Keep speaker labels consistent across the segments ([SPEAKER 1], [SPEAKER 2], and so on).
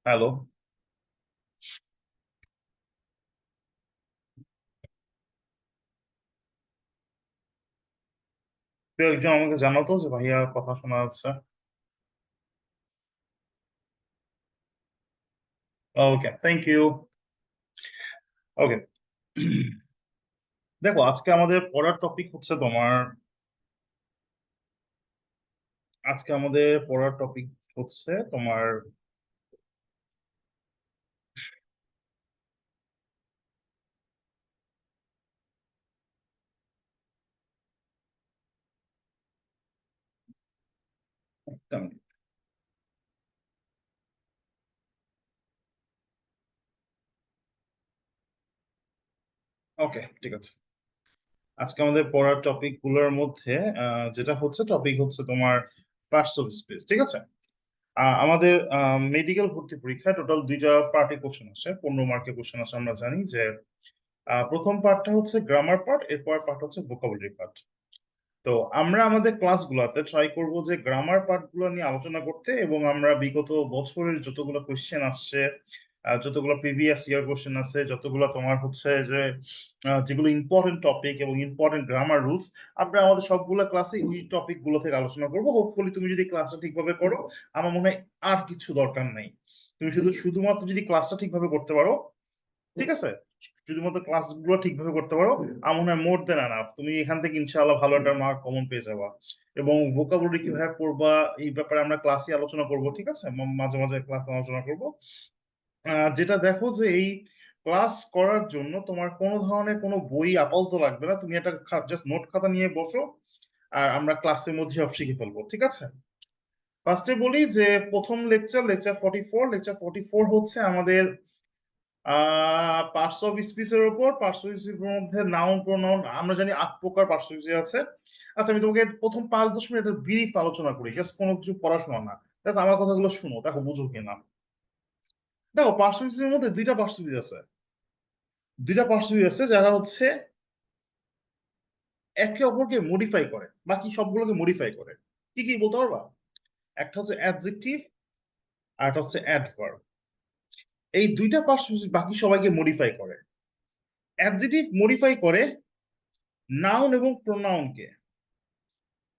[SPEAKER 1] Hello. কেউ একজন আমাকে জানাতো যে ভাইয়া কথা শোনা যাচ্ছে। ওকে, থ্যাংক ইউ। ওকে। দেখো, আজকে আমাদের পড়ার টপিক হচ্ছে তোমার ওকে, ঠিক আছে। আজকে আমাদের পড়ার টপিক গুলোর মধ্যে যেটা হচ্ছে টপিক হচ্ছে তোমার পার্টস অফ স্পিচ, ঠিক আছে। আমাদের মেডিকেল ভর্তি পরীক্ষায় টোটাল দুইটা পার্টে কোশ্চেন আসে, 15 মার্কের কোশ্চেন আসে। আমরা জানি যে প্রথম পার্টটা হচ্ছে গ্রামার পার্ট, এরপর পার্ট হচ্ছে ভোকাবুলারি পার্ট। তো আমরা আমাদের ক্লাসগুলোতে ট্রাই করব যে গ্রামার পার্টগুলো নিয়ে আলোচনা করতে, এবং আমরা বিগত বছরের যতগুলো কোশ্চেন আসছে, যতগুলো প্রিভিয়াস ইয়ার কোশ্চেন আছে, যতগুলো তোমার হচ্ছে যে যেগুলো ইম্পর্টেন্ট টপিক এবং ইম্পর্টেন্ট গ্রামার রুলস, আমরা আমাদের সবগুলো ক্লাসে ওই টপিক গুলো থেকে আলোচনা করব। হোপফুলি তুমি যদি ক্লাসটা ঠিকভাবে করো, আমার মনে হয় আর কিছু দরকার নেই। তুমি শুধুমাত্র যদি ক্লাসটা ঠিকভাবে করতে পারো, ঠিক আছে, শুধুমাত্র ক্লাসগুলো ঠিকভাবে করতে পারো, আমার মনে হয় মোর দেন এনাফ। তুমি এখান থেকে ইনশাআল্লাহ ভালো একটা মার্ক কমন পেয়ে যাবা। এবং ভোকাবুলারি কিভাবে পড়বা এই ব্যাপারে আমরা ক্লাসে আলোচনা করব, ঠিক আছে, মাঝে মাঝে ক্লাস আলোচনা করব। যেটা দেখো যে এই ক্লাস করার জন্য তোমার কোনো ধরনের কোনো বই আপাতত লাগবে না। তুমি একটা জাস্ট নোট খাতা নিয়ে বসো, আর আমরা ক্লাসের মধ্যে সব শিখে ফেলবো, ঠিক আছে। ফার্স্টে বলি যে প্রথম লেকচার, লেকচার 44 হচ্ছে আমাদের পার্টস অফ স্পিচের উপর। পার্টস অফ স্পিচের মধ্যে নাউন প্রোনাউন আমরা জানি 8 প্রকার পার্টস অফ স্পিচ আছে। আচ্ছা, আমি তোমাকে প্রথম 5-10 মিনিট ব্রিফ আলোচনা করি, জাস্ট কোনো কিছু পড়াশোনা না, জাস্ট আমার কথাগুলো শুনো, দেখো বুঝো কিনা। দেখো, পার্টস অফ স্পিচের মধ্যে দুইটা পার্টস অফ স্পিচ আছে, যারা হচ্ছে একে অপরকে মডিফাই করে, বাকি সবগুলোকে মডিফাই করে। কি কি বলতে পারবা? একটা হচ্ছে অ্যাডজেক্টিভ, আর একটা হচ্ছে অ্যাডভার্ব। এই দুইটা পার্টস অফ স্পিচ বাকি সবাইকে মডিফাই করে। অ্যাডজেক্টিভ মডিফাই করে নাউন এবং প্রোনাউনকে,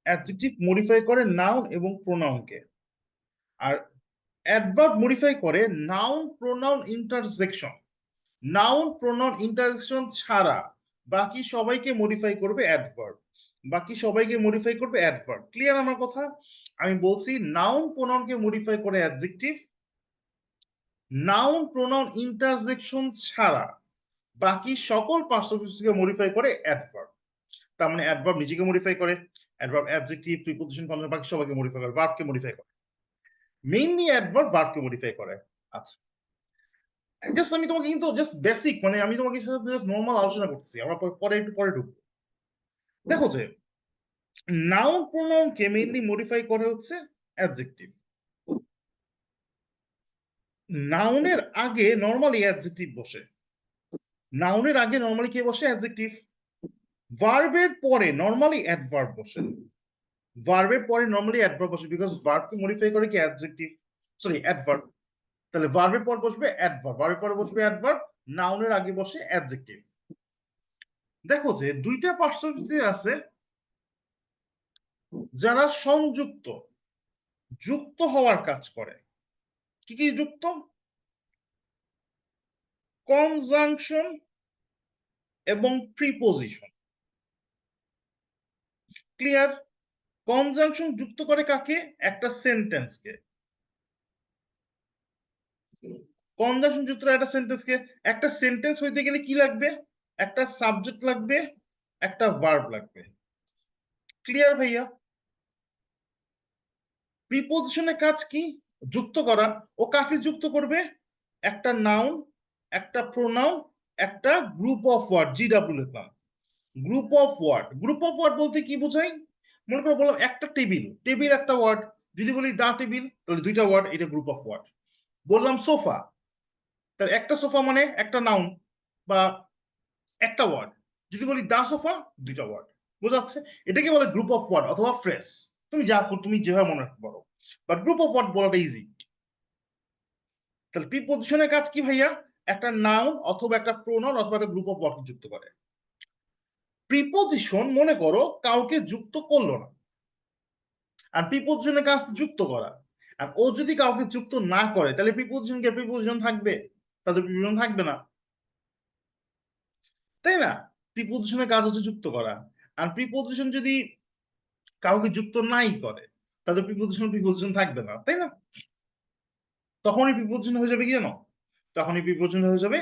[SPEAKER 1] অ্যাডজেক্টিভ মডিফাই করে নাউন এবং প্রোনাউনকে, আর অ্যাডভার্ব মডিফাই করে noun pronoun interjection. Noun pronoun interjection ছাড়া বাকি সবাইকে মডিফাই করবে অ্যাডভার্ব, ক্লিয়ার আমার কথা? আমি বলছি নাউন প্রোনাউনকে মডিফাই করে অ্যাডজেক্টিভ, নাউন প্রোনাউন ইন্টারজেকশন ছাড়া বাকি সকল পার্টসকে মডিফাই করে অ্যাডভার্ব। তার মানে অ্যাডভার্ব নিজেকে মডিফাই করে, অ্যাডভার্ব অ্যাডজেক্টিভ প্রিপোজিশন কনজাংশন বাকি সবাইকে মডিফাই করে, ভার্বকে মডিফাই করে। মেইনলি অ্যাডভার্ব ভার্বকে মডিফাই করে। আচ্ছা, জাস্ট আমি তোমাকে কিন্তু জাস্ট বেসিক, মানে আমি তোমাকে সাথে জাস্ট নরমাল আলোচনা করতেছি, আমরা পরে একটু পরে ঢুকবো। দেখো যে নাউন প্রোনাউনকে মেইনলি মডিফাই করে হচ্ছে অ্যাডজেক্টিভ। নাউনের আগে নরমালি অ্যাডজেক্টিভ বসে, নাউনের আগে নরমালি কে বসে? অ্যাডজেক্টিভ। ভার্বের পরে নরমালি অ্যাডভার্ব বসে, বিকজ ভার্বকে মডিফাই করে কি? Adjective, sorry adverb. তাহলে ভার্বের পর বসবে অ্যাডভার্ব, নাউনের আগে বসে অ্যাডজেক্টিভ। দেখো যে দুইটা পার্সেন্টেজ আছে যারা সংযুক্ত, যুক্ত হওয়ার কাজ করে। কি কি যুক্ত? কনজাংশন এবং প্রিপোজিশন। ক্লিয়ার? কনজাংশন যুক্ত করে কাকে? একটা সেন্টেন্সকে। কনজাংশন যুক্ত করে একটা সেন্টেন্সকে। একটা সেন্টেন্স হইতে গেলে কি লাগবে? একটা সাবজেক্ট লাগবে, একটা ভার্ব লাগবে। ক্লিয়ার ভাইয়া? প্রিপোজিশনের কাজ কি? যুক্ত করা। ও কাকে যুক্ত করবে? একটা নাউন, একটা প্রোনাউন, একটা গ্রুপ অফ ওয়ার্ড, জিডব্লিউ লিখলাম। গ্রুপ অফ ওয়ার্ড বলতে কি বোঝাই? মনে করো বললাম একটা টেবিল, টেবিল একটা ওয়ার্ড। যদি বলি দা টেবিল, তাহলে দুইটা ওয়ার্ড, এটা গ্রুপ অফ ওয়ার্ড। বললাম সোফা, তাহলে একটা সোফা মানে একটা নাউন বা একটা ওয়ার্ড। যদি বলি দা সোফা, দুইটা ওয়ার্ড। বোঝাচ্ছে? এটাকে বলে গ্রুপ অফ ওয়ার্ড অথবা ফ্রেজ। তুমি যেভাবে মনে রাখতে পারো, বাট গ্রুপ অফ ওয়ার্ড বলাটা ইজি। তাহলে প্রিপজিশনের কাজ কি ভাইয়া? একটা নাউন অথবা একটা প্রোনাউন অথবা একটা গ্রুপ অফ ওয়ার্ড যুক্ত করে। প্রিপজিশন মনে করো কাউকে যুক্ত করলো না, আর প্রিপজিশনের কাজ যুক্ত করা। আর ও যদি কাউকে যুক্ত না করে তাহলে প্রিপজিশন থাকবে? তাদের প্রিপজিশন থাকবে না, তাই না? প্রিপজিশনের কাজ হচ্ছে যুক্ত করা। আর প্রিপজিশন যদি কাউকে যুক্ত নাই করে তাদের প্রিপজিশন থাকবে না, তাই না? তখনই প্রিপজিশন হয়ে যাবে কি জানো? তখনই প্রিপজিশন হয়ে যাবে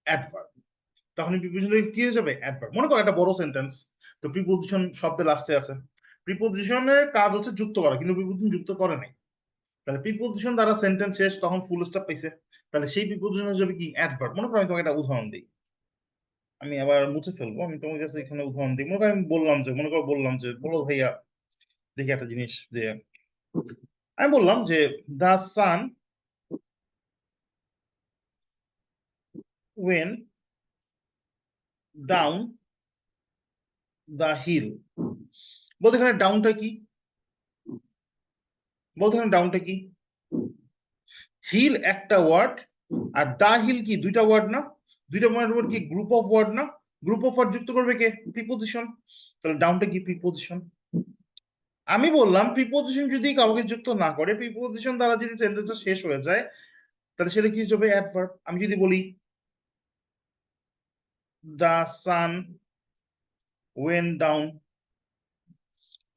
[SPEAKER 1] অ্যাডভার্ব। তখনই প্রিপজিশন কি হয়ে যাবে? অ্যাডভার্ব। মনে করো একটা বড় সেন্টেন্স, তো প্রিপজিশন শব্দের লাস্টে আছে। প্রিপজিশনের কাজ হচ্ছে যুক্ত করা, কিন্তু প্রিপজিশন যুক্ত করে নাই। তাহলে প্রিপজিশন দ্বারা সেন্টেন্স শেষ, তখন ফুল স্টপ পাইছে, তাহলে সেই প্রিপজিশন হয়ে যাবে কি? অ্যাডভার্ব। মনে করো আমি তোমাকে একটা উদাহরণ দিই, আমি আবার মুছে ফেলবো, আমি তোমার কাছে এখানে উদাহরণ দিই। মনে করো আমি বললাম যে, মনে করো বললাম যে, বলো ভাইয়া দেখি একটা জিনিস, যে আমি বললাম যে the sun went down the hill. বলতে এখানে ডাউনটা কি? বলতে এখানে ডাউনটা কি? হিল একটা ওয়ার্ড, আর দা হিল কি? দুইটা ওয়ার্ড না? দুইটা ওয়ার্ড কি গ্রুপ অফ ওয়ার্ড না? গ্রুপ অফ ওয়ার্ড যুক্ত করবে কে? প্রিপজিশন। তাহলে ডাউনটা কি? প্রিপজিশন। আমি বললাম প্রিপজিশন যদি কাউকে যুক্ত না করে, প্রিপজিশন দ্বারা যদি সেন্টেন্সটা শেষ হয়ে যায়, তাহলে সেটা কি হবে? অ্যাডভার্ব। আমি যদি বলি দা সান ওয়েন ডাউন,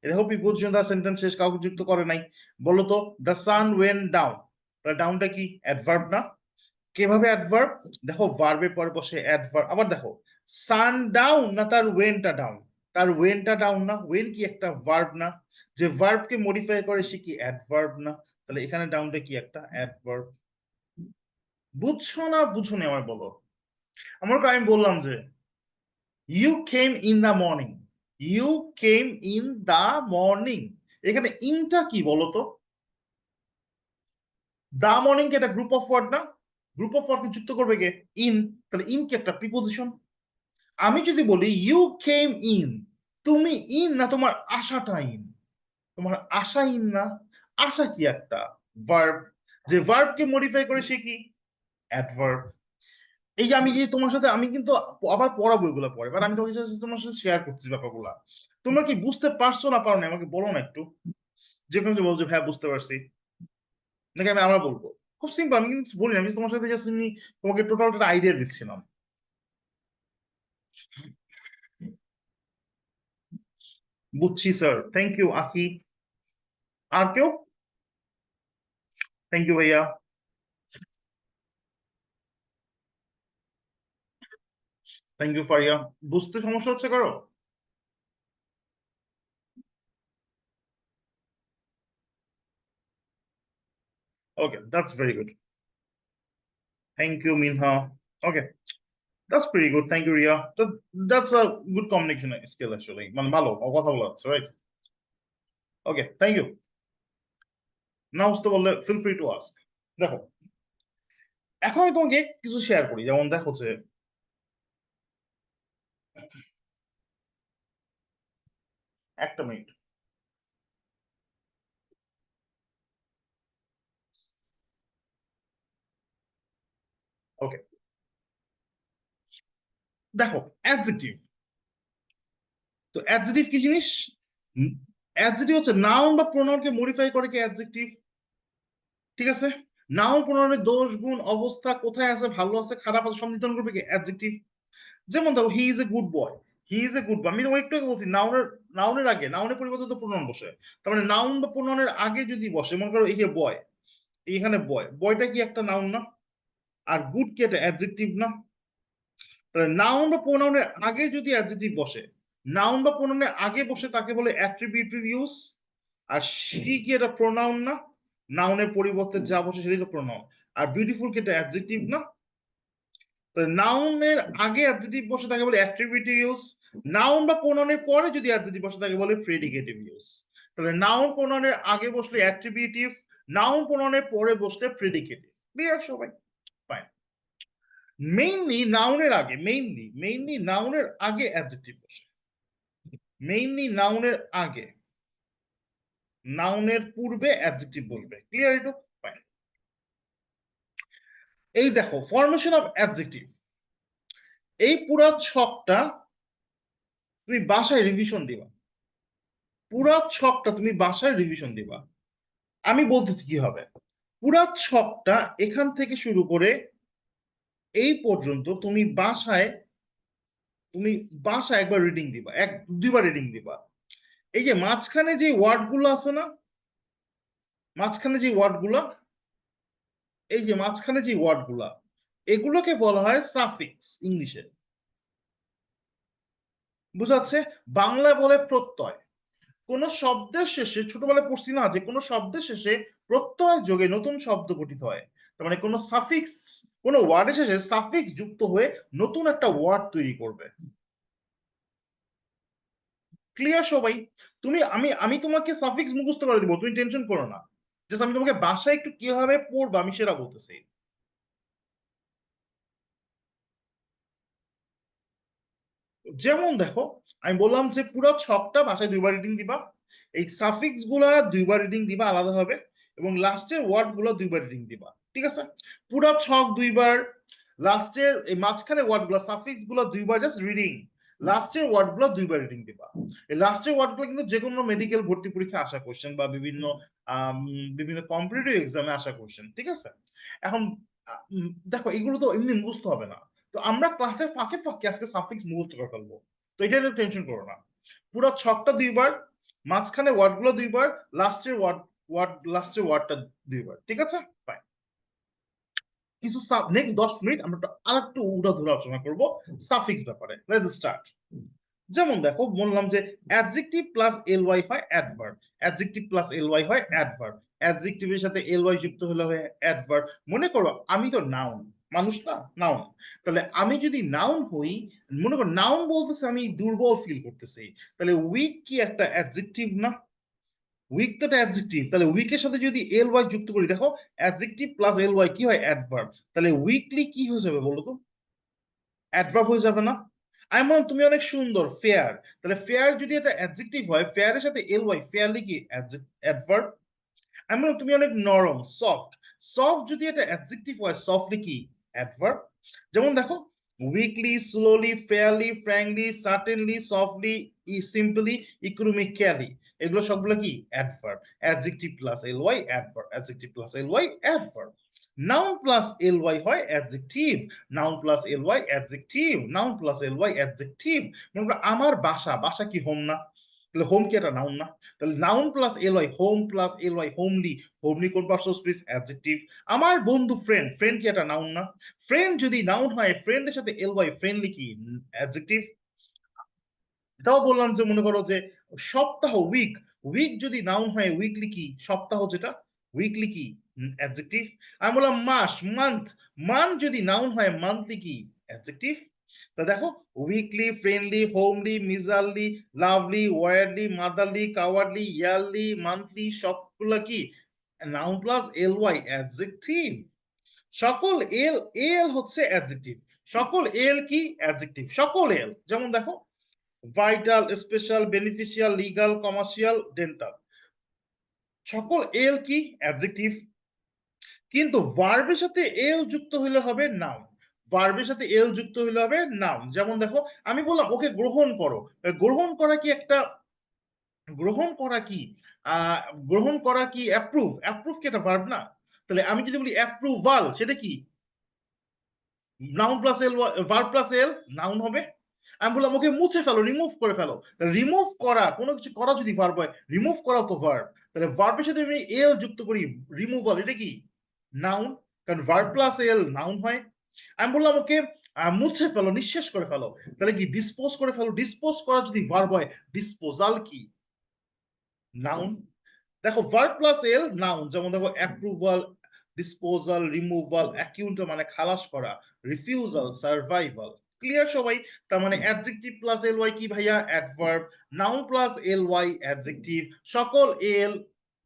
[SPEAKER 1] দেখো প্রিপজিশন দ্বারা সেন্টেন্স শেষ, কাউকে যুক্ত করে নাই। বলো তো দা সান ওয়েন ডাউন, তাহলে ডাউনটা কি? অ্যাডভার্ব না? কিভাবে অ্যাডভার্ব? দেখো ভার্বের পরে বসে অ্যাডভার্ব। আবার দেখো সান ডাউন না তার ওয়েনটা ডাউন? তার ওয়েনটা ডাউন না? ওয়েন কি একটা ভার্ব না? যে ভার্বকে মডিফাই করে সে কি অ্যাডভার্ব না? তাহলে এখানে ডাউনটা কি? একটা অ্যাডভার্ব। বুঝছো না বুঝো না আমার বলো। আমার আমি বললাম যে you came in the morning, you came in the morning, এখানে ইনটা কি বলো তো? দা মর্নিং কি একটা গ্রুপ অফ ওয়ার্ড না? গ্রুপ অফ ওয়ার্ডকে যুক্ত করবে কে? ইন। তাহলে ইন কি একটা প্রিপজিশন? আমি যদি বলি ইউ কেম ইন, তুমি ইন না তোমার আশাটা ইন? তোমার আশা ইন না? আশা কি? একটা ভার্ব, যে ভার্বকে মডিফাই করে সে কি? অ্যাডভার্ব। এই যে আমি যে তোমার সাথে, আমি কিন্তু আবার পড়াবো এগুলো পরে, বাট আমি তোমার সাথে শেয়ার করছি ব্যাপারগুলা। তোমরা কি বুঝতে পারছো না পারো না আমাকে বলো না একটু। যে কোনো বলছো হ্যাঁ বুঝতে পারছি, নাকি আমি আবার বলবো? খুব সিম্পল, আমি কিন্তু বলি না, আমি তোমার সাথে জাস্ট এমনি তোমাকে টোটাল একটা আইডিয়া দিচ্ছিলাম। বুঝছি স্যার, থ্যাংক ইউ আখি। আর কেউ? থ্যাংক ইউ ভাইয়া। Thank you Faria. বুঝতে সমস্যা হচ্ছে কারো? Okay, that's very good. Thank you Minha. Okay, that's very good, thank you Riya. তো that's a good communication skill actually, মানে ভালো কথা বলা যাচ্ছে, রাইট? Okay, thank you. না বুঝতে বললে ফিল ফ্রি টু আস্ক। দেখো, এখন আমি তোমাকে কিছু শেয়ার করি, যেমন দেখো যে একটা মিনিট। ওকে, দেখো অ্যাডজেক্টিভ। তো অ্যাডজেক্টিভ কি জিনিস? অ্যাডজেক্টিভ হচ্ছে নাউন বা প্রোনাউনকে মডিফাই করে কি অ্যাডজেক্টিভ। ঠিক আছে? নাউন প্রোনাউনের দোষ গুণ অবস্থা কোথায় আছে, ভালো আছে খারাপ আছে, সব নির্ধারণ করবে কি অ্যাডজেক্টিভ। যেমন দেখো he is a good boy, he is a good boy, আমি তোমাকে একটু আগে বলছি নাউনের, নাউনের আগে, নাউনের পরিবর্তে তো প্রোনাউন বসে। তার মানে নাউন বা প্রোনাউনের আগে যদি বসে, মনে করো এই যে বয়, এখানে বয়, বয়টা কি একটা নাউন না? আর গুড কি একটা অ্যাডজেক্টিভ না? তাহলে নাউন বা প্রোনাউনের আগে যদি অ্যাডজেক্টিভ বসে, নাউন বা প্রোনাউনের আগে বসে তাকে বলে অ্যাট্রিবিউটিভ ইউজ। আর সি কি এটা প্রোনাউন না? নাউনের পরিবর্তে যা বসে সেটাই তো প্রোনাউন। আর বিউটিফুল কি এটা অ্যাডজেক্টিভ না? নাউনের আগে অ্যাডজেক্টিভ বসে তাকে বলে অ্যাট্রিবিউটিভ ইউজ। নাউন বা প্রোনাউনের পরে যদি অ্যাডজেক্টিভ বসে তাকে বলে প্রেডিকেটিভ ইউজ। তাহলে নাউন প্রোনাউনের আগে বসলে অ্যাট্রিবিউটিভ, নাউন প্রোনাউনের পরে বসলে প্রেডিকেটিভ। ক্লিয়ার সবাই? ফাইন। মেইনলি নাউনের আগে অ্যাডজেক্টিভ বসে, মেইনলি নাউনের আগে, নাউনের পূর্বে অ্যাডজেক্টিভ বসবে। ক্লিয়ার এটুকু? ফাইন। এই দেখো ফরমেশন অফ অ্যাডজেক্টিভ, এই পুরা ছকটা তুমি বাসায় রিভিশন দিবা, পুরা ছকটা তুমি বাসায় রিভিশন দিবা। আমি বলতেছি কি হবে, পুরা ছকটা এখান থেকে শুরু করে এই পর্যন্ত তুমি বাসায় একবার রিডিং দিবা, দুইবার রিডিং দিবা। এই যে মাঝখানে যে ওয়ার্ড গুলো আছে না, মাঝখানে যে ওয়ার্ড গুলা, এই যে মাঝখানে যে ওয়ার্ড গুলা, এগুলোকে বলা হয় সাফিক্স ইংলিশে, বুঝাচ্ছে? বাংলায় বলে প্রত্যয়। কোন শব্দের শেষে, ছোটবেলায় পড়ছি না যে কোন শব্দের শেষে প্রত্যয় যোগে নতুন শব্দ গঠিত হয়, তার মানে কোন সাফিক্স, কোন ওয়ার্ডের শেষে সাফিক্স যুক্ত হয়ে নতুন একটা ওয়ার্ড তৈরি করবে। ক্লিয়ার সবাই? তুমি আমি আমি তোমাকে সাফিক্স মুখস্থ করে দিব, তুমি টেনশন করো না, জাস্ট আমি তোমাকে বাসায় একটু কিভাবে পড়বা আমি সেটা বলতেছি। যেমন দেখো, আমি বললাম যে পুরো ছকটা ভাষায় দুইবার রিডিং দিবা, এই সাফিক্স গুলা দুইবার রিডিং দিবা আলাদা হবে, এবং লাস্টের ওয়ার্ড গুলো দুইবার রিডিং দিবা, ঠিক আছে? পুরো ছক দুইবার, লাস্টের এই মাঝখানে ওয়ার্ড গুলো সাফিক্স গুলো দুইবার জাস্ট রিডিং, লাস্টের ওয়ার্ড গুলো দুইবার রিডিং দিবা। এই লাস্টের ওয়ার্ড গুলো কিন্তু যে কোনো মেডিকেল ভর্তি পরীক্ষা আসা কোশ্চেন বা বিভিন্ন কম্পিটিটিভ এক্সামে আসা কোশ্চেন, ঠিক আছে? এখন দেখো এগুলো তো এমনি মুখস্থ হবে না, তো আমরা ক্লাসের ফাঁকে ফাঁকে আজকে সাফিক্স মুখস্থ করে ফেলবো, তো এটা নিয়ে টেনশন করো না। পুরো ছকটা দুইবার, মাঝখানে ওয়ার্ড গুলো দুইবার, লাস্টের ওয়ার্ডটা দুইবার, ঠিক আছে? ফাইন। কিছু নেক্সট 10 মিনিট আমরা আর একটু উড়াধুরা আলোচনা করবো সাফিক্স ব্যাপারে। Let's start. যেমন দেখো বললাম যে অ্যাডজেক্টিভ প্লাস এলওয়াই হয় অ্যাডভার্ব, অ্যাডজেক্টিভ প্লাস এলওয়াই হয় অ্যাডভার্ব, অ্যাডজেক্টিভের সাথে এলওয়াই যুক্ত হলে হয় অ্যাডভার্ব। মনে করো আমি তো নাউন, মানুষ না, নাউন। তাহলে আমি যদি নাউন হই, মনে করো নাউন বলতেছে আমি দুর্বল ফিল করতেছি, তাহলে উইক কি একটা অ্যাডজেক্টিভ না? উইক তো একটা অ্যাডজেক্টিভ, তাহলে উইকের সাথে যদি এল ওয়াই যুক্ত করি, দেখো অ্যাডজেক্টিভ প্লাস এল ওয়াই কি হয়? অ্যাডভার্ব। তাহলে উইকলি কি হয়ে যাবে বলো তো? অ্যাডভার্ব হয়ে যাবে না? আমি বললাম তুমি অনেক সুন্দর, ফেয়ার, তাহলে ফেয়ার যদি এটা অ্যাডজেক্টিভ হয়, ফেয়ারের সাথে এল ওয়াই, ফেয়ারলি কি অ্যাডভার্ব? আমি বললাম তুমি অনেক নরম, সফট, সফট যদি এটা অ্যাডজেক্টিভ হয়, সফটলি কি? অ্যাডভার্ব। যেমন দেখো weakly, slowly, fairly, frankly, certainly, softly, simply, economically, এগুলো সবগুলো কি? Adverb. Adjective plus L Y adverb, adjective plus L Y adverb. Noun plus L Y হয় adjective, noun plus L Y adjective, noun plus L Y adjective. মনে করো আমার বাসা, বাসা কি হোম না? তাহলে হোম কি একটা নাউন না? তাহলে noun plus L Y, home plus L Y homely, homely কোন পার্টস অফ স্পিচ? অ্যাডজেক্টিভ। আমার বন্ধু ফ্রেন্ড, ফ্রেন্ড কি একটা নাউন না? ফ্রেন্ড যদি নাউন হয়, ফ্রেন্ডের সাথে এল ওয়াই, ফ্রেন্ডলি কি? অ্যাডজেক্টিভ। এটাও বললাম যে মনে করো যে সপ্তাহ, উইক, উইক যদি নাউন হয়, উইকলি কি? সপ্তাহ যেটা, উইকলি কি? অ্যাডজেক্টিভ। আমি বললাম মাস, মান্থ, মান্থ যদি নাউন হয়, মান্থলি কি? অ্যাডজেক্টিভ। তা দেখো weekly, friendly, homely, miserly, lovely, worldly, motherly, cowardly, yearly, monthly, সবগুলা কি? Noun plus L Y adjective. সকল এল, এল হচ্ছে অ্যাডজেক্টিভ, সকল এল কি? অ্যাডজেক্টিভ, সকল এল। যেমন দেখো vital, special, beneficial, legal, commercial, dental, সকল এল কি? অ্যাডজেক্টিভ। কিন্তু ভার্বের সাথে এল যুক্ত হইলে হবে নাউন, ভার্বের সাথে এল যুক্ত হইলে হবে নাউন। যেমন দেখো আমি বললাম ওকে গ্রহণ করো, গ্রহণ করা কি একটা, গ্রহণ করা কি আহ গ্রহণ করা কি অ্যাপ্রুভ? অ্যাপ্রুভ কি একটা ভার্ব না? তাহলে আমি যদি বলি অ্যাপ্রুভাল, সেটা কি? নাউন প্লাস এল, ভার্ব প্লাস এল, নাউন হবে। আমি বললাম ওকে মুছে ফেলো, রিমুভ করে ফেলো, রিমুভ করা, কোনো কিছু করা যদি ভার্ব হয়, রিমুভ করা তো ভার্ব, তাহলে ভার্বের সাথে আমি এল যুক্ত করি, রিমুভাল, এটা কি? নাউন, কারণ ভার্ব প্লাস এল নাউন হয়। আমি বললাম ওকে মুছে ফেলো, নিঃশেষ করে ফেলো, তাহলে কি? ডিসপোজ করে ফেলো, ডিসপোজ করা যদি ভার্ব হয়, ডিসপোজাল কি? নাউন। দেখো ভার্ব প্লাস এল নাউন, যেমন দেখো অ্যাপ্রুভাল, ডিসপোজাল, রিমুভাল, অ্যাকিউন্ট মানে খালাস করা, রিফিউজাল, সার্ভাইভাল। ক্লিয়ার সবাই? তার মানে অ্যাডজেক্টিভ প্লাস এল ওয়াই কি ভাইয়া? Adverb. Noun plus L Y adjective, সকল এল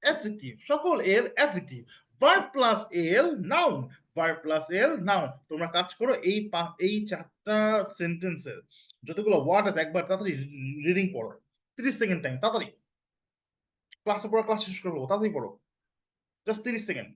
[SPEAKER 1] অ্যাডজেক্টিভ, সকল L adjective. Verb plus L noun, verb plus L noun. তোমরা কাজ করো এই চারটা সেন্টেন্সের যতগুলো ওয়ার্ড আছে একবার তাড়াতাড়ি রিডিং পড়ো, 30 সেকেন্ড টাইম, তাড়াতাড়ি। ক্লাসে পড়া, ক্লাস শেষ করবো, তাড়াতাড়ি পড়ো, জাস্ট 30 সেকেন্ড।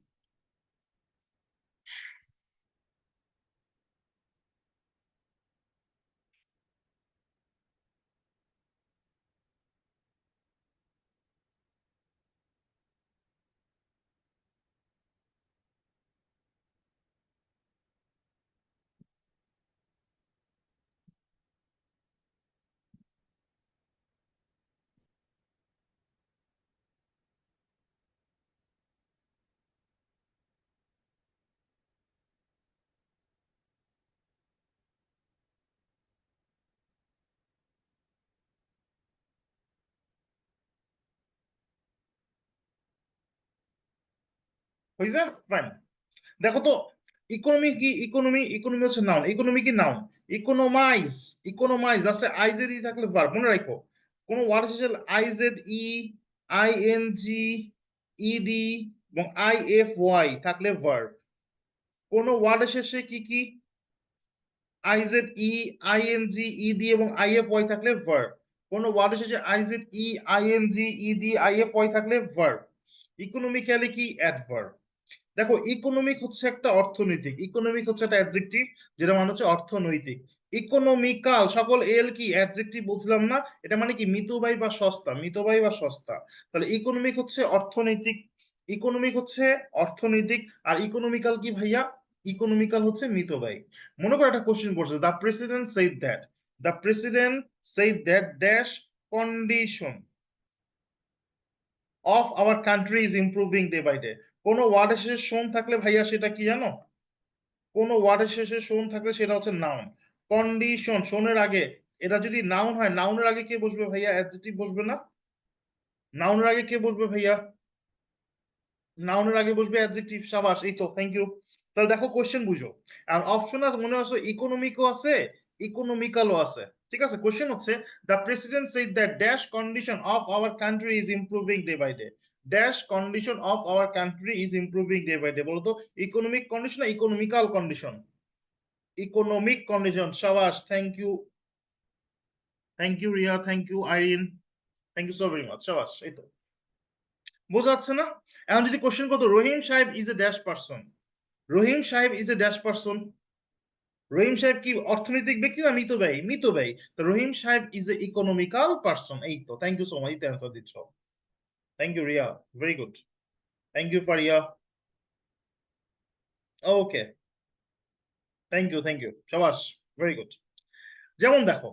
[SPEAKER 1] হয়েছে? ফাইন। দেখো তো ইকোনমি কি, ইকোনমি হচ্ছে নাউন, ইকোনমি কি নাউন, ইকোনোমাইজ, ইকোনোমাইজ লাস্টে আইজেড ই থাকলে ভার্ব, মনে রাখো কোন ওয়ার্ড শেষে আইজেড ই, আইএনজি, ইডি এবং আইএফওয়াই থাকলে ভার্ব। কোন ওয়ার্ডের শেষে কি কি আইজেড ই, আইএনজি, ইডি এবং আইএফওয়াই থাকলে ভার্ব। কোন ওয়ার্ডের শেষে আইজেড ই, আইএনজি, ইডি, আইএফওয়াই থাকলে ভার্ব। ইকোনমিক্যালি কি অ্যাডভার্ব। দেখো ইকোনমিক হচ্ছে একটা অর্থনৈতিক, ইকোনমিক হচ্ছে একটা অ্যাডজেক্টিভ যেটা মানে হচ্ছে অর্থনৈতিক। ইকোনমিক্যাল সকল এল কি অ্যাডজেক্টিভ বলছিলাম না, এটা মানে কি মিতব্যয়ী বা সস্তা, মিতব্যয়ী বা সস্তা। তাহলে ইকোনমিক হচ্ছে অর্থনৈতিক, ইকোনমিক হচ্ছে অর্থনৈতিক, আর ইকোনমিক্যাল কি ভাইয়া, ইকোনমিক্যাল হচ্ছে মিতব্যয়ী। মনে করো একটা কোশ্চেন করছে, the president said that, the president said that dash condition of our country is improving day by day. কোনো ওয়ার্ডের শেষে শোন থাকলে ভাইয়া সেটা কি জানো, কোনো ওয়ার্ডের শেষে শোন থাকলে সেটা হচ্ছে নাউন। কন্ডিশন শোনের আগে, এটা যদি নাউন হয়, নাউনের আগে কে বসবে ভাইয়া, অ্যাডজেক্টিভ বসবে না? নাউনের আগে কে বসবে ভাইয়া, নাউনের আগে বসবে অ্যাডজেক্টিভ। সাবাস, এই তো, থ্যাংক ইউ। তাহলে দেখো কোশ্চেন বুঝো, আর অপশন আছে মনে আছে, ইকোনমিকও আছে, ইকোনমিক্যালও আছে। ঠিক আছে, কোশ্চেন হচ্ছে the president said that dash condition of our country is improving day by day. Dash condition of our country is improving day by day, বলো তো ইকোনমিক কন্ডিশন না ইকোনমিক্যাল কন্ডিশন? Economic condition. সাবাস, thank you, thank you Riya, thank you Irin, thank you so very much. সাবাস, এই তো, বোঝা যাচ্ছে না? এখন যদি কোশ্চেন করতো রহিম সাহেব ইজ এ ড্যাশ পারসন, রহিম সাহেব ইজ এ ড্যাশ পারসন, রহিম সাহেব কি অর্থনৈতিক ব্যক্তি না মিতব্যয়ী, মিতব্যয়ী। তো রহিম সাহেব ইজ এ ইকোনমিক্যাল পারসন। এই তো, থ্যাংক ইউ সো মাচ, এই অ্যান্সার দিচ্ছ। Thank you Riya, very good, thank you Fariya. Okay, thank you, thank you, সাবাস, ভেরি গুড। যেমন দেখো,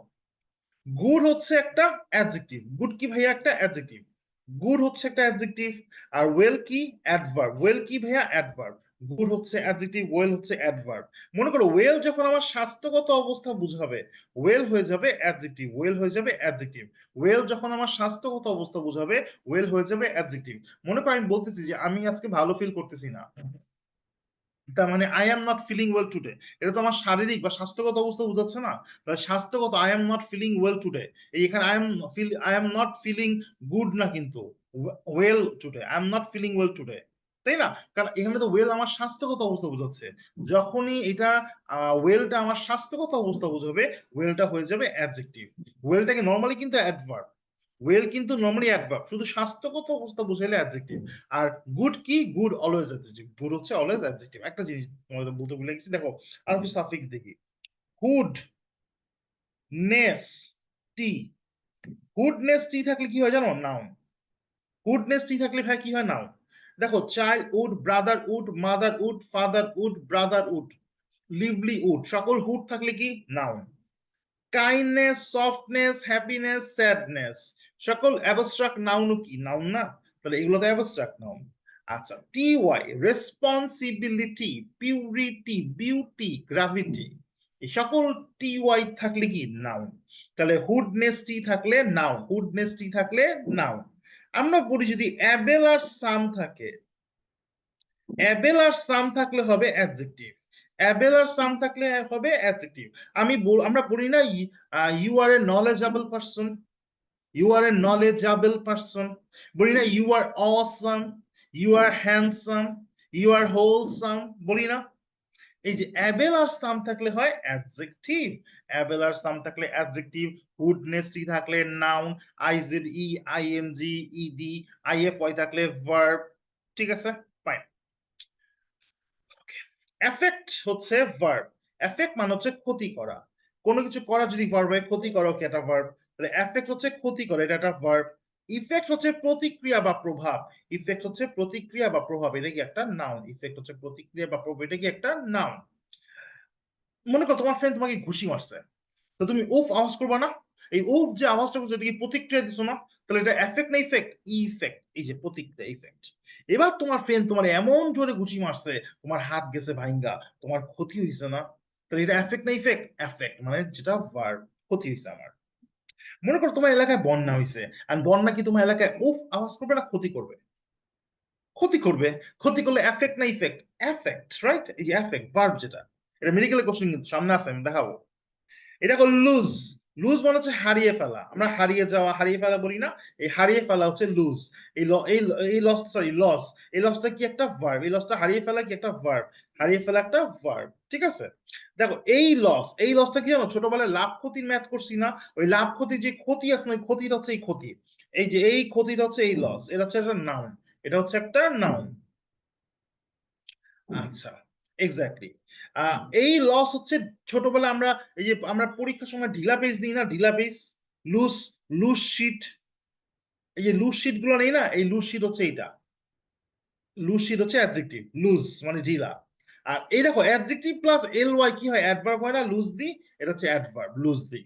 [SPEAKER 1] গুড হচ্ছে একটা অ্যাডজেক্টিভ, গুড কি ভাইয়া একটা অ্যাডজেক্টিভ, গুড হচ্ছে একটা অ্যাডজেক্টিভ। আর ওয়েল কি অ্যাডভার্ব, ওয়েল কি ভাইয়া অ্যাডভার্ব। গুড হচ্ছে অ্যাডজেক্টিভ, ওয়েল হচ্ছে অ্যাডভার্ব। মনে করো ওয়েল যখন আমার স্বাস্থ্যগত অবস্থা বুঝাবে, ওয়েল হয়ে যাবে অ্যাডজেক্টিভ, ওয়েল হয়ে যাবে অ্যাডজেক্টিভ। ওয়েল যখন আমার স্বাস্থ্যগত অবস্থা বুঝাবে, ওয়েল হয়ে যাবে অ্যাডজেক্টিভ। মনে করো আমি বলতেছি যে আমি আজকে ভালো ফিল করতেছি না, তার মানে I am not feeling well today, এটা তো আমার শারীরিক বা স্বাস্থ্যগত অবস্থা বোঝাচ্ছে না? তাহলে স্বাস্থ্যগত I am not feeling well today, এই এখানে I am not feeling good না, কিন্তু well today, I am not feeling well today, তাই না? কারণ এখানে তো ওয়েল আমার স্বাস্থ্যগত অবস্থা বোঝাচ্ছে। যখনই এটা ওয়েলটা আমার স্বাস্থ্যগত অবস্থা বোঝাবে, ওয়েলটা হয়ে যাবে অ্যাডজেক্টিভ। ওয়েলটাকে নর্মালি কিন্তু অ্যাডভার্ব, ওয়েল কিন্তু নর্মালি অ্যাডভার্ব, শুধু স্বাস্থ্যগত অবস্থা বুঝাইলে অ্যাডজেক্টিভ। আর গুড কি, গুড অলওয়েজ অ্যাডজেক্টিভ, গুড হচ্ছে অলওয়েজ অ্যাডজেক্টিভ। একটা জিনিস তোমাদের বলতে ভুলে গেছি, দেখো আর কিছু সাফিক্স দেখি। হুড নেস টি, হুডনেস টি থাকলে কি হয় জানো, নাউন। হুডনেস টি থাকলে ভাই কি হয়, নাউন। দেখো childhood, brotherhood, motherhood, fatherhood, brotherhood, livelihood, সকল হুড থাকলে কি, noun. Kindness, softness, happiness, sadness, সকল অ্যাবস্ট্রাক্ট নাউন কি, নাউন না? তাহলে এগুলো তো অ্যাবস্ট্রাক্ট নাউন। আচ্ছা, T Y, responsibility, purity, beauty, gravity, এই সকল টি ওয়াই থাকলে কি, নাউন। তাহলে হুডনেস টি থাকলে নাউন, হুডনেস টি থাকলে নাউন। আমরা পড়ি যদি অ্যাবেল আর সাম থাকে, অ্যাবেল আর সাম থাকলে হবে অ্যাডজেক্টিভ, অ্যাবেল আর সাম থাকলে হবে অ্যাডজেক্টিভ। আমরা পড়ি না you are a knowledgeable person, you are a knowledgeable person, বলি না you are awesome, you are handsome, you are wholesome, বলি না? এই যে অ্যাবেল আর সাম থাকলে হয় অ্যাডজেক্টিভ, অ্যাবেল আর সাম থাকলে অ্যাডজেক্টিভ, গুডনেস টি থাকলে নাউন, আইজেড ই, আইএনজি, ইডি, আইএফওয়াই থাকলে ভার্ব। ঠিক আছে, ফাইন। এফেক্ট হচ্ছে ভার্ব, এফেক্ট মানে হচ্ছে ক্ষতি করা, কোনো কিছু করা যদি ভার্ব হয়, ক্ষতি করা কি একটা ভার্ব, তাহলে এফেক্ট হচ্ছে ক্ষতি করে, এটা একটা ভার্ব। ইফেক্ট হচ্ছে প্রতিক্রিয়া বা প্রভাব, ইফেক্ট হচ্ছে প্রতিক্রিয়া বা প্রভাব, এটা কি একটা নাউন, ইফেক্ট হচ্ছে প্রতিক্রিয়া বা প্রভাব, এটা কি একটা নাউন। মনে করো তোমার ফ্রেন্ড তোমাকে ঘুষি মারছে, তো তুমি উফ আওয়াজ করবা না? এই উফ যে আওয়াজটা করছে, এটা কি প্রতিক্রিয়া দিছো না? তাহলে এটা এফেক্ট না ইফেক্ট, ইফেক্ট, এই যে প্রতিক্রিয়া, ইফেক্ট। এবার তোমার ফ্রেন্ড তোমার এমন জোরে ঘুষি মারছে, তোমার হাত গেছে ভাইঙ্গা, তোমার ক্ষতি হয়েছে না? তাহলে এটা এফেক্ট না ইফেক্ট, এফেক্ট, মানে যেটা ভার্ব, ক্ষতি হয়েছে আমার। মনে করো তোমার এলাকায় বন্যা হয়েছে, আর বন্যা কি তোমার এলাকায় উফ আওয়াজ করবে না ক্ষতি করবে? ক্ষতি করবে। ক্ষতি করলে এফেক্ট না ইফেক্ট? Effect, right? এই যে এফেক্ট ভার্ব যেটা, এটা মেডিকেলের কোশ্চেন কিন্তু সামনে আছে, আমি দেখাবো। এটা হলো লুজ। লুজ মানে হচ্ছে হারিয়ে ফেলা, আমরা হারিয়ে যাওয়া হারিয়ে ফেলা বলি না, এই হারিয়ে ফেলা হচ্ছে লুজ। এই লস, সরি লস, এই লসটা কি একটা ভার্ব, এই লসটা হারিয়ে ফেলা কি একটা ভার্ব, হারিয়ে ফেলা একটা ভার্ব, ঠিক আছে? দেখো এই লসটা কি জানো, ছোটবেলায় লাভ ক্ষতির ম্যাথ করছি না, ওই লাভ ক্ষতির যে ক্ষতি আছে না, ওই ক্ষতিটা হচ্ছে এই ক্ষতি, এই যে এই ক্ষতিটা হচ্ছে এই লস, এটা হচ্ছে একটা নাউন, এটা হচ্ছে একটা নাউন। আচ্ছা, এক্স্যাক্টলি। এই লস হচ্ছে ছোটবেলা আমরা, এই যে আমরা পরীক্ষার সময় ঢিলা পেজ নিই না, ঢিলা পেজ, লুজ, লুজ শিট, এই যে লুজ শিট গুলো নেই না, এই লুজ শিট হচ্ছে এইটা, লুজ শিট হচ্ছে অ্যাডজেক্টিভ, লুজ মানে ঢিলা। আর এই দেখো অ্যাডজেক্টিভ প্লাস এল ওয়াই কি হয়, অ্যাডভার্ব হয় না, লুজলি, এটা হচ্ছে adverb, loosely.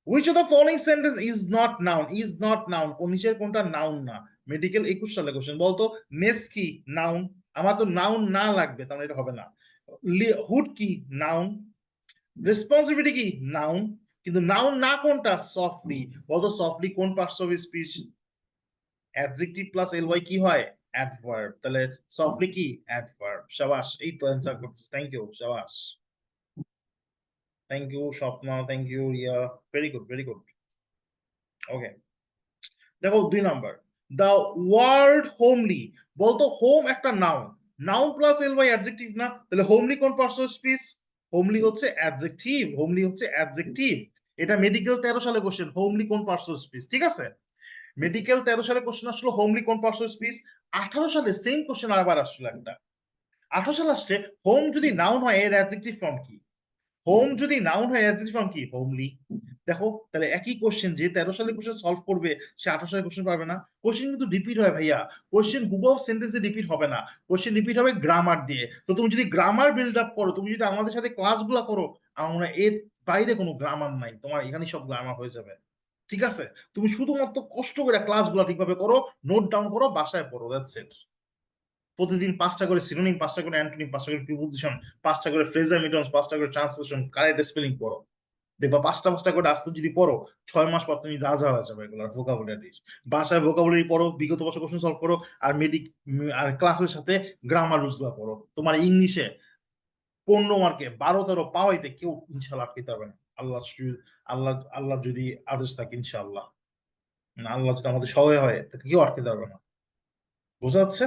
[SPEAKER 1] Which of the following sentence is not noun? Is not noun, কোন নিচের কোনটা নাউন না? মেডিকেল 21 সালে কোশ্চেন, বলতো নেস কি নাউন, আমার তো নাউন না লাগবে, তার মানে এটা হবে না। হুড কি নাউন, রেসপন্সিবিলিটি কি নাউন, কিন্তু নাউন না কোনটা, সফটলি, বলতো সফটলি কোন parts of speech? Adjective plus L Y কি হয়, অ্যাডভার্ব, তাহলে সফটলি কি অ্যাডভার্ব। শাবাশ, এই তো অ্যান্সার করছিস, থ্যাংক ইউ, শাবাশ, thank you Swapna, thank you Riya, very good, very good. Okay, দেখো 2 নাম্বার, দা ওয়ার্ড হোমলি, বলতো হোম একটা noun, noun plus L Y adjective না, তাহলে হোমলি কোন পার্টস অফ স্পিচ? হোমলি হচ্ছে অ্যাডজেক্টিভ, হোমলি হচ্ছে অ্যাডজেক্টিভ। এটা মেডিকেল 13 সালে কোশ্চেন, হোমলি কোন পার্টস অফ স্পিচ, ঠিক আছে? মেডিকেল 13 সালে কোশ্চেন আসলো হোমলি কোন পার্টস অফ স্পিচ। 18 সালে সেম কোশ্চেন আবার আসলো একটা, 18 সালে আসছে, হোম যদি নাউন হয় এর অ্যাডজেক্টিভ ফর্ম কি? হোম যদি নাউন হয় অ্যাডজেক্টিভ ফর্ম কি, হোমলি। দেখো তাহলে একই কোশ্চেন, যে 13 সালে কোশ্চেন সলভ করবে সে 18 সালে কোশ্চেন পারবে না। কোশ্চেন কিন্তু রিপিট হয় ভাইয়া, কোশ্চেন হুবহু সেন্টেন্সে রিপিট হবে না, কোশ্চেন রিপিট হবে গ্রামার দিয়ে। তো তুমি যদি গ্রামার বিল্ড আপ করো, তুমি যদি আমাদের সাথে ক্লাসগুলো করো, আমার মনে হয় এর বাইরে কোনো গ্রামার নাই, তোমার এখানে সব গ্রামার হয়ে যাবে, ঠিক আছে? তুমি শুধুমাত্র কষ্ট করে ক্লাসগুলো ঠিকভাবে করো, নোট ডাউন করো, বাসায় পড়ো, দ্যাটস ইট। প্রতিদিন 5টা করে সিনোনিম, 5টা করে অ্যান্টোনিম, 5টা করে প্রিপোজিশন, 5টা করে ফ্রেজার মিটন্স, 5টা করে ট্রান্সলেশন, কারেক্ট স্পেলিং পড়ো। দেখবা 5টা করে আসতে যদি পড়ো, 6 মাস পর তুমি রাজা হয়ে যাবে এগুলো ভোকাবুলারি। বাসায় ভোকাবুলারি পড়ো, বিগত বছর কোশ্চেন সলভ করো, আর আর ক্লাসের সাথে গ্রামার রুলসগুলো পড়ো, তোমার ইংলিশে 15 মার্কে 12-13 পাওয়াইতে কেউ ইনশাল্লাহ আটকাতে পারবে না। আল্লাহ যদি আদেশ থাকে ইনশাআল্লাহ, আল্লাহ যদি আমাদের সহায় হয় তাকে কেউ আটকাতে পারবে না। বোঝা যাচ্ছে?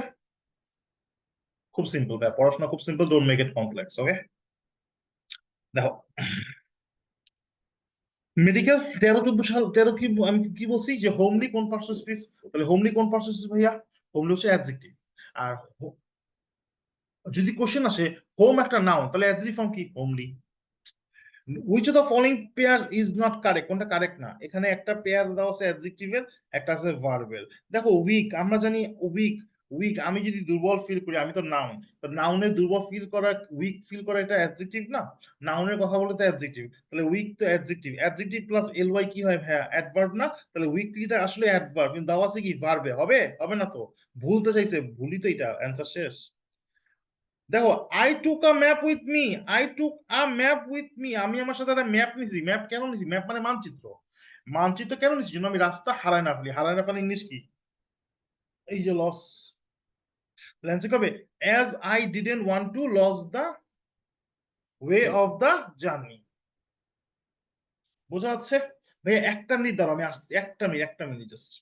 [SPEAKER 1] খুব সিম্পল ভাই, পড়াশোনা খুব simple, don't make it complex, okay? দেখো মেডিকেল 13-14 সাল, 13 কি আমি কি বলছি, যে হোমলি কোন পার্টস অফ স্পিচ, তাহলে হোমলি কোন পার্টস অফ স্পিচ ভাইয়া, হোমলি হচ্ছে অ্যাডজেক্টিভ। আর যদি কোশ্চেন আসে হোম একটা নাউন, তাহলে অ্যাডজেক্টিভ ফর্ম কি, homely. Which of the following pair is not correct, কোনটা কারেক্ট না? এখানে একটা পেয়ার দেওয়া আছে অ্যাডজেক্টিভের, একটা আছে ভার্বের। দেখো উইক, আমরা জানি উইক, উইক আমি যদি দুর্বল ফিল করি, আমি তো নাউন, তো নাউনের দুর্বল ফিল করা, উইক ফিল করা, এটা অ্যাডজেক্টিভ না? নাউনের কথা বলে তো অ্যাডজেক্টিভ, তাহলে উইক তো adjective, adjective plus L Y কি হয় ভাইয়া, অ্যাডভার্ব না? তাহলে উইকলিটা আসলে অ্যাডভার্ব, কিন্তু দেওয়া আছে কি ভার্বে, হবে হবে না তো, ভুলতে চাইছে, ভুলই তো, এটা অ্যান্সার শেষ। দেখো I took a map with me, I took a map with me, আমি আমার সাথে একটা ম্যাপ নিছি। ম্যাপ কেন নিছি? ম্যাপ মানে মানচিত্র, মানচিত্র কেন নিছি, জন্য আমি রাস্তা হারায় না ফেলি, হারায় না ফেলি ইংলিশ কি, এই যে লস। অ্যান্সার কবে, as I didn't want to lose the way of the journey. বোঝা যাচ্ছে? ভাই একটা মিনিট দাঁড়াও, আমি আসছি, একটা মিনিট জাস্ট।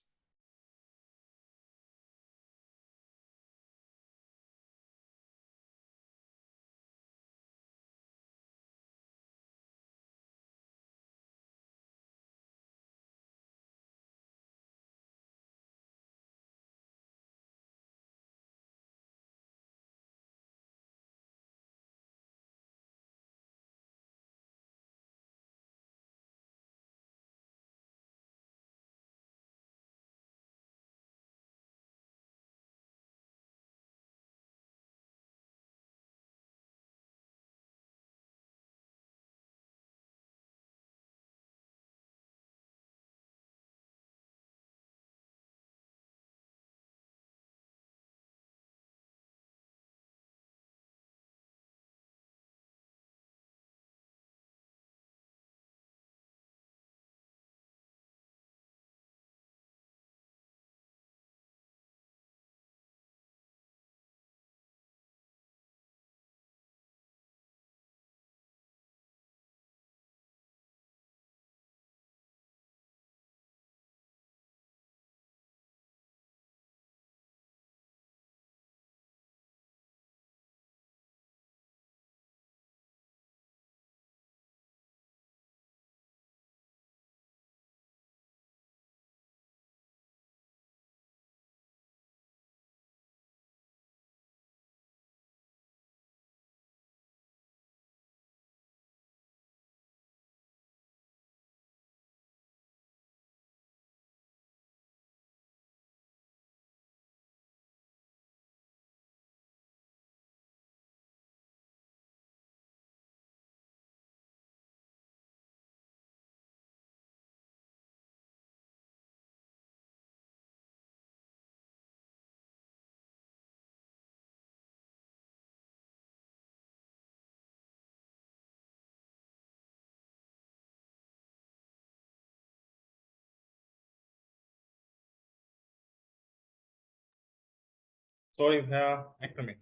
[SPEAKER 1] সরি ভাইয়া, একটা মিনিট।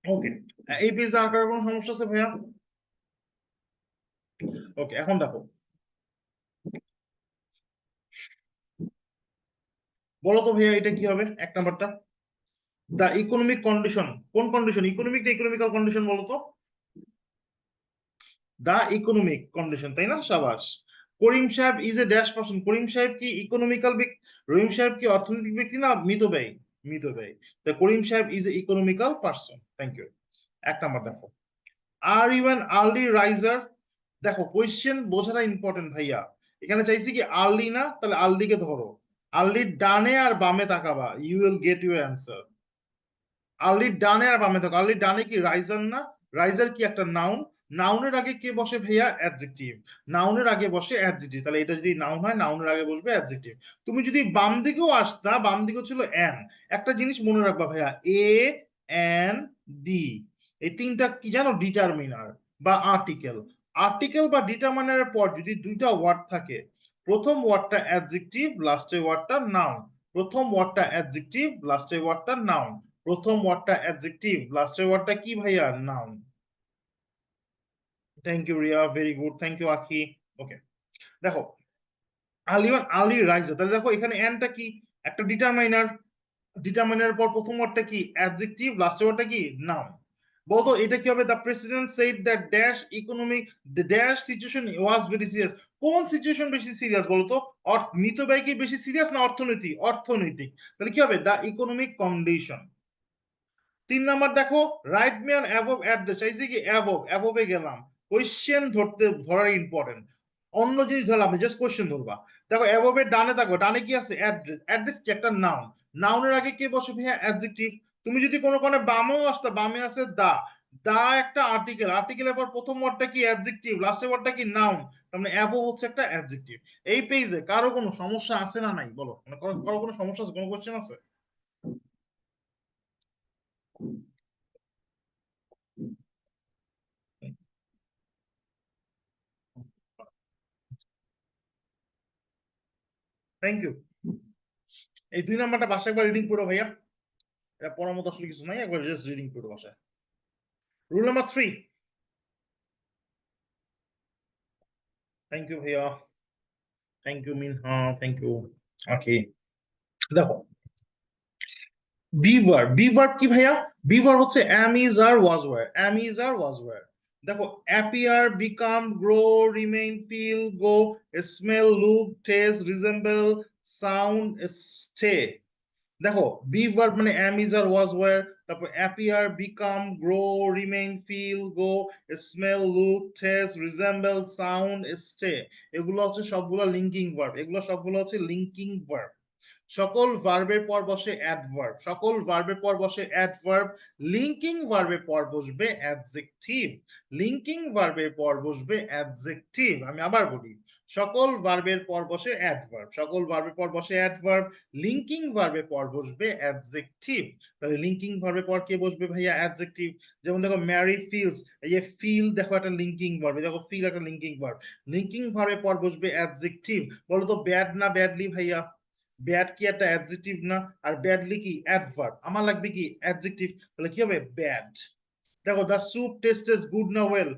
[SPEAKER 1] ওকে, এই পেজে আঁকার কোনো সমস্যা আছে ভাইয়া? ওকে, এখন দেখো, বলো তো ভাইয়া এটা কি হবে এক নাম্বারটা? দ্য ইকোনমিক কন্ডিশন, কোন কন্ডিশন, ইকোনমিক না ইকোনমিক্যাল কন্ডিশন বলো তো? দা ইকোনমিক কন্ডিশন, তাই না? সাবাস। করিম সাহেব ইজ এ ড্যাশ পার্সন, করিম সাহেব কি ইকোনমিক্যাল ব্যক্তি, রহিম সাহেব কি অর্থনৈতিক ব্যক্তি না মিতব্যয়ী? মিতব্যয়ী। তা করিম সাহেব is a economical person. Thank you. এক নাম্বার দেখো, are you an early riser? দেখো কোয়েশ্চেন বোঝাটা ইম্পর্টেন্ট ভাইয়া। এখানে চাইছি কি আর্লি না, তাহলে আর্লিকে ধরো, আর্লির ডানে আর বামে তাকাবা, you will get your answer. আর্লির ডানে আর বামে থাকো, আর্লির ডানে কি রাইজার না? রাইজার কি একটা নাউন, নাউনের আগে কে বসে ভাইয়া? অ্যাডজেক্টিভ। নাউনের আগে বসে অ্যাডজেক্টিভ, তাহলে এটা যদি নাউন হয় নাউনের আগে বসবে অ্যাডজেক্টিভ। তুমি যদি বাম দিকেও আসতা, বাম দিকেও ছিল অ্যান। একটা জিনিস মনে রাখবা ভাইয়া, এ, অ্যান, ডি, এই তিনটা কি জানো? ডিটারমিনার বা আর্টিকেল। আর্টিকেল বা ডিটারমিনারের পর যদি দুইটা ওয়ার্ড থাকে, প্রথম ওয়ার্ডটা অ্যাডজেক্টিভ, লাস্টের ওয়ার্ডটা নাউন। প্রথম ওয়ার্ডটা অ্যাডজেক্টিভ, লাস্টের ওয়ার্ডটা নাউন। প্রথম ওয়ার্ডটা অ্যাডজেক্টিভ, লাস্টের ওয়ার্ডটা কি ভাইয়া? Noun. Thank you Riya, very good, thank you Akhi. Okay, দেখো, আলিওয়ান আলি রাইজার, তাহলে দেখো এখানে এনটা কি? একটা ডিটারমাইনার। ডিটারমাইনারের পর প্রথম ওয়ার্ডটা কি? অ্যাডজেক্টিভ, লাস্টের ওয়ার্ডটা কি? নাউন। বলতো এটা কি হবে? The president said that dash economic, the dash situation was very serious. কোন সিচুয়েশন বেশি সিরিয়াস বলতো? মিতব্যয় কি বেশি সিরিয়াস না অর্থনৈতিক? অর্থনৈতিক। তাহলে কি হবে? The economic condition. তিন নাম্বার দেখো, write me on above address, চাইছি কি অ্যাবভ, অ্যাবভে গেলাম। কোয়েশ্চেন ধরার ইম্পর্টেন্ট। অন্য জিনিস ধরলাম না, জাস্ট কোয়েশ্চেন ধরবা। দেখো অ্যাবভের ডানে থাকো, ডানে কি আছে? অ্যাড্রেস। অ্যাড্রেস কি একটা নাউন, নাউনের আগে কে বসে ভাইয়া? অ্যাডজেক্টিভ। তুমি যদি কোনো কোনো বামেও আসতে, বামে আছে দা, দা একটা আর্টিকেল, আর্টিকেলের পর প্রথম ওয়ার্ডটা কি? অ্যাডজেক্টিভ, লাস্টের ওয়ার্ডটা কি? নাউন। তার মানে অ্যাবভ হচ্ছে একটা অ্যাডজেক্টিভ। এই পেজে কারো কোনো সমস্যা আছে না নাই বলো, মানে কারো কোনো সমস্যা আছে, কোনো কোয়েশ্চেন আছে? Thank you. এই দুই নাম্বারটা বাসায় একবার রিডিং করো ভাইয়া, এটা পড়ার মতো আসলে কিছু নাই, একবার জাস্ট রিডিং করো বাসায়। Rule number 3। থ্যাংক ইউ ভাইয়া, thank you Minha, thank you. ওকে, দেখো, বি ভার্ব, বি ভার্ব কি ভাইয়া? বি ভার্ব হচ্ছে am is are was were, am is are was were। দেখো, appear, become, grow, remain, feel, go, smell, look, taste, resemble, sound, stay। দেখো, B verb মানে am is আর was were, তারপর appear, become, grow, remain, feel, go, smell, look, taste, resemble, sound, stay। এগুলো হচ্ছে সবগুলো linking verb, এগুলো সবগুলো হচ্ছে লিঙ্কিং ভার্ব। সকল ভার্বের পর বসে অ্যাডভার্ব, সকল ভার্বের পর বসে অ্যাডভার্ব। লিঙ্কিং ভার্বের পর বসবে অ্যাডজেক্টিভ, লিঙ্কিং ভার্বের পর বসবে অ্যাডজেক্টিভ। আমি আবার বলি, সকল ভার্বের পর বসে অ্যাডভার্ব, সকল ভার্বের পর বসে অ্যাডভার্ব। লিঙ্কিং ভার্বের পর বসবে অ্যাডজেক্টিভ। তাহলে লিঙ্কিং ভার্বের পর কে বসবে ভাইয়া? অ্যাডজেক্টিভ। যেমন দেখো ম্যারি ফিলস, এই যে ফিল দেখো একটা লিঙ্কিং ভার্ব, দেখো ফিল একটা লিঙ্কিং ভার্ব। লিঙ্কিং ভার্বের পর বসবে অ্যাডজেক্টিভ। বলো তো ব্যাড না ব্যাডলি ভাইয়া? ব্যাড কি একটা অ্যাডজেক্টিভ না? আর ব্যাডলি কি অ্যাডভার্ব, আমার লাগবে কি? অ্যাডজেক্টিভ। তাহলে কি হবে? ব্যাড। দেখো, দ্য স্যুপ টেস্টেস গুড না ওয়েল?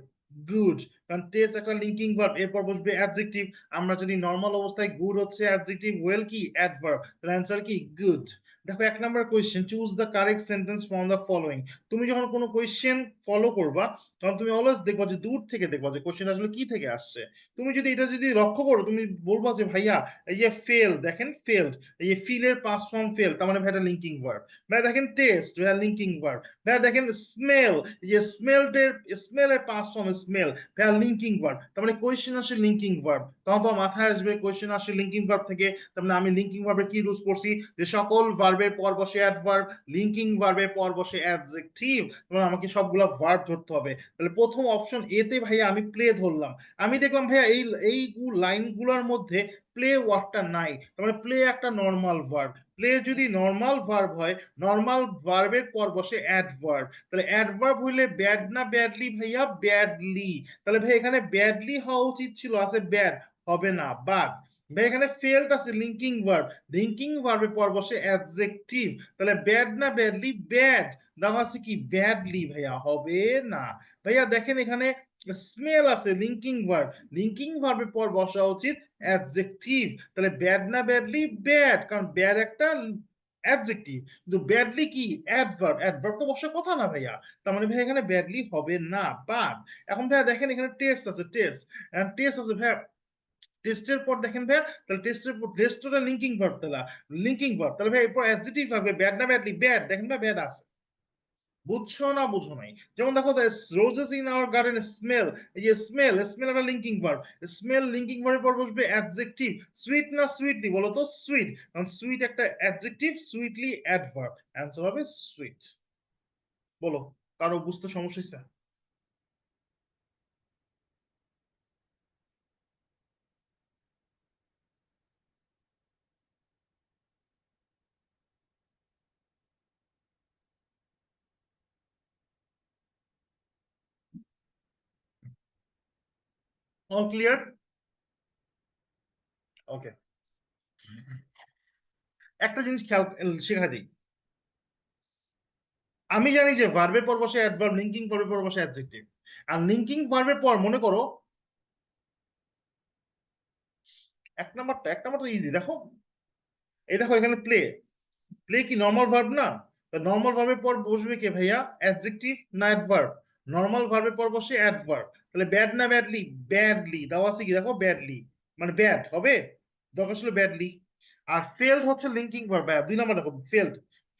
[SPEAKER 1] গুড। কারণ টেস্ট একটা লিঙ্কিং ভার্ব, এরপর বসবে অ্যাডজেক্টিভ। আমরা যদি নর্মাল অবস্থায় গুড হচ্ছে অ্যাডজেক্টিভ, ওয়েল কি? অ্যাডভার্ব। তাহলে অ্যান্সার কি? গুড। দেখো, এক number question, choose the correct sentence from the following. তুমি যখন কোনো কোয়েশ্চেন ফলো করবা, তখন তুমি অলওয়েজ দেখবা যে দূর থেকে দেখবা যে কোয়েশ্চেন আসলে কি থেকে আসছে। তুমি যদি এটা যদি লক্ষ্য করো, তুমি বলবা যে ভাইয়া এই যে ফেল, দেখেন ফেলড, এই যে ফিলের পাস্ট ফর্ম ফেল, তার মানে ভাইয়া লিঙ্কিং ভার্ব। ভাইয়া দেখেন টেস্ট, ভাইয়া লিঙ্কিং ভার্ব। ভাইয়া দেখেন স্মেল, যে স্মেলটের, স্মেলের পাস্ট ফর্ম স্মেল, ভাইয়া লিঙ্কিং ভার্ব। তার মানে কোয়েশ্চেন আসে লিঙ্কিং ভার্ব, তখন তোমার মাথায় আসবে কোয়েশ্চেন আসে লিঙ্কিং ভার্ব থেকে। তার মানে আমি লিঙ্কিং ভার্বের কি রুলস পড়ছি? যে সকল ভার্বের পর বসে অ্যাডভার্ব, লিঙ্কিং ভার্বের পর বসে অ্যাডজেক্টিভ। মানে আমাকে সবগুলো ভার্ব ধরতে হবে। তাহলে প্রথম অপশন এতে ভাইয়া আমি প্লে ধরলাম। আমি দেখলাম ভাইয়া এই এই লাইনগুলোর মধ্যে প্লে ওয়ার্ডটা নাই, তার মানে প্লে একটা নর্মাল ভার্ব। প্লে যদি নর্মাল ভার্ব হয়, নর্মাল ভার্বের পর বসে অ্যাডভার্ব। তাহলে অ্যাডভার্ব হইলে ব্যাড না ব্যাডলি ভাইয়া? ব্যাডলি। তাহলে ভাই এখানে ব্যাডলি হওয়া উচিত ছিল, আছে ব্যাড, হবে না, বাদ। ভাই এখানে ফেলড আছে লিঙ্কিং ভার্বের পর বসে অ্যাডজেক্টিভ, তাহলে ব্যাড না ব্যাডলি? ব্যাড। দাম আছে কি ব্যাডলি? ভাইয়া হবে না। ভাইয়া দেখেন এখানে স্মেল আছে লিঙ্কিং ভার্বের পর বসা উচিত অ্যাডজেক্টিভ, তাহলে ব্যাড না ব্যাডলি? ব্যাড, কারণ ব্যাড একটা অ্যাডজেক্টিভ, কিন্তু ব্যাডলি কি অ্যাডভার্ব তো বসার কথা না ভাইয়া, তার মানে ভাই এখানে ব্যাডলি হবে না, বাদ। এখন ভাইয়া দেখেন এখানে টেস্ট আছে, টেস্ট আছে ভাইয়া, টেস্টের পর দেখেন ভাইয়া, তাহলে টেস্টের পর টেস্টটা লিঙ্কিং ভার্ব, তাহলে ভাই এরপর অ্যাডজেক্টিভ হবে ব্যাড না ব্যাডলি? ব্যাড। দেখেন ভাই ব্যাড আছে, বুঝছো না বুঝো নাই? যেমন দেখো roses in our garden smell, এই যে স্মেল একটা লিঙ্কিং ভার্ব, স্মেল লিঙ্কিং ভার্বের পর বসবে অ্যাডজেক্টিভ। সুইট না সুইটলি? বলো তো সুইট, কারণ সুইট একটা অ্যাডজেক্টিভ, সুইটলি অ্যাডভার্ব, অ্যান্সার হবে সুইট। বলো, কারো বুঝতে সমস্যা হয়েছে? All clear? ওকে, একটা জিনিস খেয়াল শেখা দিই, আমি জানি যে ভার্বের পর বসে অ্যাডভার্ব, লিঙ্কিং ভার্বের পর বসে অ্যাডজেক্টিভ, আর লিঙ্কিং ভার্বের পর মনে করো এক নাম্বার তো ইজি, দেখো এই দেখো এখানে প্লে, প্লে কি নর্মাল ভার্ব না? নর্মাল ভার্বের পর বসবে কে ভাইয়া? অ্যাডজেক্টিভ না অ্যাডভার্ব? নর্মাল ভার্বের পর বসে অ্যাডভার্ব, তাহলে ব্যাড না ব্যাডলি? ব্যাডলি। দাও আছে কি দেখো ব্যাডলি, মানে ব্যাড হবে, দরকার ছিল ব্যাডলি। আর ফেলড হচ্ছে লিঙ্কিং ভার্ব, 2 নম্বর দেখো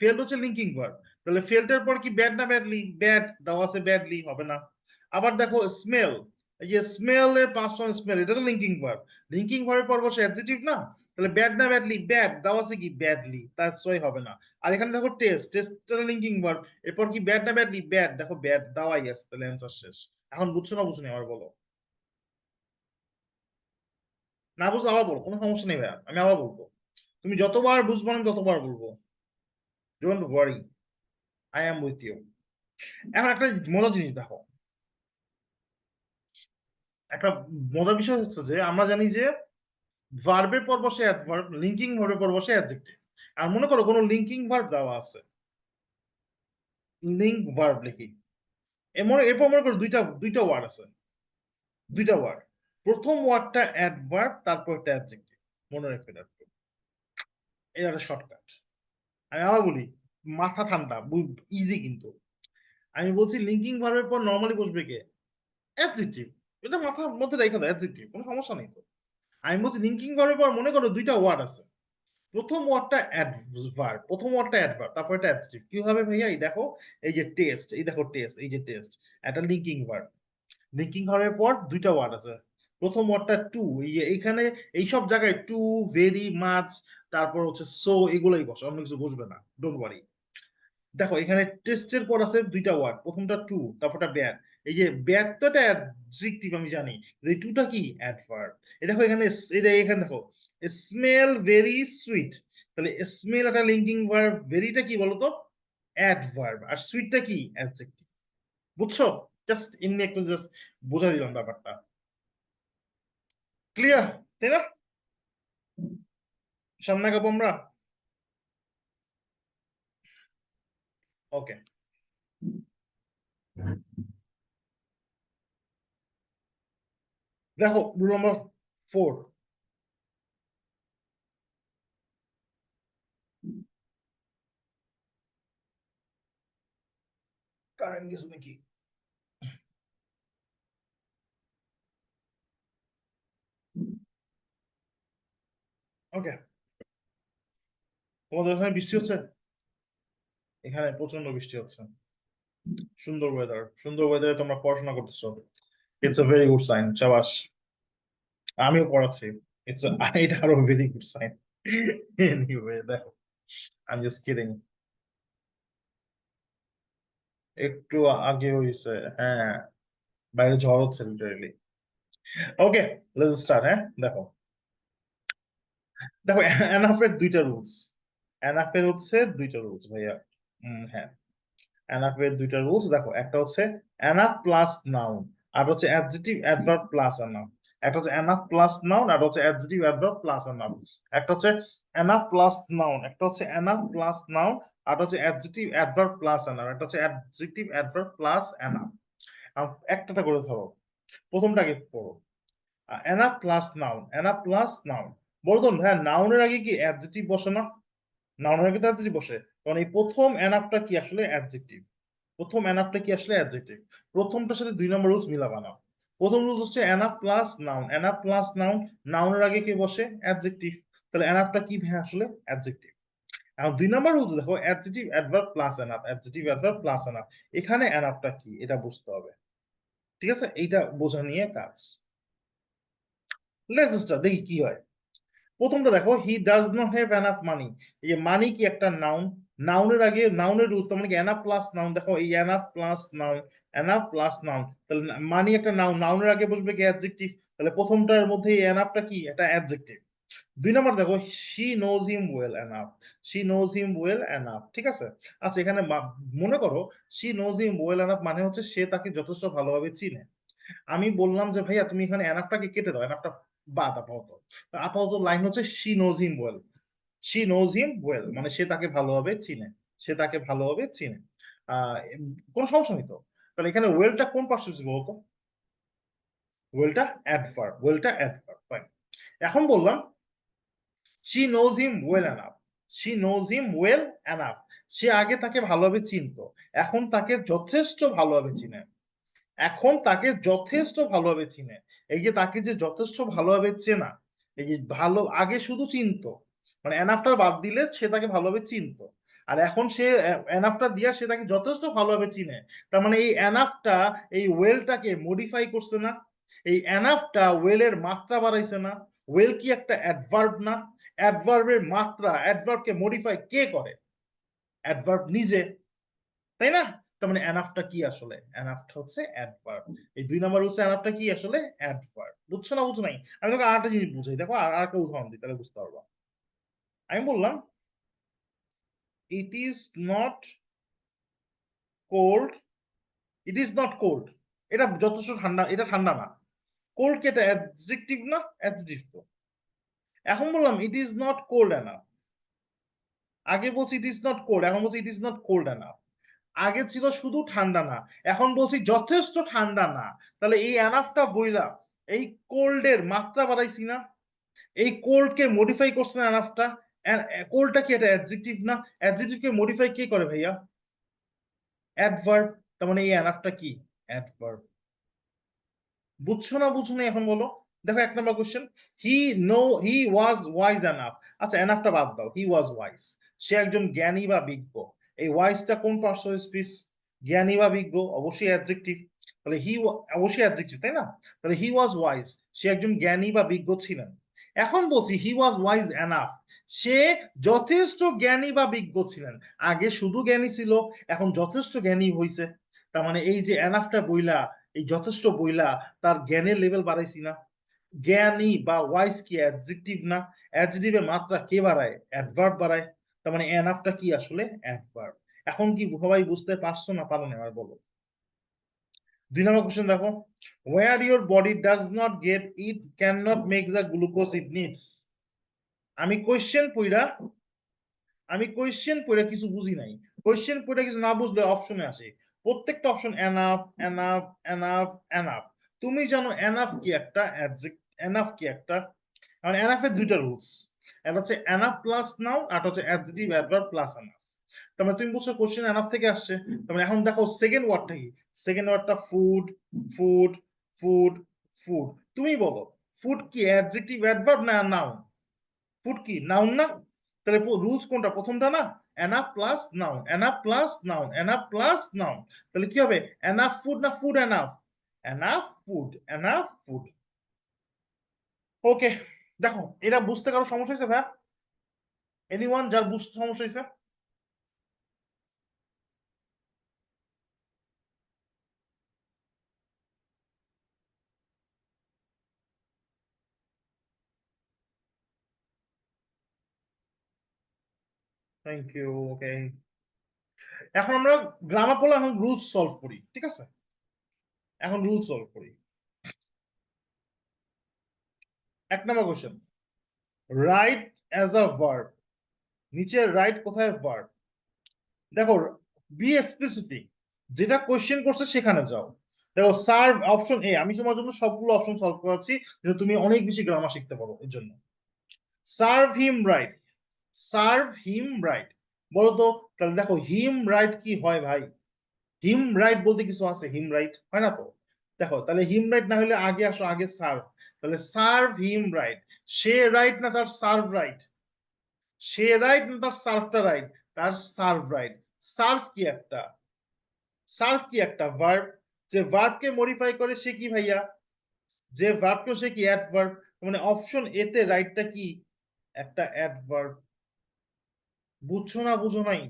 [SPEAKER 1] ফেলড হচ্ছে লিঙ্কিং ভার্ব, তাহলে ফেলড এর পর কি ব্যাড না ব্যাডলি? ব্যাড। দাও আছে ব্যাডলি, হবে না। আবার দেখো স্মেল, এই যে স্মেল এর পাঁচ স্মেল, এটা তো লিঙ্কিং ভার্বের পর বসে অ্যাডজেক্টিভ না, তাহলে ব্যাড না ব্যাডলি? ব্যাড। দাও আছে কি ব্যাডলি, তার সই হবে না। আর এখানে দেখো টেস্ট লিঙ্কিং ভার্ব, এরপর কি ব্যাড না ব্যাডলি? ব্যাড। দেখো ব্যাড দাওয়াই আছে, তাহলে অ্যান্সার শেষ। এখন বুঝছো না বুঝছো না আবার বলো, না বুঝলে আবার বলো, কোনো সমস্যা নেই ভাইয়া, আমি আবার বলবো, তুমি যতবার বুঝবো আমি ততবার বলবো, don't worry, I am with you. এখন একটা মজার জিনিস দেখো, একটা মজার বিষয় হচ্ছে যে আমরা জানি যে ভার্বের পর বসে অ্যাডভার্ব, লিঙ্কিং ভার্বের পর বসে অ্যাডজেক্টিভ। আর মনে করো কোনো লিঙ্কিং ভার্ব দেওয়া আছে, লিঙ্ক ভার্ব লিখি, এরপর মনে করো দুইটা দুইটা ওয়ার্ড আছে, দুইটা ওয়ার্ড, প্রথম ওয়ার্ডটা অ্যাডভার্ব, তারপর একটা অ্যাডজেক্টিভ, মনে রাখবে রাখবে, এটা একটা শর্টকাট। আমি আবার বলি, মাথা ঠান্ডা, ইজি কিন্তু। আমি বলছি লিঙ্কিং ভার্বের পর নর্মালি বসবে কে? অ্যাডজেক্টিভ। এটা মাথার মধ্যে রেখে দাও, অ্যাডজেক্টিভ, কোনো সমস্যা নেই তো। আমি বলছি লিঙ্কিং ভার্বের পর মনে করো দুইটা ওয়ার্ড আছে, প্রথম ওয়ার্ডটা অ্যাডভার্ব, তারপর একটা অ্যাডজেক্টিভ, কি হবে ভাইয়া? এই দেখো, এই যে টেস্ট, এই যে টেস্ট, একটা লিঙ্কিং ভার্বের পর দুইটা ওয়ার্ড আছে, প্রথম ওয়ার্ডটা টু, এইখানে এইসব জায়গায় টু, ভেরি মাচ, তারপর হচ্ছে সো, এগুলোই বসে, অন্য কিছু বসবে না, ডোন্ট ওয়ারি। দেখো এখানে টেস্টের পর আছে দুইটা ওয়ার্ড, প্রথমটা টু, তারপরটা ব্যাড, এই যে ব্যাড তো একটা অ্যাডজেক্টিভ আমি জানি, এই টুটা কি অ্যাডভার্ব। এই দেখো এখানে, এখানে দেখো স্মেল ভেরি সুইট, তাহলে স্মেল একটা লিঙ্কিং ভার্ব, ভেরিটা কি বলতো? অ্যাডভার্ব, আর সুইটটা কি অ্যাডজেক্টিভ। বুঝছো? জাস্ট এমনি একটু জাস্ট বোঝা দিলাম ব্যাপারটা, ক্লিয়ার, তাই না? সামনে আগাবো আমরা। ওকে, দেখো রুল নাম্বার 4, কারেন্ট গেছে নাকি? ওকে, তোমাদের ওখানে বৃষ্টি হচ্ছে? এখানে প্রচন্ড বৃষ্টি হচ্ছে, সুন্দর ওয়েদারে তোমরা পড়াশোনা করতেছো, it's a very good sign, শাবাশ। আমিও পড়াচ্ছি, ইটস এটা আরো ভেরি গুড সাইন। এনিওয়ে দেখো, আই এম জাস্ট কিডিং, একটু আগে হইছে, হ্যাঁ, বাইরে ঝড় হচ্ছে লিটারেলি। Okay, let's start. হ্যাঁ দেখো, দেখো এনাফের দুইটা রুলস, এনাফের হচ্ছে দুইটা রুলস ভাইয়া। হ্যাঁ, এনাফের দুইটা রুলস দেখো, একটা হচ্ছে এনাফ প্লাস নাউন, আর হচ্ছে অ্যাডজেক্টিভ অ্যাডভার্ব প্লাস নাউন। একটা হচ্ছে এনাফ প্লাস নাউন, আর হচ্ছে অ্যাডজেক্টিভ অ্যাডভার্ব প্লাস এনাফ। একটা হচ্ছে এনাফ প্লাস নাউন, একটা হচ্ছে এনাফ প্লাস নাউন, আর হচ্ছে অ্যাডজেক্টিভ অ্যাডভার্ব প্লাস এনাফ, একটা হচ্ছে অ্যাডজেক্টিভ অ্যাডভার্ব প্লাস এনাফ। একটা করে ধরো, প্রথমটাকে পড়ো। Enough plus noun, enough plus noun. বলতো হ্যাঁ, নাউনের আগে কি অ্যাডজেক্টিভ বসে না? নাউনের আগে তো অ্যাডজেক্টিভ বসে, কারণ এই প্রথম এনাফটা কি আসলে অ্যাডজেক্টিভ। প্রথম এনাফটা কি আসলে অ্যাডজেক্টিভ। প্রথমটার সাথে 2 নম্বর রুলস মিলাবা না। প্রথম রুলস হচ্ছে enough plus noun, enough plus noun, নাউনের আগে কি বসে? অ্যাডজেক্টিভ। তাহলে এনাফটা কি ভাই আসলে? অ্যাডজেক্টিভ। এখন 2 নম্বর রুলস দেখো, adjective adverb plus enough, adjective adverb plus enough. এখানে এনাফটা কি এটা বুঝতে হবে, ঠিক আছে? এইটা বোঝা নিয়ে কাজ। লেটস স্টার্ট, দেখি কি হয়। প্রথমটা দেখো, he does not have enough money. এই যে মানি কি একটা নাউন, নাউনের আগে নাউনের রুল তার মানে কি এনাফ প্লাস নাউন। দেখো এই enough plus noun, enough plus noun, তাহলে মানি একটা নাউন, নাউনের আগে বসবে কি? অ্যাডজেক্টিভ। তাহলে প্রথমটার মধ্যে এই এনাফটা কি? এটা অ্যাডজেক্টিভ। 2 নম্বর দেখো, she knows him well enough, she knows him well enough, ঠিক আছে? আচ্ছা, এখানে মনে করো she knows him well enough মানে হচ্ছে সে তাকে যথেষ্ট ভালোভাবে চিনে। আমি বললাম যে ভাইয়া তুমি এখানে এনাফটাকে কেটে দাও, এনাফটা বাদ আপাতত। আপাতত লাইন হচ্ছে she knows him well, she knows him well মানে সে তাকে ভালোভাবে চিনে, সে তাকে ভালোভাবে চিনে। আহ কোনো সমস্যা নেই তো। তাহলে এখানে ওয়েলটা কোন পার্সেন্টেজ বলতো? ওয়েলটা অ্যাডভার্ব, ওয়েলটা অ্যাডভার্ব, ফাইন। এখন বললাম she knows him well enough, she knows him well enough, সে আগে তাকে ভালোভাবে চিনতো, এখন তাকে যথেষ্ট ভালোভাবে চিনে, এখন তাকে যথেষ্ট ভালোভাবে চিনে। এই যে তাকে যে যথেষ্ট ভালোভাবে চেনা, এই যে ভালো, আগে শুধু চিনতো, মানে এনাফটা বাদ দিলে সে তাকে ভালোভাবে চিনতো, আর এখন সে এনাফটা দিয়া সে তাকে যথেষ্ট ভালোভাবে চিনে। তার মানে এই এনাফটা এই ওয়েলটাকে মডিফাই করছে না? এই এনাফটা ওয়েলের মাত্রা বাড়াইছে না? ওয়েল কি একটা অ্যাডভার্ব না? অ্যাডভার্বের মাত্রা, অ্যাডভার্বকে মডিফাই কে করে? অ্যাডভার্ব নিজে, তাই না? তার মানে এনাফটা কি আসলে? এনাফটা হচ্ছে অ্যাডভার্ব। এই 2 নম্বর হচ্ছে এনাফটা কি আসলে? অ্যাডভার্ব। বুঝছো না? বুঝছো নাই? আমি তোকে আরেকটা জিনিস বুঝাই, দেখো আর একটা উদাহরণ দিই, তাহলে বুঝতে পারবা। আমি বললাম it is not cold, it is not cold, এটা যথেষ্ট ঠান্ডা, এটা ঠান্ডা না। কোল্ড কি এটা অ্যাডজেক্টিভ না? অ্যাডজেক্টিভ তো। এখন বললাম it is not cold enough, আগে বলছি ইট ইজ নট কোল্ড, এখন বলছি it is not cold enough. আগে ছিল শুধু ঠান্ডা না, এখন বলছি যথেষ্ট ঠান্ডা না। তাহলে এই এনাফটা বইলা এই কোল্ডের মাত্রা বাড়াইছি না? এই কোল্ড কে মডিফাই করছে না এনাফটা? কোল্ডটা কি এটা অ্যাডজেক্টিভ না? অ্যাডজেক্টিভ কে মডিফাই কে করে ভাইয়া? অ্যাডভার্ব। তার মানে এই এনাফটা কি? অ্যাডভার্ব। বুঝছো না? বুঝছো না এখন বলো। দেখো 1 number question, he know he was wise enough. আচ্ছা, এনাফটা বাদ দাও, হি ওয়াজ ওয়াইজ, সে একজন জ্ঞানী বা বিজ্ঞ। এই ওয়াইজটা কোন পার্সন স্পিচ? জ্ঞানী বা বিজ্ঞ, অবশ্যই অ্যাডজেক্টিভ। তাহলে অবশ্যই অ্যাডজেক্টিভ, তাই না? তাহলে হি ওয়াজ ওয়াইজ, সে একজন জ্ঞানী বা বিজ্ঞ ছিলেন। এখন বলছি হি ওয়াজ ওয়াইজ এনাফ, সে যথেষ্ট জ্ঞানী বা বিজ্ঞ ছিলেন। আগে শুধু জ্ঞানী ছিল, এখন যথেষ্ট জ্ঞানী হইছে। তার মানে এই যে এনাফটা বইলা, এই যথেষ্ট বইলা তার জ্ঞানের লেভেল বাড়াইছি না? জ্ঞানী বা ওয়াইজ কি অ্যাডজেক্টিভ না? অ্যাডজেক্টিভের মাত্রা কে বাড়ায়? অ্যাডভার্ব বাড়ায়। তার মানে এনাফটা কি আসলে? অ্যাডভার্ব। এখন কি সবাই বুঝতে পারছো না পারো না এবার বলো। 2 নম্বর কোশ্চেন দেখো, where your body does not get it can not make the glucose it needs. আমি কোয়েশ্চেন পড়া, আমি কোয়েশ্চেন পড়ে কিছু বুঝি নাই। কোয়েশ্চেন পড়ে কিছু না বুঝলে অপশনে আসে, প্রত্যেকটা option enough enough enough enough. তুমি জানো এনাফ কি একটা অ্যাডজেক্ট, এনাফ কি একটা, মানে এনাফের 2টা রুলস, একটা হচ্ছে এনাফ প্লাস নাউন, আর হচ্ছে অ্যাডজেক্টিভ অ্যাডভার্ব প্লাস এনাফ। তার মানে তুমি বুঝছো কোশ্চেন এনাফ থেকে আসছে। তার মানে এখন দেখো সেকেন্ড ওয়ার্ডটা কি? সেকেন্ড ওয়ার্ডটা ফুড, ফুড, ফুড, ফুড। তুমি বলো ফুড কি অ্যাডজেক্টিভ অ্যাডভার্ব না নাউন? ফুড কি নাউন না? তাহলে রুলস কোনটা? প্রথমটা না? Enough plus noun, enough plus noun, enough plus noun. তাহলে কি হবে? এনাফ ফুড না food enough? Enough food, enough food. Okay, দেখো এটা বুঝতে কারো সমস্যা হয়েছে ভাই? এনিওয়ান যার বুঝতে সমস্যা হয়েছে? Thank you. ওকে, এখন আমরা গ্রামার পড়লে এখন রুলস সলভ করি, ঠিক আছে? এখন রুলস সলভ করি। এক number question, right as a verb, নিচে রাইট কোথায় ভার্ব? দেখো বি স্পেসিফিক, যেটা কোশ্চেন করছে সেখানে যাও। দেখো সার্ভ অপশন এ, আমি তোমার জন্য সবগুলো অপশন সলভ করাচ্ছি যে তুমি অনেক বেশি গ্রামার শিখতে পারো এর জন্য। সার্ভ হিম রাইট, সার্ভ হিম রাইট, বলো তো তাহলে দেখো হিম রাইট কি হয় ভাই? হিম রাইট বলতে কিছু আছে? হিম রাইট হয় না তো। দেখো তাহলে হিম রাইট না হলে আগে আসো, আগে সার্ভ। তাহলে সার্ভ হিম রাইট, সে রাইট না তার সার্ভ রাইট? সে রাইট না তার সার্ভটা রাইট? তার সার্ভ রাইট। সার্ভ কি একটা, সার্ভ কি একটা ভার্ব, যে ভার্বকে মডিফাই করে সে কি ভাইয়া? যে ভার্বকে সে কি অ্যাডভার্ব, মানে অপশন এ তে রাইটটা কি একটা অ্যাডভার্ব। বুঝছো না বুঝো নাই?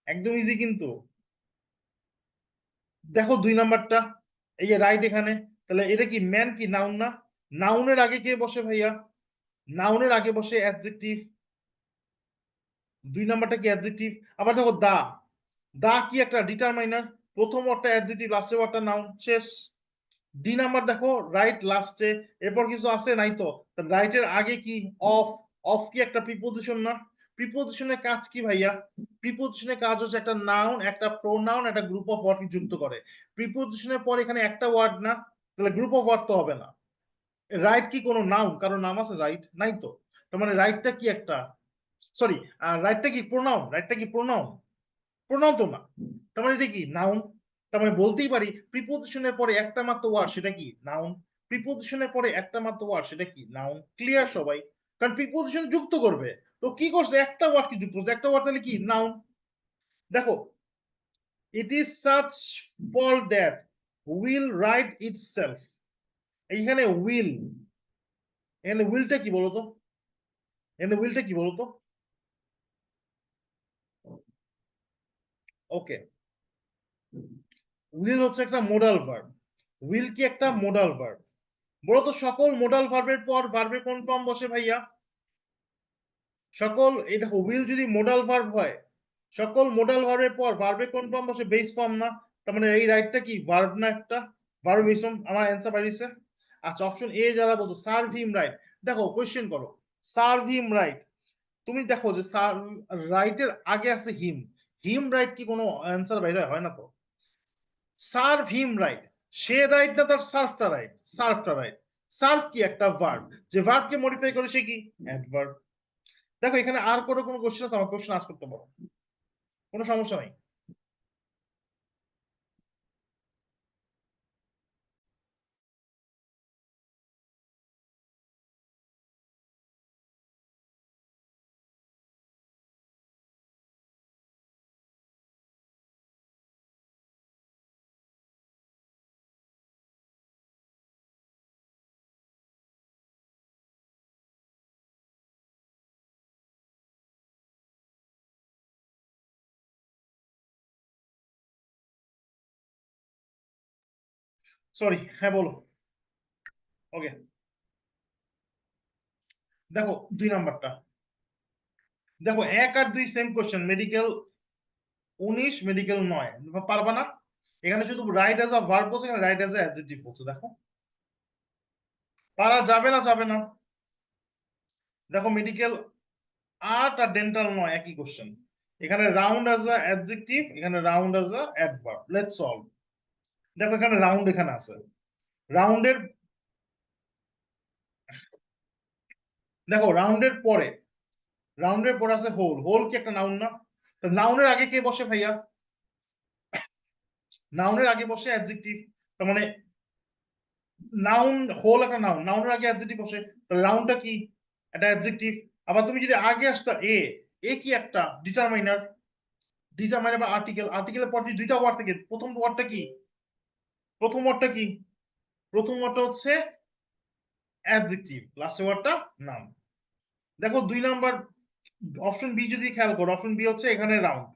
[SPEAKER 1] একদম ইজি কিন্তু। দেখো দুই নাম্বারটা, এই যে রাইট এখানে, তাহলে এটা কি ম্যান কি নাউন না? নাউনের আগে কে বসে ভাইয়া? নাউনের আগে বসে অ্যাডজেক্টিভ। দুই নাম্বারটা কি অ্যাডজেক্টিভ। আবার দেখো দা, দা কি একটা ডিটারমাইনার, প্রথম ওয়ার্ডটা অ্যাডজেক্টিভ, লাস্টের ওয়ার্ডটা নাউন, শেষ। ডি নাম্বার দেখো রাইট লাস্টে, এরপর কিছু আছে নাই তো, রাইটের আগে কি অফ, অফ কি একটা প্রিপোজিশন না? প্রিপোজিশনের কাজ কি ভাইয়া? প্রিপোজিশনের কাজ হচ্ছে একটা নাউন, একটা প্রোনাউন, একটা গ্রুপ অফ ওয়ার্ড যুক্ত করে। প্রিপোজিশনের পর এখানে একটা ওয়ার্ড না, তাহলে গ্রুপ অফ ওয়ার্ড তো হবে না। রাইট কি কোনো নাউন? কারণ নাম আছে রাইট? নাই তো। তার মানে রাইটটা কি একটা, সরি, রাইটটা কি প্রোনাউন? রাইটটা কি প্রোনাউন? প্রোনাউন তো না। তার মানে এটা কি নাউন। তার মানে বলতেই পারি প্রিপোজিশনের পরে একটা মাত্র ওয়ার্ড সেটা কি নাউন। প্রিপোজিশনের পরে একটা মাত্র ওয়ার্ড সেটা কি নাউন। ক্লিয়ার সবাই? কারণ প্রিপোজিশন যুক্ত করবে, তো কি করছে একটা ওয়ার্ড কি যুক্ত করছে, একটা ওয়ার্ড তাহলে কি নাউন। দেখো it is such for that will write itself, এইখানে উইল, এখানে উইলটা কি বলতো? এখানে উইলটা কি বলতো? ওকে, উইল হচ্ছে একটা মোডাল ভার্ব। উইল কি একটা মোডাল ভার্ব? বলতো সকল মোডাল ভার্বের পর ভার্বে কোন ফর্ম বসে ভাইয়া? সকল, এই দেখো উইল যদি মোডাল ভার্ব হয়, সকল মোডাল ভার্বের পর ভার্বে কোন ফর্ম বসে? বেস ফর্ম না? তার মানে এই রাইটটা কি ভার্ব না একটা? ভার্ব বেস ফর্ম, আমার অ্যান্সার বাড়িয়েছে। আচ্ছা অপশন এ যারা বলতো সার্ভ হিম রাইট, দেখো কোয়েশ্চেন করো, সার্ভ হিম রাইট, তুমি দেখো যে রাইটের আগে আছে হিম, হিম রাইট কি কোনো অ্যান্সার বাইরে হয় না তো। সার্ভ হিম রাইট, সে রাইট না তার সার্ভটা রাইট? সার্ভটা রাইট। সার্ভ কি একটা ভার্ব, যে ভার্বকে মডিফাই করে সে কি অ্যাডভার্ব। দেখো এখানে আর কোনো কোশ্চেন আছে, আমার কোশ্চেন আজ করতে পারো, কোনো সমস্যা নাই। সরি, হ্যাঁ বলো। ওকে, দেখো দুই নাম্বারটা, দেখো এক আর দুই সেম কোশ্চেন, মেডিকেল 19, মেডিকেল 9, পারবা না? এখানে শুধু রাইট অ্যাজ আ ভার্ব বলছে, এখানে রাইট অ্যাজ আ অ্যাডজেক্টিভ বলছে। দেখো পারা যাবে না? যাবে না। দেখো মেডিকেল 8 আর ডেন্টাল 9 একই কোশ্চেন, এখানে রাউন্ড অ্যাজ আ অ্যাডজেক্টিভ, এখানে round as a adverb. Let's solve. দেখো এখানে রাউন্ড এখানে আছে, রাউন্ডের, দেখো রাউন্ডের পরে, রাউন্ডের পরে আছে হোল, হোল কি একটা নাউন না? নাউনের আগে কে বসে ভাইয়া? নাউনের আগে বসে অ্যাডজেক্টিভ। তার মানে নাউন, হোল একটা নাউন, নাউনের আগে অ্যাডজেক্টিভ বসে, তাহলে রাউন্ডটা কি একটা অ্যাডজেক্টিভ। আবার তুমি যদি আগে আসতা এ, এ কি একটা ডিটারমাইনার, ডিটারমাইনার বা আর্টিকেল, আর্টিকেলের পর যদি দুইটা ওয়ার্ড থাকে, প্রথম ওয়ার্ডটা কি, প্রথম ওয়ার্ডটা কি, প্রথম ওয়ার্ডটা হচ্ছে অ্যাডজেক্টিভ, লাস্টের ওয়ার্ডটা নাউন। দেখো দুই নাম্বার অপশন বি যদি খেয়াল করো, অপশন বি হচ্ছে এখানে রাউন্ড,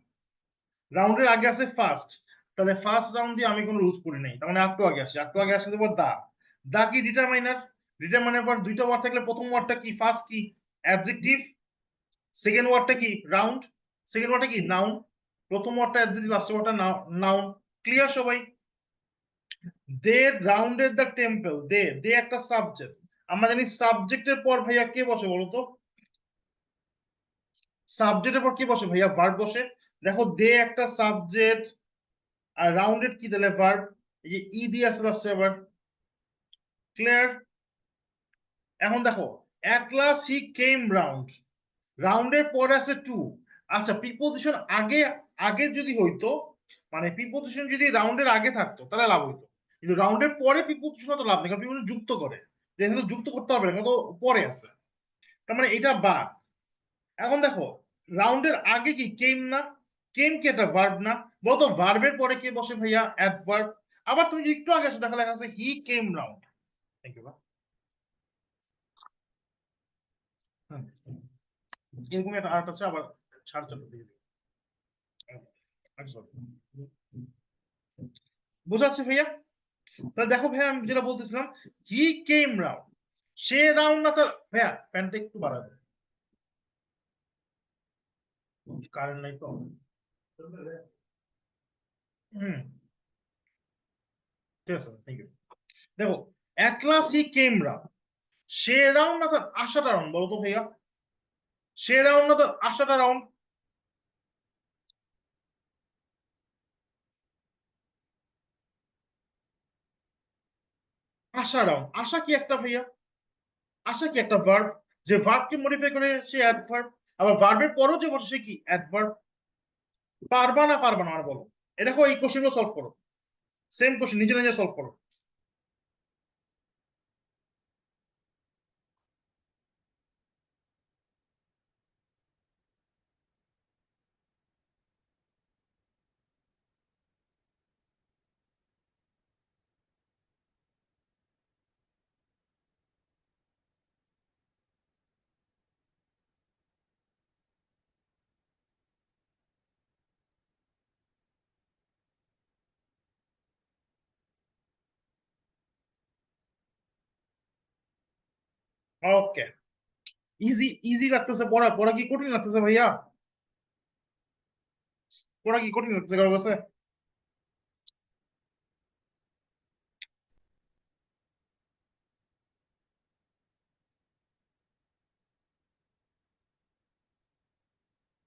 [SPEAKER 1] রাউন্ডের আগে আছে ফার্স্ট, তাহলে ফার্স্ট রাউন্ড দিয়ে আমি কোনো রুলস করি নাই, তার মানে একটু আগে আসে, একটু আগে আসে দেবো দা, দা কি ডিটারমাইনার, ডিটারমাইনার পর দুইটা ওয়ার্ড থাকলে প্রথম ওয়ার্ডটা কি, ফার্স্ট কি অ্যাডজেক্টিভ, সেকেন্ড ওয়ার্ডটা কি রাউন্ড, সেকেন্ড ওয়ার্ডটা কি নাউন, প্রথম ওয়ার্ডটা অ্যাডজেক্টিভ, লাস্ট ওয়ার্ডটা নাউন। ক্লিয়ার সবাই? দে রাউন্ডেড দ্য টেম্পল, দে, দে একটা সাবজেক্ট, আমরা জানি সাবজেক্টের পর ভাইয়া কে বসে বলো তো? সাবজেক্টের পর কি বসে ভাইয়া? ভার্ব বসে। দেখো দে একটা সাবজেক্ট, আর রাউন্ডেড কি দিলে ভার্ব, এই যে ই দিয়ে আসছে আবার। ক্লিয়ার? এখন দেখো at last he came round, রাউন্ডের পরে আছে টু। আচ্ছা প্রিপোজিশন আগে, আগে যদি হইতো, মানে প্রিপোজিশন যদি রাউন্ডের আগে থাকতো তাহলে লাভ হইতো, কিন্তু রাউন্ডের পরে প্রিপোজিশন তো লাভ নেই, কারণ প্রিপোজিশন যুক্ত করে, এখানে যুক্ত করতে হবে না, তো পরে আছে, তার মানে এটা বাদ। এখন দেখো রাউন্ডের আগে কি কেম না? কেম কি একটা ভার্ব না? বলতো ভার্বের পরে কে বসে ভাইয়া? অ্যাডভার্ব। আবার তুমি যদি একটু আগে আসো দেখা লেখা আছে he came round. Thank you. এরকম একটা আর্ট আছে আবার, ছাড় চলো দিয়ে দিই। বোঝাচ্ছে ভাইয়া? তাহলে দেখো ভাইয়া আমি যেটা বলতেছিলাম, হি কেম রাউন্ড, সে রাউন্ড না, তো ভাইয়া প্যান্টটা একটু বাড়াবে, কারেন্ট নাই তো। হুম, ঠিক আছে, থ্যাংক ইউ। দেখো at last he came round, say round না তার আশাটা রাউন্ড, বলো তো ভাইয়া? সে রাউন্ড না তার আশাটা রাউন্ড? আশা রাউন্ড, আশা কি একটা ভাইয়া? আশা কি একটা ভার্ব, যে ভার্বকে মডিফাই করে সে অ্যাডভার্ব, আবার ভার্বের পরও যে বসে সে কি অ্যাডভার্ব। পারবা না পারবা না আমার বলো? এ দেখো এই কোশ্চেনগুলো সলভ করো, সেম কোশ্চেন নিজে নিজে সলভ করো। ওকে, ইজি ইজি লাগতেছে পড়া? পড়া কি কঠিন লাগতেছে ভাইয়া? পড়া কি কঠিন লাগতেছে কারো কাছে?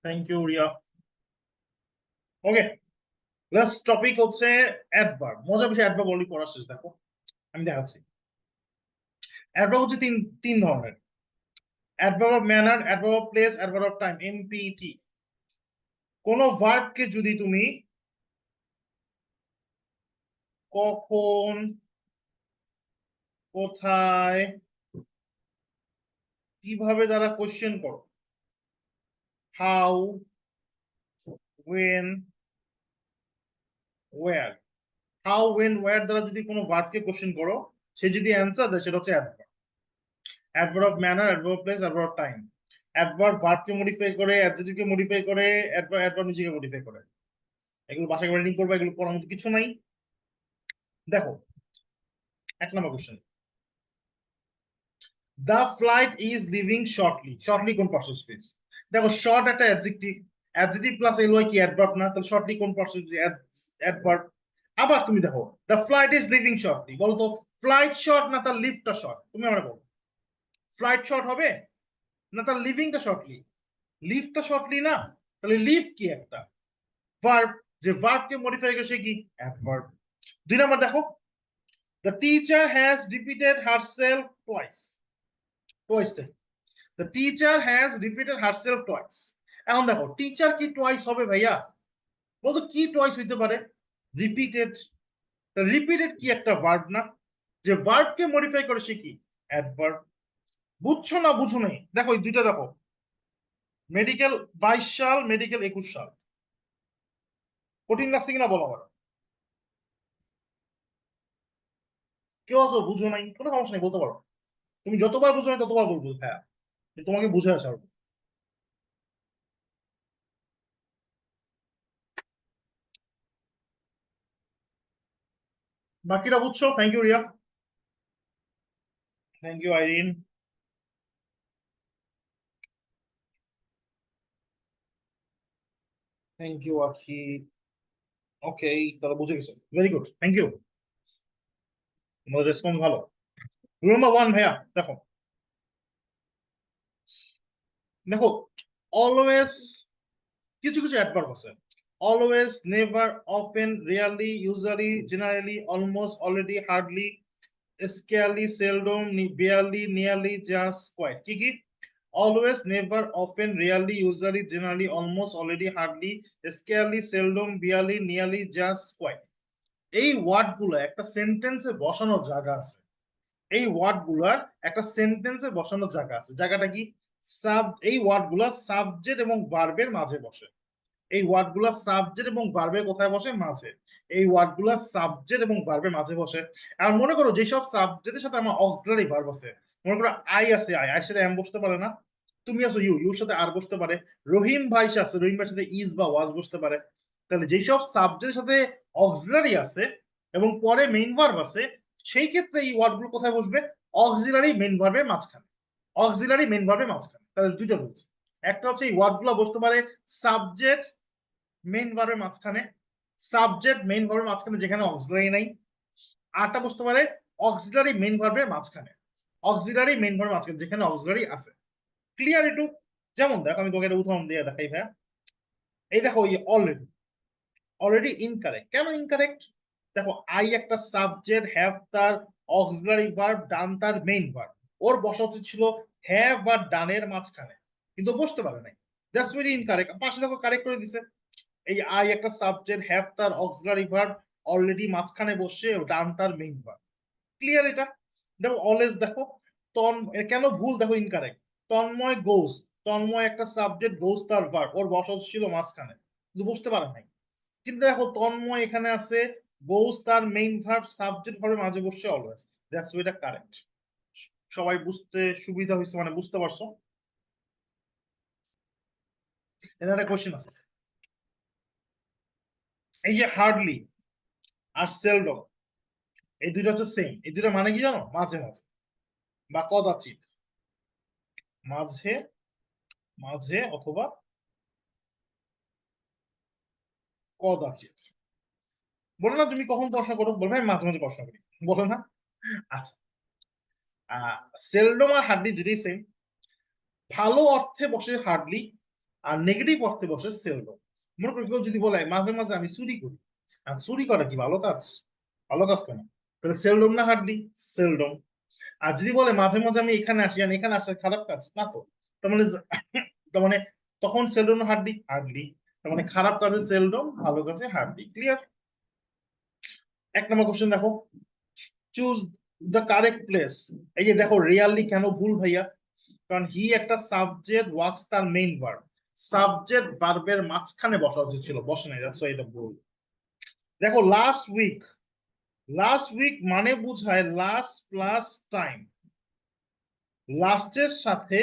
[SPEAKER 1] Thank you Riya. Okay, last topic হচ্ছে অ্যাডভার্ব। মজা বেশি অ্যাডভার্ব অলরেডি পড়া শেষ, দেখো আমি দেখাচ্ছি। অ্যাডভার্ব হচ্ছে তিন তিন ধরনের: adverb of manner, adverb of place, adverb of time, এমপিটি। কোন ভার্বকে যদি তুমি কখন, কোথায়, কিভাবে দ্বারা কোশ্চেন করো, how, when, where, how when where দ্বারা যদি কোনো ভার্বকে কোশ্চেন করো, সে যদি অ্যান্সার দেয় সেটা হচ্ছে adverb. Adverb of manner, adverb of place, adverb of time. Adverb ভার্বকে মডিফাই করে, অ্যাডজেক্টিভকে মডিফাই করে, অ্যাডভার্ব নিজেকে মডিফাই করে। এগুলো বাসায় রিডিং করবে, এগুলো পড়ার মতো কিছু নাই। দেখো 1 number question, the flight is leaving shortly. Shortly কোন পার্সন স্পেস? দেখো শর্ট একটা অ্যাডজেক্টিভ, অ্যাডজেক্টিভ প্লাস এলওয়াই কি অ্যাডভার্ব না? তাহলে শর্টলি কোন পার্সন? অ্যাডভার্ব। আবার তুমি দেখো the flight is leaving shortly, বলো তো ফ্লাইট শর্ট না তার লিভটা শর্ট? তুমি আমরা বলো ফ্লাইট শর্ট হবে না তার লিভিংটা শর্টলি? লিভটা শর্টলি না, তাহলে লিভ কি একটা ভার্ব, যে ভার্বকে মডিফাই করে সে কি অ্যাডভার্ব। 2 নম্বর দেখো, the teacher has repeated herself twice. Twice, the teacher has repeated herself twice। এখন দেখো টিচার কি টোয়াইস হবে ভাইয়া? বলতো কি টোয়াইস হইতে পারে? রিপিটেড। রিপিটেড কি একটা ভার্ব না? যে ভার্বকে মডিফাই করে সে কি অ্যাডভার্ব। বুঝছো না বুঝো নাই? দেখো এই দুইটা দেখো, মেডিকেল 22 সাল, মেডিকেল 21 সাল, কঠিন লাগছে কিনা বলো আমার? কেউ আছো বুঝো নাই? কোনো সমস্যা নেই, বলতে পারো। তুমি যতবার বুঝো নাই ততবার বলবো হ্যাঁ, তোমাকে বুঝে আসা। বাকিটা বুঝছো? Thank you Riya, thank you Irin, thank you Akhi. Okay, তাহলে বুঝে গেছো, ভেরি গুড, থ্যাংক ইউ, তোমাদের রেসপন্স ভালো। রুল নাম্বার 1 ভাইয়া, দেখো দেখো অলওয়েজ কিছু কিছু অ্যাডভার্ব আছে। Always, never, often, rarely, usually, generally, almost, already, hardly, scarcely, seldom, barely, nearly, just, quite. কি কি? Always, never, often, rarely, usually, generally, almost, already, hardly, scarcely, seldom, barely, nearly, just, quite. এই word গুলো একটা সেন্টেন্সে বসানোর জায়গা আছে। এই ওয়ার্ড গুলার একটা সেন্টেন্সে বসানোর জায়গা আছে। জায়গাটা কি? এই ওয়ার্ড গুলা সাবজেক্ট এবং ভার্বের মাঝে বসে। এই ওয়ার্ড গুলা সাবজেক্ট এবং ভার্বের কোথায় বসে? মাঝে। এই ওয়ার্ড গুলা সাবজেক্ট এবং ভার্বের মাঝে বসে। আর মনে করো যেসব সাবজেক্টের সাথে আমার অক্সিলারি ভার্ব আছে, মনে করো আই আছে, আই সাথে এম বসতে পারে না? তুমি আছো, ইউর সাথে আর বসতে পারে। রহিম ভাই আছে, রহিম ভাইয়ের সাথে ইজ বা ওয়াজ বসতে পারে। তাহলে যেসব সাবজেক্টের সাথে অক্সিলারি আছে এবং পরে মেইন ভার্ব আছে, সেই ক্ষেত্রে এই ওয়ার্ড গুলো কোথায় বসবে? অক্সিলারি মেইন ভার্বের মাঝখানে। অক্সিলারি মেইন ভার্বের মাঝখানে। তাহলে দুইটা রুলস। একটা হচ্ছে এই ওয়ার্ড গুলো বসতে পারে সাবজেক্ট মেইন ভার্বের মাঝখানে, সাবজেক্ট মেইন ভার্বের মাঝখানে যেখানে অক্সিলারি নাই। আরটা বসতে পারে অক্সিলারি মেইন ভার্বের মাঝখানে, অক্সিলারি মেইন ভার্বের মাঝখানে যেখানে অক্সিলারি আছে। ক্লিয়ার একটু? যেমন দেখো আমি তোমাকে একটা উদাহরণ দিয়ে দেখাই ভাইয়া। এই দেখো অলরেডি, অলরেডি ইনকারেক্ট। কেন ইনকারেক্ট? দেখো আই একটা সাবজেক্ট, হ্যাভ তার অক্সিলারি ভার্ব, ডান তার মেইন ভার্ব। ওর বসা উচিত ছিল হ্যাভ বা ডানের মাঝখানে, কিন্তু বসতে পারে নাই। That's very incorrect. পাশে দেখো কারেক্ট করে দিছে। এই আই একটা সাবজেক্ট, হ্যাভ তার অক্সিলারি ভার্ব, অলরেডি মাঝখানে বসে, ডান তার মেইন ভার্ব। ক্লিয়ার এটা? দেখো অলওয়েজ, দেখো কেন ভুল? দেখো ইনকারেক্ট। তন্ময় গোস, তন্ময় একটা সাবজেক্ট, গোস তার ভার্ব, ওর বসা ছিল মাঝখানে, কিন্তু বুঝতে পারে নাই। কিন্তু দেখো তন্ময় এখানে আছে, গোস তার মেইন ভার্ব, সাবজেক্ট ভার্বের মাঝে বসছে অলওয়েজ। দ্যাটস এটা কারেক্ট। সবাই বুঝতে সুবিধা হয়েছে, মানে বুঝতে পারছো? এখানে একটা কোশ্চেন আছে। এই যে হার্ডলি আর সেলডম, এই দুইটা হচ্ছে সেম। এই দুইটা মানে কি জানো? মাঝে মাঝে বা কদাচিৎ। মাঝে মাঝে অথবা কদাচিৎ। বলো না তুমি কখন প্রশ্ন করো? বলবে আমি মাঝে মাঝে প্রশ্ন করি, বলো না? আচ্ছা, সেলডম আর হার্ডলি দুটোই সেম। ভালো অর্থে বসে হার্ডলি, আর নেগেটিভ অর্থে বসে সেলডম। মনে করি কেউ যদি বলে মাঝে মাঝে আমি চুরি করি, আর চুরি করা কি ভালো কাজ? ভালো কাজ কেন? তাহলে সেলডম না হার্ডলি? সেলডম। আর যদি বলে মাঝে মাঝে আমি এখানে আসি, আর এখানে আসা খারাপ কাজ না তো? তার মানে তার মানে তখন সেলডম না হার্ডলি? হার্ডলি। তার মানে খারাপ কাজে সেলডম, ভালো কাজে হার্ডলি। ক্লিয়ার? এক নম্বর কোশ্চেন দেখো, চুজ দ্য কারেক্ট প্লেস। এই যে দেখো রিয়ালি কেন ভুল ভাইয়া? কারণ হি একটা সাবজেক্ট, ওয়ার্কস তার মেইন ভার্ব, সাবজেক্ট ভার্বের মাঝখানে বসা উচিত ছিল, বসে নাই, দ্যাটস এটা ভুল। দেখো লাস্ট উইক, লাস্ট উইক মানে বুঝায় লাস্ট প্লাস টাইম। লাস্টের সাথে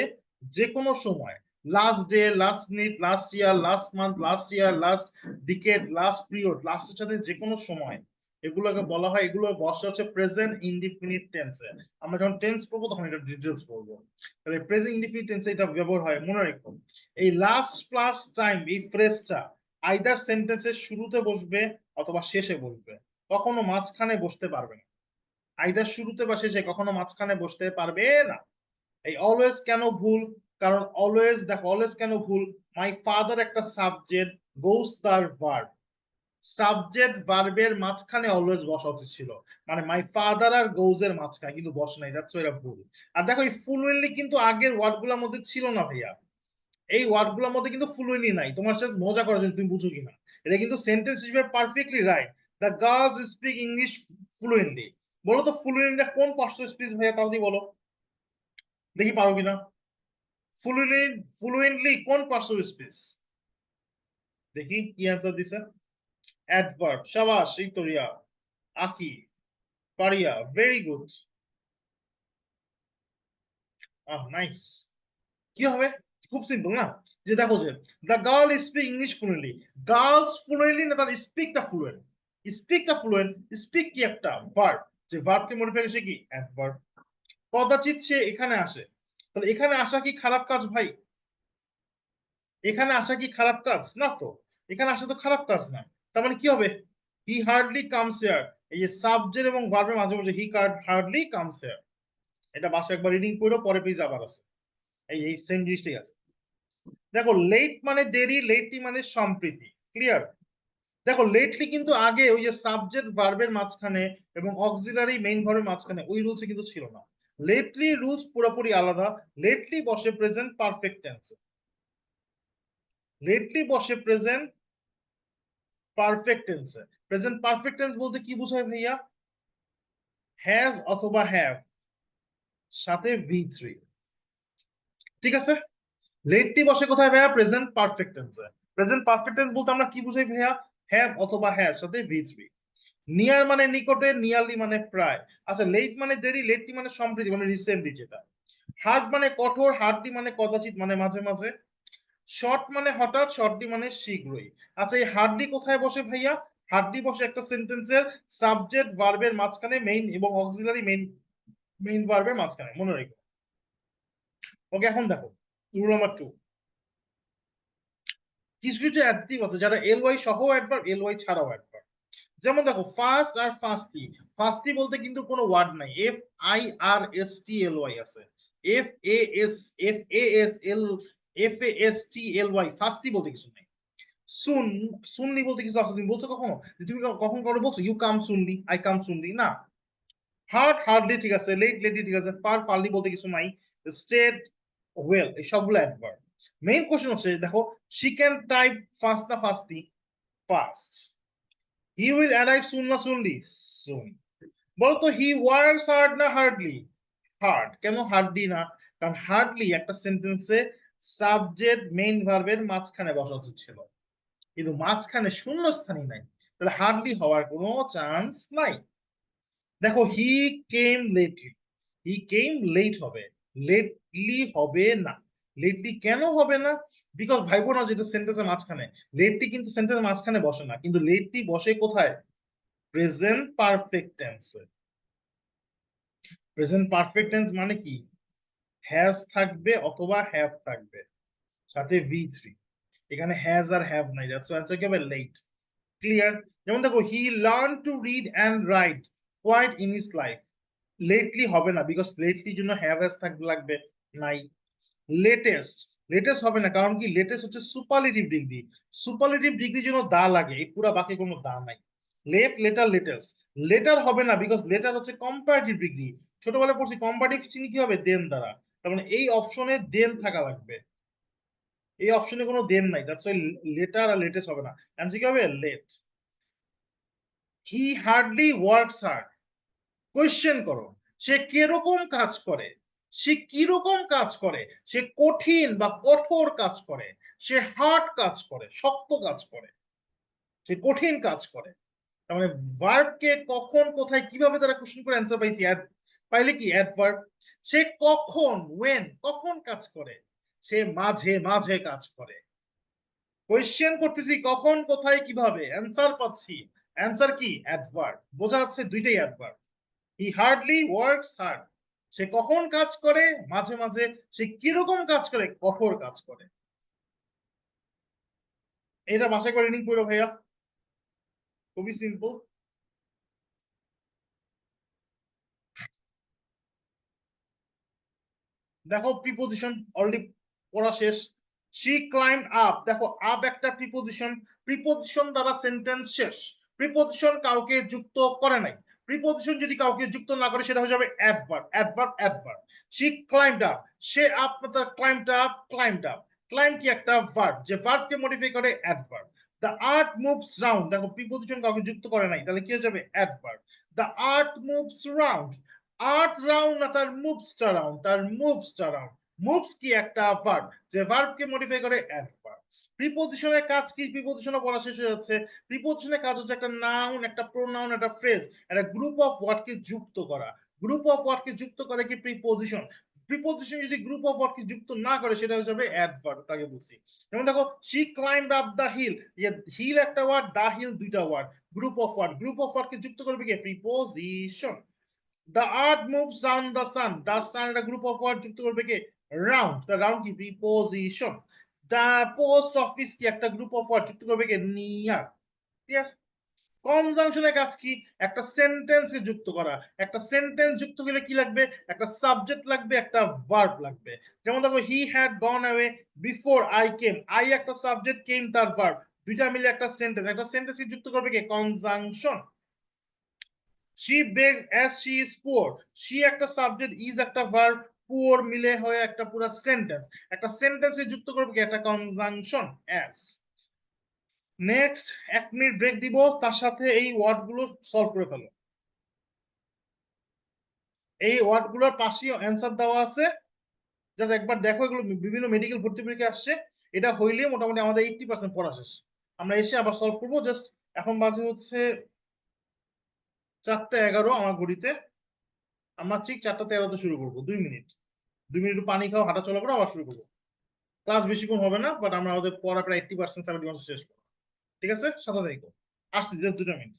[SPEAKER 1] যে কোনো সময়, last day, last minute, last year, last month, last year, last decade, last period, লাস্টের সাথে যে কোনো সময়, এগুলোকে বলা হয়, এগুলো বসে হচ্ছে প্রেজেন্ট ইনডিফিনিট টেন্সে। আমরা যখন টেন্স পড়বো তখন এটা ডিটেলস পড়বো। তাহলে প্রেজেন্ট ইনডিফিনিট টেন্সে এটা ব্যবহার হয়, মনে রাখো। এই লাস্ট প্লাস টাইম, এই ফ্রেজটা আইদার সেন্টেন্সের শুরুতে বসবে অথবা শেষে বসবে, কখনো মাঝখানে বসতে পারবে না। আইদার শুরুতে বা শেষে, কখনো মাঝখানে বসতে পারবে না। এই অলওয়েজ কেন ভুল? কারণ অলওয়েজ, দেখো অলওয়েজ কেন ভুল? মাই ফাদার একটা সাবজেক্ট, গোস তার ভার্ব, সাবজেক্ট ভার্বের মাঝখানে অলওয়েজ বসা উচিত ছিল, মানে মাই ফাদার আর গোজ এর মাঝখানে, কিন্তু বসে নাই, দ্যাটস এটা ভুল। আর দেখো এই ফ্লুয়েন্টলি কিন্তু আগের ওয়ার্ড গুলোর মধ্যে ছিল না ভাইয়া। এই ওয়ার্ড গুলোর মধ্যে কিন্তু ফ্লুয়েন্টলি নাই। তোমার সাথে মজা করার জন্য, তুমি বুঝো কিনা, এটা কিন্তু সেন্টেন্স হিসেবে perfectly right. The girls speak English fluently. বলো তো ফ্লুয়েন্টলি কোন পার্সন স্পিচ ভাইয়া? তাহলে বলো দেখি, পারো কিনা? ফ্লুয়েন্টলি কোন পার্টস অফ স্পিচ? দেখি কি অ্যান্সার দিছে। অ্যাডভার্ব। শাবাশ ইতরিয়া, আকি, পারিয়া, ভেরি গুড। নাইস। কি হবে? খুব সিম্পল না? যে দেখো যে the girl speak English fluently, girls fluently না, তার স্পিকটা ফ্লুয়েন্ট। স্পিকটা ফ্লুয়েন্ট। স্পিক কি? একটা ভার্ব। যে ভার্বকে মডিফাই করছে কি? অ্যাডভার্ব। কদাচিৎ সে এখানে আসে, তাহলে এখানে আসা কি খারাপ কাজ ভাই? এখানে আসা কি খারাপ কাজ? না তো। এখানে আসা তো খারাপ কাজ না। তার মানে কি হবে? হি হার্ডলি কামস হিয়ার। এই যে সাবজেক্ট এবং ভার্বের মাঝে মাঝে হি হার্ডলি কামস হিয়ার। এটা বাসা একবার রিডিং করো, পরে পেজ আবার আছে, এই সেম জিনিসটাই আছে। দেখো লেট মানে দেরি, লেটলি মানে সম্প্রীতি, ক্লিয়ার। দেখো লেটলি কিন্তু আগে ওই যে সাবজেক্ট ভার্বের মাঝখানে এবং অক্সিলারি মেইন ভার্বের মাঝখানে ওই রুলস কিন্তু ছিল না। লেটলি রুলস পুরোপুরি আলাদা। লেটলি বসে প্রেজেন্ট পারফেক্ট টেন্সে, লেটলি বসে প্রেজেন্ট পারফেক্ট টেন্সে। প্রেজেন্ট পারফেক্ট টেন্স বলতে কি বোঝায় ভাইয়া? হ্যাজ অথবা হ্যাভ সাথে ভি3, ঠিক আছে। লেটলি বসে কোথায় ভাইয়া? প্রেজেন্ট পারফেক্ট টেন্সে। প্রেজেন্ট পারফেক্ট টেন্স বলতে আমরা কি বুঝাই ভাইয়া? হ্যাভ অথবা হ্যাজ সাথে ভি3। নিয়ার মানে নিকটে, নিয়ারলি মানে প্রায়। আচ্ছা লেট মানে দেরি, লেটলি মানে সম্প্রতি মানে রিসেন্টলি যেটা। হার্ড মানে কঠোর, হার্ডলি মানে কদাচিৎ মানে মাঝে মাঝে। শর্ট মানে হঠাৎ, শর্টলি মানে শীঘ্রই। আচ্ছা এই হার্ডলি কোথায় বসে ভাইয়া? হার্ডলি বসে একটা সেন্টেন্সের সাবজেক্ট ভার্বের মাঝখানে, মেইন এবং অক্সিলারি মেইন মেইন ভার্বের মাঝখানে, মনে রেখো। ওকে এখন দেখো রুল নাম্বার 2, কিছু কিছু অ্যাডজেক্টিভ আছে যারা এলওয়াই সহ অ্যাডভার্ব, এলওয়াই ছাড়াও অ্যাডভার্ব। যেমন দেখো ফার্স্ট আর ফার্স্টলি। ফার্স্টলি বলতে কিন্তু কোনো ওয়ার্ড নাই, FIRSTLY আছে। F A S F A S L FASTLY, firstly বলতে কিছু নাই। সুন, সুনলি বলতে কিছু আছে? তুমি বলছো কখনো যে তুমি কখন করে বলছো ইউ কাম সুনলি, আই কাম সুনলি? না। হার্ড, হার্ডলি ঠিক আছে। লেট, লেটলি ঠিক আছে। ফার, ফারলি বলতে কিছু নাই। স্টেড, ওয়েল, এই সবগুলো অ্যাডভার্ব। মেইন কোশ্চেন হচ্ছে দেখো শি ক্যান টাইপ ফাস্ট না fastly? Fast. He will arrive soon না সুনলি? সুন। বলতো হি ওয়ার্কস হার্ড না হার্ডলি? হার্ড। কেন হার্ডলি না? কারণ হার্ডলি একটা সেন্টেন্সে সাবজেক্ট মেইন ভার্বের মাঝখানে বসা উচিত ছিল, কিন্তু মাঝখানে শূন্যস্থানই নাই, তাহলে হার্ডলি হওয়ার কোনো চান্স নাই। দেখো হি কেম লেটলি, হি কেম লেট হবে, লেটলি হবে না। লেটলি কেন হবে না? বিকজ ভাইবো না যেটা সেন্টেন্সের মাঝখানে, লেটলি কিন্তু সেন্টেন্সের মাঝখানে বসে না, কিন্তু লেটলি বসে কোথায়? প্রেজেন্ট পারফেক্ট টেন্সে। প্রেজেন্ট পারফেক্ট টেন্স মানে কি? হ্যাজ থাকবে অথবা হ্যাভ থাকবে সাথে ভি3। এখানে হ্যাজ আর হ্যাভ নাই, দ্যাটস আনসার কি হবে? Late, clear. যেমন দেখো he learn to read and write quite in his life. Lately হবে না, বিকজ লেটলির জন্য হ্যাভ হ্যাজ থাকবে, লাগবে, নাই। লেটেস্ট, লেটেস্ট হবে না, কারণ কি? লেটেস্ট হচ্ছে সুপারলেটিভ ডিগ্রি, সুপারলেটিভ ডিগ্রির জন্য দা লাগে, এই পুরা বাকি কোনো দা নাই। Late, letter, latest. লেটার হবে না, বিকজ লেটার হচ্ছে কম্পারেটিভ ডিগ্রি, ছোটবেলায় পড়ছি কম্পারেটিভ চিনি কি হবে? দেন দ্বারা। তার মানে এই অপশনে দেন থাকা লাগবে, এই অপশনে কোনো দেন নাই, দ্যাটস ওয়াই লেটার আর লেটেস্ট হবে না, অ্যান্সার কি হবে? Late. He hardly works hard. Question করো, সে কিরকম কাজ করে? সে কিরকম কাজ করে? সে কঠিন বা কঠোর কাজ করে, সে হার্ড কাজ করে, শক্ত কাজ করে, সে কঠিন কাজ করে। তার মানে ভার্বকে কখন কোথায় কিভাবে তারা কোশ্চেন করে অ্যান্সার পাইছি, পাইলে কি অ্যাডভার্ব। সে কখন, ওয়েন, কখন কাজ করে? সে মাঝে মাঝে কাজ করে। কোয়েশ্চেন করতেছি কখন, কোথায়, কিভাবে, অ্যান্সার পাচ্ছি, অ্যান্সার কি? অ্যাডভার্ব। বোঝা যাচ্ছে দুইটাই adverb. He hardly works hard, সে কখন কাজ করে? মাঝে মাঝে। সে কিরকম কাজ করে? কঠোর কাজ করে। এটা ভাষা করে রিডিং করো ভাইয়া, খুবই সিম্পল। দেখো প্রিপোজিশন অলরেডি পড়া শেষ। শি ক্লাইম্ব আপ, দেখো আপ একটা প্রিপোজিশন, প্রিপোজিশন দ্বারা সেন্টেন্স শেষ। প্রিপোজিশন কাউকে যুক্ত করে নাই, প্রিপোজিশন যদি কাউকে যুক্ত না করে সেটা হয়ে যাবে adverb, adverb, adverb. She climbed up, সে আপ তার climbed up, climbed up. Climb কি? একটা ভার্ব, যে ভার্বকে মডিফাই করে adverb. The earth moves round, দেখো প্রিপোজিশন কাউকে যুক্ত করে নাই, তাহলে কি হয়ে যাবে? Adverb. The earth moves round, earth round না, তার মুভসটা রাউন্ড, তার মুভসটা রাউন্ড। মুভস কি? একটা ভার্ব, যে ভার্বকে মডিফাই করে অ্যাডভার্ব। প্রিপোজিশনের কাজ কি? প্রিপোজিশনও পড়া শেষ হয়ে যাচ্ছে। প্রিপোজিশনের কাজ হচ্ছে একটা নাউন, একটা প্রোনাউন, একটা ফ্রেজ, একটা গ্রুপ অফ ওয়ার্ডকে যুক্ত করা। গ্রুপ অফ ওয়ার্ডকে যুক্ত করে কি? প্রিপোজিশন। প্রিপোজিশন যদি গ্রুপ অফ ওয়ার্ডকে যুক্ত না করে সেটা হয়ে যাবে অ্যাডভার্ব, তাকে বলছি। যেমন দেখো she climbed up the hill, hill একটা ওয়ার্ড, দা হিল দুইটা word, group of word, group of ওয়ার্ডকে যুক্ত করবে কি? Preposition. The earth moves round the sun, the sun একটা গ্রুপ অফ ওয়ার্ড যুক্ত করবে কি? রাউন্ড, the রাউন্ড কি? প্রিপোজিশন। The post office কি? একটা গ্রুপ অফ ওয়ার্ড যুক্ত করবে কি? Near, clear. কনজাংশনের কাজ কি? একটা সেন্টেন্সে যুক্ত করা। একটা সেন্টেন্স যুক্ত হলে কি লাগবে? একটা সাবজেক্ট লাগবে, একটা ভার্ব লাগবে। যেমন দেখো, he had gone away before I came. I একটা সাবজেক্ট, কেম তার ভার্ব, দুইটা মিলে একটা সেন্টেন্স। একটা সেন্টেন্সকে যুক্ত করবে কি? Conjunction. She bags as she is poor. She একটা সাবজেক্ট, ইজ একটা ভার্ব, পুয়ার মিলে হয়ে একটা পুরো সেন্টেন্স। একটা সেন্টেন্সে যুক্ত করবে কি? একটা conjunction as. Next 1 minute break দিব, তার সাথে এই ওয়ার্ড গুলো সলভ করে ফেলো। এই ওয়ার্ড গুলোর পাশেই অ্যান্সার দেওয়া আছে, জাস্ট একবার দেখো, এগুলো বিভিন্ন মেডিকেল ভর্তি পরীক্ষা আসছে। এটা হইলে মোটামুটি আমাদের 80% পড়া শেষ। আমরা এসে আবার সলভ করবো। জাস্ট এখন বাজে হচ্ছে 4টা 11 আমার ঘড়িতে। আমরা ঠিক 4টা 13-তে শুরু করবো। 2 মিনিট, 2 মিনিট পানি খাও, হাঁটা চলা করো, আবার শুরু করবো। ক্লাস বেশিক্ষণ হবে না, বাট আমরা আমাদের পড়া প্রায় 80% 70% শেষ করবো। ঠিক আছে, সাথে থাকো। আসছি, জাস্ট 2টা মিনিট।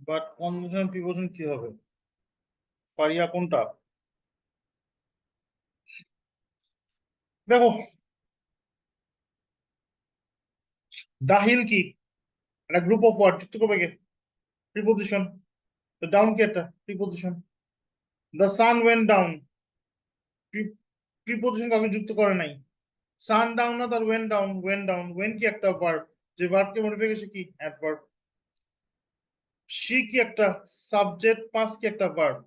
[SPEAKER 1] বাট কনজাংশন প্রিপোজিশন কি হবে? পারিয়া কোনটা? দেখো, দাহিল কি একটা গ্রুপ অফ ওয়ার্ড, যুক্ত করবে কে? প্রিপোজিশন। ডাউন কি একটা preposition. The sun went down, preposition কাউকে যুক্ত করে নাই। সান ডাউন না, তার went down, went down, when কি একটা ভার্ব, যে ভার্বকে মডিফাই করেছে কি অ্যাডভার্ব। শি কি একটা সাবজেক্ট, পাস কি একটা ভার্ব,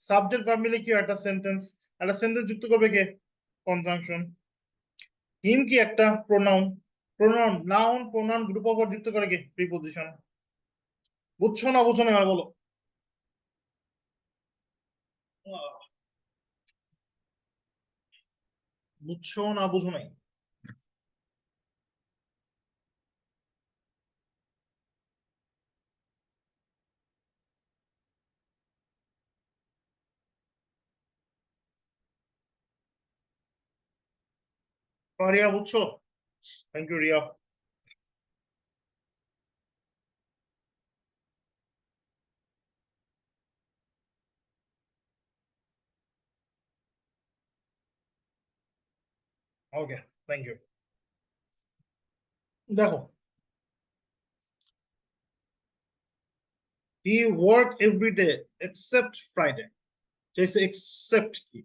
[SPEAKER 1] সাবজেক্ট ভার্ব মিলে কি হয় একটা সেন্টেন্স, একটা সেন্টেন্স যুক্ত করবে কে? কনজাংশন। হিম কি একটা pronoun, pronoun noun pronoun group of word যুক্ত করে কে? প্রিপোজিশন। বুঝছো না বুঝছো না এবার বলো। বুঝছো না বুঝো নাই? রিয়া বুঝছো? Thank you Riya. Okay, thank you. দেখো, he work every day except Friday. Except কি?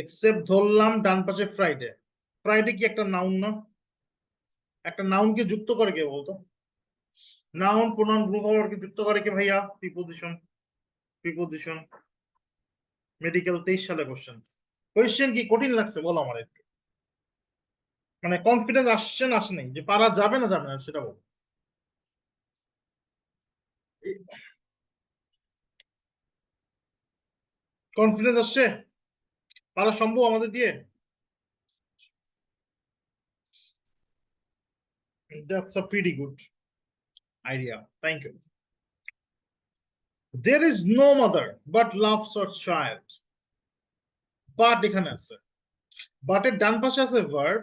[SPEAKER 1] এক্সেপ্ট ধরলাম ডান পাশে ফ্রাইডে, ফ্রাইডে কি একটা নাউন না? একটা নাউনকে যুক্ত করে কে বলতো? নাউন প্রোনাউন গ্রুপ ওয়ার্ডকে যুক্ত করে কে ভাইয়া? প্রিপোজিশন। প্রিপোজিশন। মেডিকেল 23 সালে কোশ্চেন। কোয়েশ্চেন কি কঠিন লাগছে বলো আমার একটু, মানে কনফিডেন্স আসছে না আসে নাই, যে পারা যাবে না যাবে না সেটা বলো। কনফিডেন্স আসছে? পারা সম্ভব আমাদের দিয়ে? That's a pretty good idea, thank you. There is no mother but loves her child. But এখানে আছে, but এর ডান পাশে আছে verb,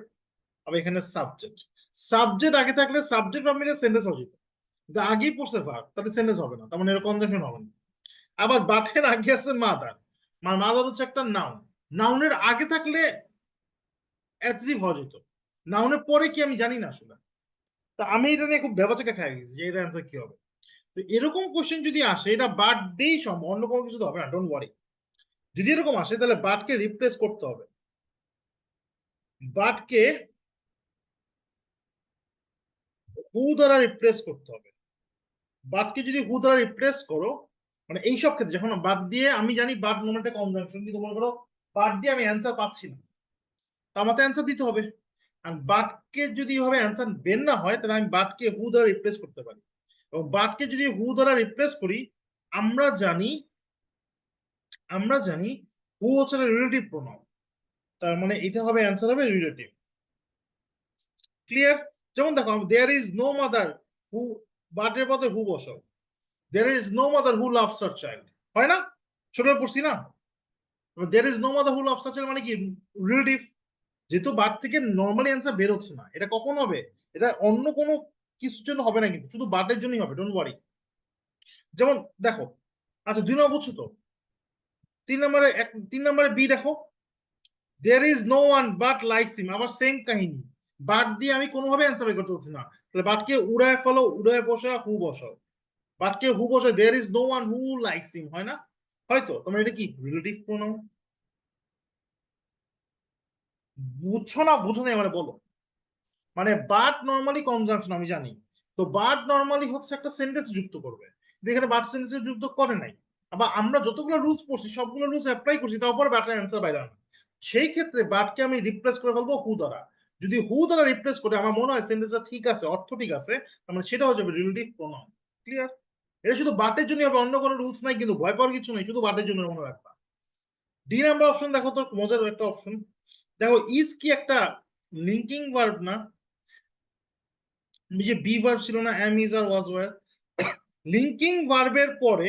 [SPEAKER 1] আবার এখানে সাবজেক্ট। সাবজেক্ট আগে থাকলে সাবজেক্ট ভার্ব মিলে সেন্টেন্স হবে, কিন্তু আগেই পড়ছে ভার্ব, তাহলে সেন্টেন্স হবে না, তার মানে এর কনজাংশন হবে না। আবার বাটের আগে আছে মাদার, মাদার হচ্ছে একটা নাউন, নাউনের আগে থাকলে অ্যাডজেক্টিভ হওয়া যেত, নাউনের পরে কি আমি জানি না আসলে। তা আমি এটা নিয়ে খুব ভেবাচাকা খেয়ে গেছি যে এর অ্যান্সার কি হবে। তো এরকম কোশ্চেন যদি আসে, এটা বাট দিয়েই সম্ভব, অন্য কোনো কিছু তো হবে না, ডোন্ট ওয়ারি। যদি এরকম আসে তাহলে বাটকে রিপ্লেস করতে হবে, বাটকে হু দ্বারা রিপ্লেস করতে হবে। বাটকে যদি হু দ্বারা রিপ্লেস করো, মানে এইসব ক্ষেত্রে যখন বাদ দিয়ে আমি জানি বাট মানে একটা কনজাংশন, কিন্তু মনে করো বাদ দিয়ে আমি অ্যান্সার পাচ্ছি না, তা আমাকে অ্যান্সার দিতে হবে। আর বাটকে যদি এভাবে অ্যান্সার বের না হয়, তাহলে আমি বাটকে হু দ্বারা রিপ্লেস করতে পারি, এবং বাটকে যদি হু দ্বারা রিপ্লেস করি, আমরা জানি আমরা জানি হু হচ্ছে রিলেটিভ প্রোনাউন, তার মানে এটা হবে অ্যান্সার হবে রিলেটিভ। ক্লিয়ার? যেমন দেখো, there is no mother who, বাটের পথে হু বসাও, there is no mother who loves her child, হয় না? ছোট পড়ছি না? there is no mother who loves her child মানে কি? রিলেটিভ। যেহেতু বাদ থেকে নর্মালি অ্যান্সার বের হচ্ছে না, এটা কখন হবে? এটা অন্য কোনো কিছুর জন্য হবে না, কিন্তু শুধু বাটের জন্যই হবে, ডোন্ট ওয়ারি। যেমন দেখো, আচ্ছা 2 নম্বর বুঝছো তো? 3 নম্বরে বি দেখো, there is no one but likes him, আবার সেম কাহিনী, বাদ দিয়ে আমি কোনোভাবে অ্যান্সার বের করতে পারছি না, তাহলে বাটকে উড়ায় ফেলো, উড়ায় বসা হু বসাও, বাটকে হু বসায় there is no one who likes him, হয় না? হয়তো তোমার এটা কি রিলেটিভ প্রোনাউন। বুঝছো না বুঝো না এবারে বলো। মানে বাট নর্মালি কনজাংশন আমি জানি, তো বাট নর্মালি হচ্ছে একটা সেন্টেন্স যুক্ত করবে, এখানে বাট সেন্টেন্স যুক্ত করে নাই। আবার আমরা যতগুলো রুলস পড়ছি সবগুলো রুলস অ্যাপ্লাই করছি, তারপরে বাটের অ্যান্সার বাইরে আনা, সেই ক্ষেত্রে বাটকে আমি রিপ্লেস করে ফেলবো হু দ্বারা। যদি হু দ্বারা রিপ্লেস করে আমার মনে হয় সেন্টেন্সটা ঠিক আছে, অর্থ ঠিক আছে, তার মানে সেটা হয়ে যাবে রিলেটিভ প্রোনাউন। ক্লিয়ার? এটা শুধু বাটের জন্য হবে, অন্য কোনো রুলস নাই, কিন্তু ভয় পাওয়ার কিছু নেই, শুধু বাটের জন্য মনে রাখবা। 2 নম্বর অপশন দেখো তো, মজার একটা অপশন দেখো, ইজ কি একটা লিঙ্কিং ভার্ব না? যে বি ভার্ব ছিল না, am is are was were, linking ভার্বের পরে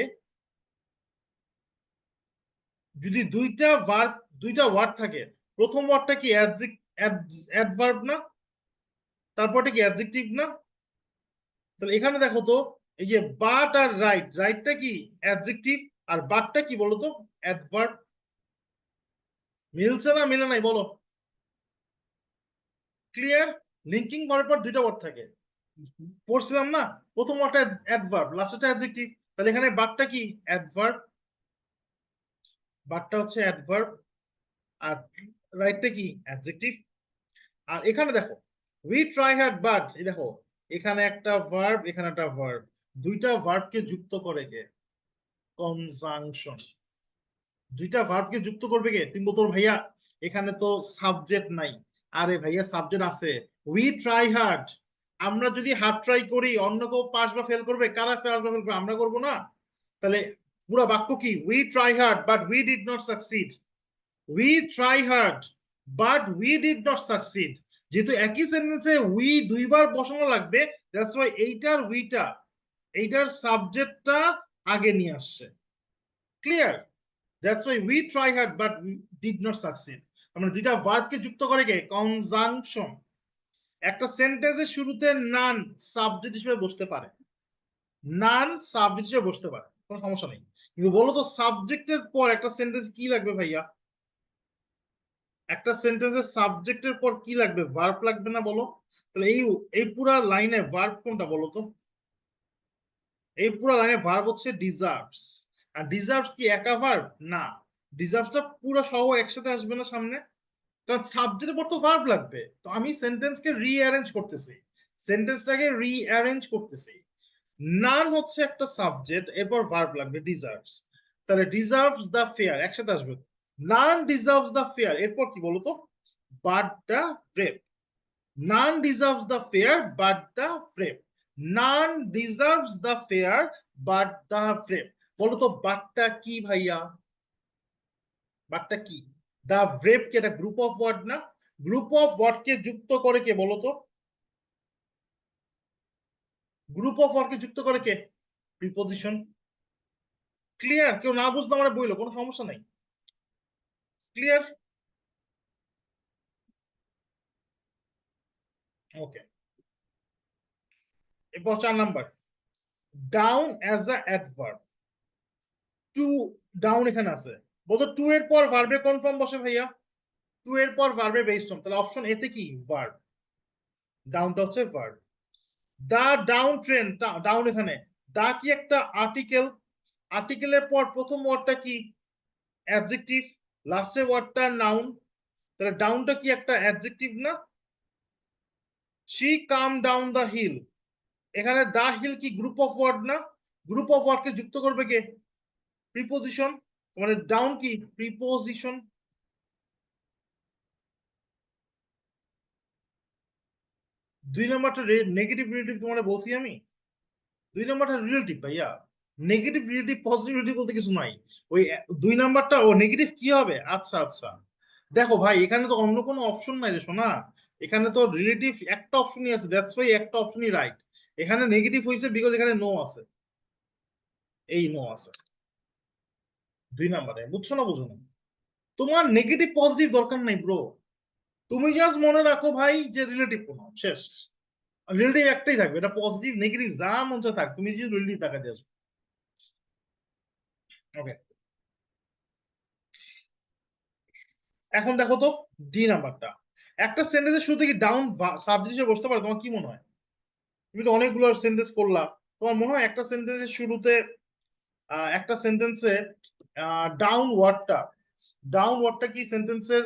[SPEAKER 1] যদি দুইটা ওয়ার্ড থাকে, প্রথম ওয়ার্ডটা কি অ্যাডভার্ব না? তারপরটা কি অ্যাডজেক্টিভ না? তাহলে এখানে দেখো তো, এই যে বাট আর রাইট, রাইটটা কি অ্যাডজেক্টিভ আর বাটটা কি বলতো অ্যাডভার্ব। মিলছে না মিলে নাই বলো? ক্লিয়ার? লিঙ্কিং করার পর দুইটা ওয়ার্ড থাকে, পড়ছিলাম না? প্রথম ওয়ার্ডটা অ্যাডভার্ব, লাস্টটা অ্যাডজেক্টিভ। তাহলে এখানে বাটটা কি অ্যাডভার্ব, বাটটা হচ্ছে অ্যাডভার্ব, আর রাইটটা কি অ্যাডজেক্টিভ। আর এখানে দেখো উই ট্রাই হার্ড বাট, এই দেখো এখানে একটা ভার্ব এখানে একটা ভার্ব, দুইটা ভার্বকে যুক্ত করে কে? কনজাংশন। দুইটা ভার্বকে যুক্ত করবে কে? তুমি বলতো ভাইয়া এখানে তো সাবজেক্ট নাই। আরে ভাইয়া সাবজেক্ট আছে। উই ট্রাই হার্ড, আমরা যদি হার্ড ট্রাই করি অন্য কেউ পাস বা ফেল করবে? কারা পাস বা ফেল করবে? আমরা করবো না? তাহলে পুরো বাক্য কি? We try hard but we did not succeed. We try hard but we did not succeed. যেহেতু একই সেন্টেন্সে উই দুইবার বসানো লাগবে, দ্যাটস ওয়াই এইটার সাবজেক্টটা আগে নিয়ে আসছে। Clear? That's why we try hard but we did not succeed. মানে দুইটা ভার্বকে যুক্ত করে কে? কনজাংশন। একটা সেন্টেন্সের শুরুতে নান সাবজেক্ট হিসেবে বসতে পারে, নান সাবজেক্ট হিসেবে বসতে পারে, কোনো সমস্যা নেই। কিন্তু বলো তো সাবজেক্টের পর একটা সেন্টেন্স কি লাগবে ভাইয়া? একটা সেন্টেন্সের সাবজেক্টের পর কি লাগবে? ভার্ব লাগবে না বলো? তাহলে এই এই পুরা লাইনে ভার্ব কোনটা বলো তো? এই পুরা লাইনে ভার্ব হচ্ছে ডিজার্ভস। আর ডিজার্ভস কি একা ভার্ব? না, ডিজার্ভসটা পুরো সহ একসাথে আসবে না সামনে, কারণ সাবজেক্টের পর তো ভার্ব লাগবে। তো আমি সেন্টেন্সকে রিঅ্যারেঞ্জ করতেছি, সেন্টেন্সটাকে রিঅ্যারেঞ্জ করতেছি। নান হচ্ছে একটা সাবজেক্ট, এরপর ভার্ব লাগবে ডিজার্ভস। তাহলে ডিজার্ভস দ্য ফেয়ার একসাথে আসবে। নান ডিজার্ভস দ্য ফেয়ার, এরপর কি বলতো? But the brave. None deserves the fair but the brave. None deserves the fair but the brave. বলতো বাটটা কি ভাইয়া? বাটটা কি? দা ব্রেভ কি এটা গ্রুপ অফ ওয়ার্ড না? গ্রুপ অফ ওয়ার্ড কে যুক্ত করে কে বলতো? গ্রুপ অফ ওয়ার্ড কে যুক্ত করে কে? প্রিপোজিশন। ক্লিয়ার? কেউ না বুঝলে আমরা বইলো, কোনো সমস্যা নাই। ক্লিয়ার? ওকে, এরপর 4 number, down as a adverb. Two, down এখানে আছে, বলতো টু এর পর ভার্বে কোন ফর্ম বসে ভাইয়া? টু এর পর ভার্বে বেস ফর্ম, তাহলে অপশন এতে কি ভার্ব, ডাউনটা হচ্ছে ভার্ব। দা ডাউন ট্রেন, ডাউন এখানে, দা কি একটা আর্টিকেল, আর্টিকেলের পর প্রথম ওয়ার্ডটা কি? অ্যাডজেক্টিভ, লাস্টের ওয়ার্ডটা নাউন, তাহলে ডাউনটা কি একটা অ্যাডজেক্টিভ না? She come down the hill, এখানে দা হিল কি গ্রুপ অফ ওয়ার্ড না? গ্রুপ অফ ওয়ার্ড কে যুক্ত করবে কে? প্রিপোজিশন। মানে ডাউন কি প্রিপোজিশন। 2 নাম্বারটা নেগেটিভ রিলেটিভ, তোমার বলছি আমি। 2 নাম্বারটা রিলেটিভ ভাইয়া, নেগেটিভ রিলেটিভ পজিটিভ রিলেটিভ বলতে কিছু নাই। ওই 2 নাম্বারটা ও নেগেটিভ কি হবে? আচ্ছা আচ্ছা, দেখো ভাই এখানে তো অন্য কোনো অপশন নাই রে সোনা, এখানে তো রিলেটিভ একটা অপশনই আছে, দ্যাটস ওয়াই একটা অপশনই রাইট। এখানে নেগেটিভ হয়েছে বিকজ এখানে নো আছে, এই নো আছে 2 নাম্বারে, বুঝছো না বুঝো না? তোমার নেগেটিভ পজিটিভ দরকার নাই ব্রো, তুমি জাস্ট মনে রাখো ভাই যে রিলেটিভ কোনো শেষ, রিলেটিভ একটাই থাকবে, এটা পজিটিভ নেগেটিভ যা মন চায় থাক, তুমি যদি রিলেটিভ তাকাতে আসবে। ওকে, এখন দেখো তো ডি নাম্বারটা, একটা সেন্টেন্সের শুরুতে কি ডাউন সাবজেক্ট হিসেবে বসতে পারে? তোমার কি মনে হয়? তুমি তো অনেকগুলো সেন্টেন্স করলা, তোমার মনে হয় একটা সেন্টেন্সের শুরুতে একটা সেন্টেন্সে ডাউন ওয়ার্ডটা, ডাউন ওয়ার্ডটা কি সেন্টেন্সের,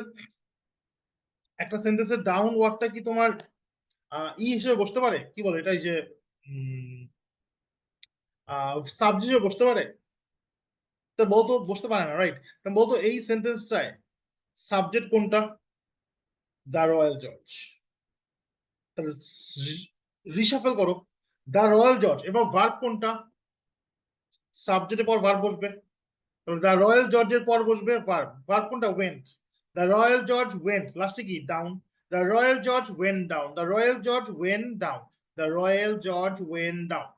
[SPEAKER 1] একটা সেন্টেন্সের ডাউন ওয়ার্ডটা কি তোমার হিসেবে বসতে পারে? কি বলে এটাই যে সাবজেক্ট হিসেবে বসতে পারে? তা বলতো বসতে পারে না, রাইট? তা বলতো এই সেন্টেন্সটায় সাবজেক্ট কোনটা? দা রয়্যাল জর্জ। তাহলে রিসাফেল করো, দা রয়্যাল জর্জ, এবার ভার্ব কোনটা? সাবজেক্টের পর ভার্ব বসবে, দা রয়্যাল জর্জের পর বসবে ভার্ব, ভার্ব কোনটা? Went. The royal George went, লাস্টে কি down, the royal George went down, the royal George went down, the royal George went down.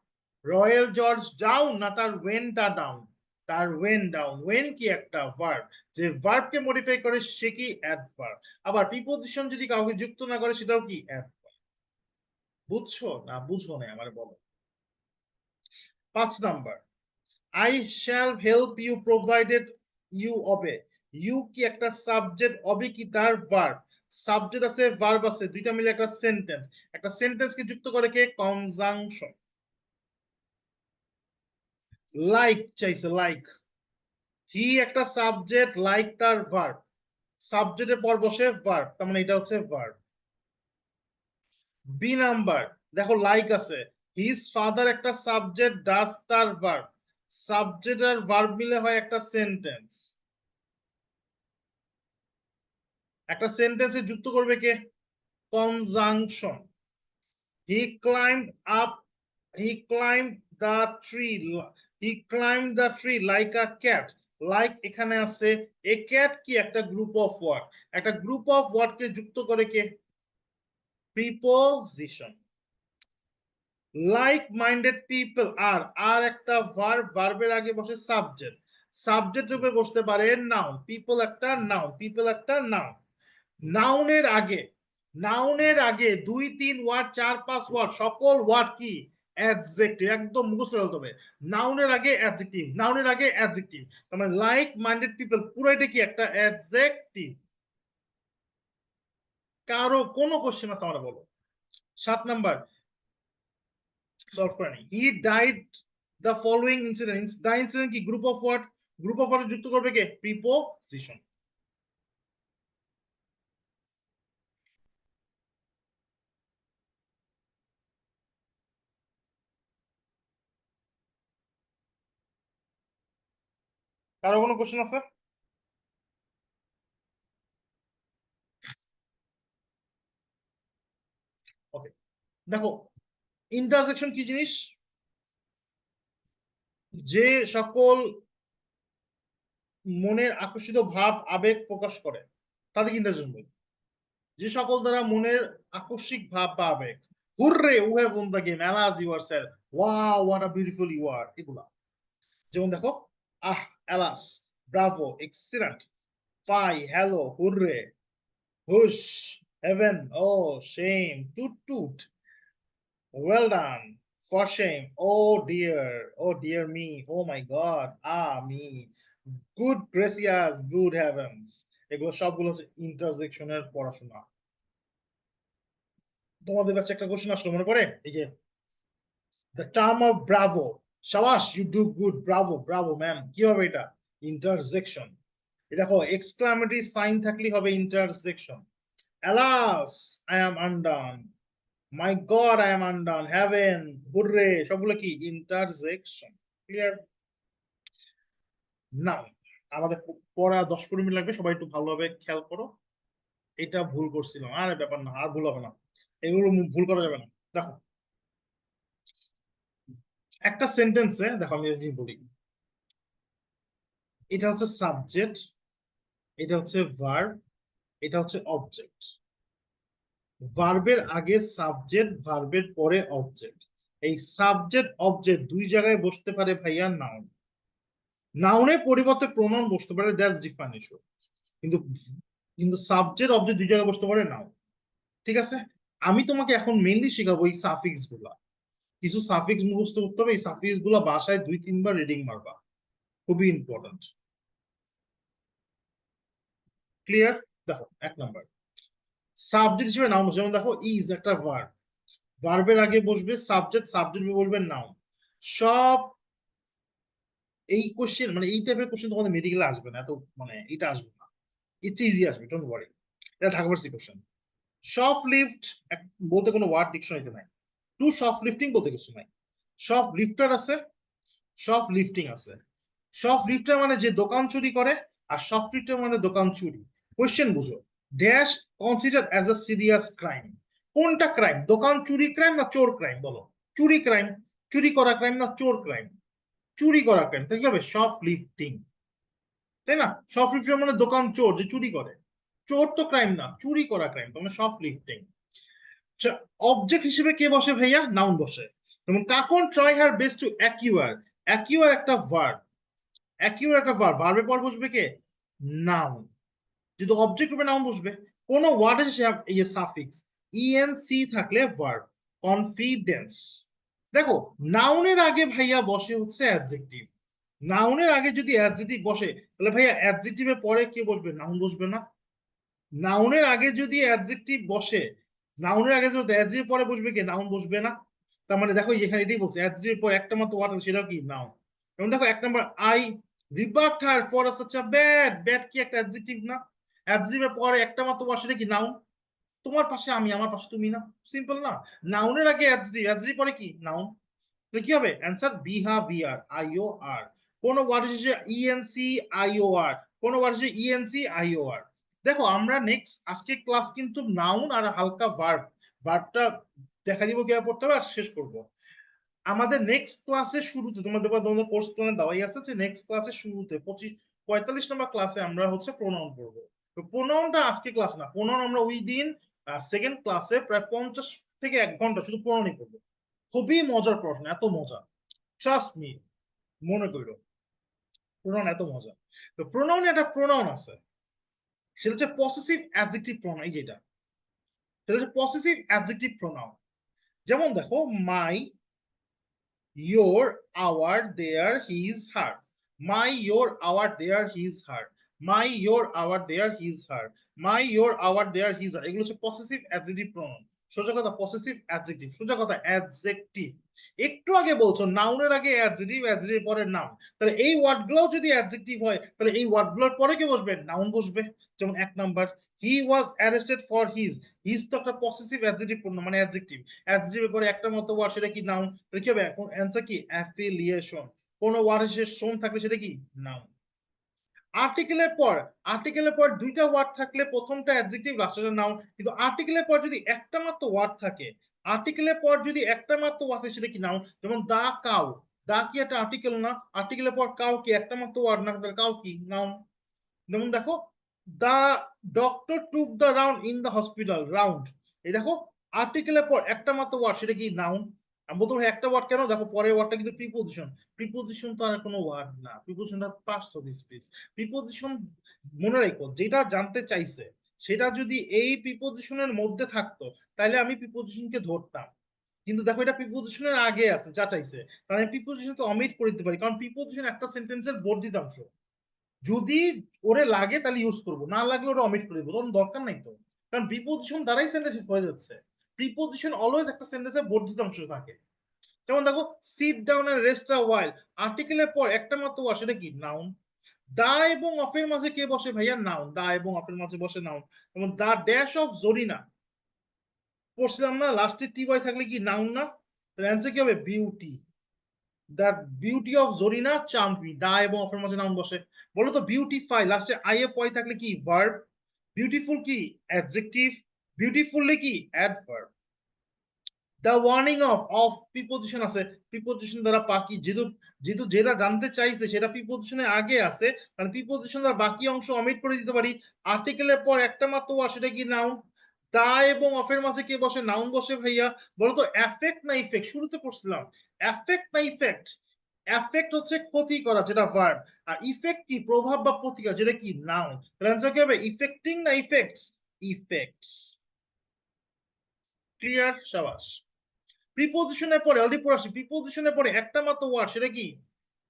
[SPEAKER 1] Royal George down না তার ওয়েনটা ডাউন? তার ওয়েন ডাউন, ওয়েন কি একটা ভার্ব, যে ভার্বকে মডিফাই করে সে কি অ্যাডভার্ব। আবার প্রিপোজিশন যদি কাউকে যুক্ত না করে সেটাও কি অ্যাডভার্ব। বুঝছো না বুঝো না আমার বলো? 5 number, I shall help you provided you obey. You কি একটা সাবজেক্ট, obey কি তার ভার্ব, সাবজেক্ট আছে ভার্ব আছে, দুইটা মিলে একটা সেন্টেন্স, একটা সেন্টেন্স কে যুক্ত করে কে, কনজাংশন। লাইক চাইছে, লাইক, হি একটা সাবজেক্ট, লাইক তার ভার্ব, সাবজেক্টের পর বসে ভার্ব, তার মানে এটা হচ্ছে ভার্ব। বি নাম্বার, দেখো লাইক আছে, হিজ ফাদার একটা সাবজেক্ট, ডাজ তার ভার্ব, সাবজেক্ট আর ভার্ব মিলে হয় একটা সেন্টেন্স, একটা সেন্টেন্সে যুক্ত করবে কে, conjunction. He climb up, he climb the tree, he climb the tree like a cat, like এখানে আছে, এ ক্যাট কি একটা গ্রুপ অফ ওয়ার্ড, একটা গ্রুপ অফ ওয়ার্ড কে যুক্ত করে কে, প্রিপোজিশন। লাইক মাইন্ডেড পিপল আর একটা ভার্ব, ভার্বের আগে বসে সাবজেক্ট, সাবজেক্ট রূপে বসতে পারে নাউন, পিপল একটা নাউন, পিপল একটা নাউন। নাউনের আগে, নাউনের আগে 2 3 ওয়ার্ড 4 5 ওয়ার্ড সকল ওয়ার্ড কি, অ্যাডজেক্টিভ, একদম মুখস্থ রাখতে হবে। নাউনের আগে অ্যাডজেক্টিভ, নাউনের আগে অ্যাডজেক্টিভ, তার মানে লাইক মাইন্ডেড পিপল পুরোটা কি একটা অ্যাডজেক্টিভ। কারো কোনো কোশ্চেন আছে আমরা বলো। 7 নাম্বার, সলভ করে নি। He died the following incidents, the incident কি group of word, group of word যুক্ত করবে কে, প্রিপোজিশন। কারো কোনো কোশ্চেন আছে? ওকে, দেখো ইন্টারসেকশন কি জিনিস, যে সকল মনের আকর্ষিত ভাব আবেগ প্রকাশ করে তাদের ইন্টারজেকশন বলে, যে সকল দ্বারা মনের আকস্মিক ভাব বা আবেগ, hurray you have won the game, alas you are sell, wow what a beautiful you are, এগুলা। যেমন দেখো, ah alas, bravo, excellent, fie hello, hurray, hush, heaven, oh shame, toot টুট, well done, for shame, oh dear me, oh my god, ah me, good gracious, good heavens, এগুলো সবগুলো হচ্ছে ইন্টারজেকশনের পড়াশোনা। তোমাদের কাছে একটা কোশ্চেন আসলো মনে পড়ে, এই যে দ্য টার্ম অফ ব্রাভো, সাবাস you do good, bravo bravo ma'am, কি হবে এটা, ইন্টারজেকশন। দেখো এক্সক্লামেটরি সাইন থাকলে হবে interjection. Alas I am undone, my god I am undone, heaven, hurrah, সবগুলো কি ইন্টারজেকশন। ক্লিয়ার? না, আমাদের পড়া 10 15 মিনিট লাগবে, সবাই একটু ভালোভাবে খেয়াল করো। এটা ভুল করছিলাম, আরে ব্যাপার না, আর ভুল হবে না, এগুলো ভুল করা যাবে না। দেখো একটা সেন্টেন্সে, দেখো আমি যদি বলি, এটা হচ্ছে সাবজেক্ট, এটা হচ্ছে ভার্ব, এটা হচ্ছে অবজেক্ট। ভার্বের আগে সাবজেক্ট, ভার্বের পরে অবজেক্ট, এই সাবজেক্ট অবজেক্ট দুই জায়গায় বসতে পারে ভাইয়া নাউন, নাউনের পরিবর্তে প্রোনাউন বসতে পারে, দ্যাটস ডিফারেন্ট ইস্যু। কিন্তু কিন্তু সাবজেক্ট অবজেক্ট দুই জায়গায় বসতে পারে নাউন। ঠিক আছে, আমি তোমাকে এখন মেইনলি শেখাবো এই সাফিক্স গুলা, কিছু সাফিক্স মুখস্থ করতে হবে, এই সাফিক্স গুলা বাসায় 2 3 বার রিডিং মারবা, খুবই ইম্পর্টেন্ট। ক্লিয়ার? দেখো 1 নাম্বার, সাবজেক্ট হিসেবে নাউন, যেমন দেখো ইজ একটা ভার্ব, ভার্বের আগে বসবে সাবজেক্ট, সাবজেক্ট বলবে নাউন। সব এই কোশ্চেন মানে এই টাইপের কোশ্চেন তোমাদের মেডিকেলে আসবে না, এত মানে এটা আসবে না, এটা ইজি আসবে, ডোন্ট ওয়ারি। এটা Dhaka varsity question. Shop lift বলতে কোনো ওয়ার্ড ডিকশনারিতে নাই, টু শপ লিফটিং বলতে কিছু নাই। শপ লিফটার আছে, শপ লিফটিং আছে। শপ লিফটার মানে যে দোকান চুরি করে, আর শপ লিফটার মানে দোকান চুরি। কোশ্চেন বুঝো, dash consider as a serious crime, কোনটা ক্রাইম, দোকান চুরি ক্রাইম না চোর ক্রাইম, বলো। চুরি ক্রাইম, চুরি করা ক্রাইম না চোর ক্রাইম, চুরি করা ক্রাইম, তাহলে কি হবে, শপ লিফটিং, তাই না? শপ লিফটিং মানে দোকান চোর যে চুরি করে, চোর তো ক্রাইম না, চুরি করা ক্রাইম, মানে শপ লিফটিং। অবজেক্ট হিসেবে কে বসে ভাইয়া, নাউন বসে। যেমন Kakon try her best to acquire, acquire একটা ভার্ব, অ্যাকিউয়ার একটা ভার্ব, ভার্বের পর বসবে কে, নাউন। যদি অবজেক্ট রূপে নাউন বসবে, কোন ওয়ার্ডে এই সাফিক্স ইএনসি থাকলে ভার্ব। কনফিডেন্স, দেখো নাউনের আগে ভাইয়া বসে হচ্ছে অ্যাডজেক্টিভ। নাউনের আগে যদি অ্যাডজেক্টিভ বসে তাহলে ভাইয়া অ্যাডজেক্টিভের পরে কে বসবে? নাউন বসবে না? নাউনের আগে যদি অ্যাডজেক্টিভ বসে, নাউনের আগে যদি অ্যাডজেক্টিভ পরে বসবে কি? নাউন বসবে না? তার মানে দেখো এখানে এটাই বলছে অ্যাডজেক্টিভ পর একটা মাত্র ওয়ার্ড আছে, সেটা কি? নাউন। যেমন দেখো 1 number, I rebuked her for such a bad. Bad কি একটা অ্যাডজেক্টিভ না? অ্যাডজেক্টিভের পরে একটা মাত্র ওয়ার্ড, সেটা কি? নাউন। তোমার পাশে আমি, আমার পাশে তুমি না? সিম্পল না? নাউনের আগে অ্যাডজেক্টিভ, অ্যাডজেক্টিভ পরে কি? নাউন। তো কি হবে অ্যান্সার? বিহেভিয়ার, আইও আর। কোন ওয়ার্ড শেষে ইএনসি আইও আর, কোন ওয়ার্ড শেষে ইএনসি আইও আর। দেখো আমরা নেক্সট আজকে ক্লাস কিন্তু নাউন আর হালকা ভার্ব, ভার্বটা দেখা দিব কিভাবে পড়তে হবে আর শেষ করব। আমাদের নেক্সট ক্লাসের শুরুতে তোমাদের কোর্স প্ল্যানে দেওয়াই আছে যে নেক্সট ক্লাসের শুরুতে 45 নম্বর ক্লাসে আমরা হচ্ছে প্রোনাউন করব। তো প্রোনাউনটা আজকে ক্লাস না, প্রোনাউন আমরা ওই দিন সেকেন্ড ক্লাসে প্রায় 50 থেকে 1 ঘন্টা শুধু প্রোনাউনই করবো। খুবই মজার প্রশ্ন, এত মজা, ট্রাস্ট মি, মনে করো প্রোনাউন এত মজা। তো প্রোনাউন একটা প্রোনাউন আছে, সেটা হচ্ছে পসেসিভ অ্যাডজেক্টিভ প্রোনাউন। এই যেটা, সেটা হচ্ছে পসেসিভ অ্যাডজেক্টিভ প্রোনাউন। যেমন দেখো মাই, your, our, their, his, her. My, your, our, their, his, her. My, your, our, their, his, her. My, your, our, their, his, her. এগুলো হচ্ছে পসেসিভ অ্যাডজেক্টিভ প্রোনাউন। সোজা কথা পসেসিভ অ্যাডজেক্টিভ, সোজা কথা adjective. একটু আগে বলছো নাউনের আগে অ্যাডজেক্টিভ, অ্যাডজেক্টিভ পরে নাউন। তাহলে এই ওয়ার্ডগুলোও যদি অ্যাডজেক্টিভ হয় তাহলে এই ওয়ার্ডগুলোর পরে কি বসবে? নাউন বসবে। যেমন 1 number, he was arrested for his. His তো একটা পসেসিভ অ্যাডজেক্টিভ প্রোনাউন, মানে অ্যাডজেক্টিভ। অ্যাডজেক্টিভের পরে একটা মতো ওয়ার্ড, সেটা কি? নাউন। তাহলে কি হবে এখন অ্যান্সার? কি? অ্যাফিলিয়েশন। কোন ওয়ার্ড শেষে শোন থাকলে সেটা কি? নাউন। আর্টিকেলের পর, আর্টিকেলের পর দুইটা ওয়ার্ড থাকলে প্রথমটা অ্যাডজেক্টিভ, লাস্টেরটা নাউন। কিন্তু আর্টিকেলের পর যদি একটা মাত্র ওয়ার্ড থাকে, আর্টিকেলের পর যদি একটা মাত্র ওয়ার্ড থাকে সেটা কি? নাউন। যেমন দা কাউ, দা কি একটা আর্টিকেল না? আর্টিকেলের পর কাউ কি একটা মাত্র ওয়ার্ড না? তাহলে কাউ কি? নাউন। যেমন দেখো the doctor took the round in the hospital, round. এই দেখো আর্টিকেলের পর একটা মাত্র ওয়ার্ড, সেটা কি? নাউন। আমি বলতে পারি একটা ওয়ার্ড কেন, দেখো পরের ওয়ার্ডটা কিন্তু প্রিপোজিশন। প্রিপোজিশন তো আর কোনো ওয়ার্ড না, প্রিপোজিশনটা পার্টস অফ স্পিচ। প্রিপোজিশন মনে রেখো, যেটা জানতে চাইছে সেটা যদি এই প্রিপোজিশনের মধ্যে থাকতো তাহলে আমি প্রিপোজিশনকে ধরতাম। কিন্তু দেখো এটা প্রিপোজিশনের আগে আছে যা চাইছে, তাহলে আমি প্রিপোজিশনকে অমিট করে দিতে পারি, কারণ প্রিপোজিশন একটা সেন্টেন্সের বর্ধিতাংশ। যদি ওরে লাগে তাহলে ইউজ করবো, না লাগলে ওটা অমিট করে দেবো, তখন দরকার নাই তো। কারণ প্রিপোজিশন দ্বারাই সেন্টেন্স হয়ে যাচ্ছে। প্রিপোজিশন অলওয়েজ একটা সেন্টেন্সের বর্ধিতাংশ থাকে। যেমন দেখো সিট ডাউন এন্ড রেস্ট আ ওয়াইল, আর্টিকেলের পর একটা মাত্র ওয়ার্ড, সেটা কি? নাউন। দা এবং অফের মাঝে কে বসে ভাইয়া? নাউন। দা এবং অফের মাঝে বসে নাউন। যেমন দা ড্যাশ অফ জরিনা, পড়ছিলাম না লাস্টে টি ওয়াই থাকলে কি? নাউন না? তাহলে অ্যান্সার কি হবে? Beauty. The beauty of Jarina charmed me, the এবং অফের মাঝে নাউন বসে। বলো তো বিউটিফাই লাস্টে আইএফ ওয়াই থাকলে কি? ভার্ব। বিউটিফুল কি? অ্যাডজেক্টিভ। বিউটিফুলি কি? Adverb. The warning of preposition আছে, প্রিপোজিশন দ্বারা বাকি, যেহেতু যেহেতু যেটা জানতে চাইছে সেটা প্রিপোজিশনের আগে আছে, মানে প্রিপোজিশন দ্বারা বাকি অংশ অমিট করে দিতে পারি। আর্টিকেলের পর একটা মাত্র ওয়ার্ড, সেটা কি? নাউন। দা এবং অফের মাঝে কে বসে? নাউন বসে ভাইয়া। বলতো অ্যাফেক্ট না ইফেক্ট? শুরুতে পড়ছিলাম অ্যাফেক্ট না ইফেক্ট? অ্যাফেক্ট হচ্ছে ক্ষতি করা, যেটা ভার্ব। আর ইফেক্ট কি? প্রভাব বা প্রতিকার, যেটা কি? নাউন। তাহলে অ্যান্সার কি হবে? ইফেক্টিং না ইফেক্টস? ইফেক্টস। ক্লিয়ার? সাবাস। প্রিপোজিশনের পরে অলরেডি পড়ে আসি, প্রিপোজিশনের পরে একটা মাত্র ওয়ার্ড, সেটা কি?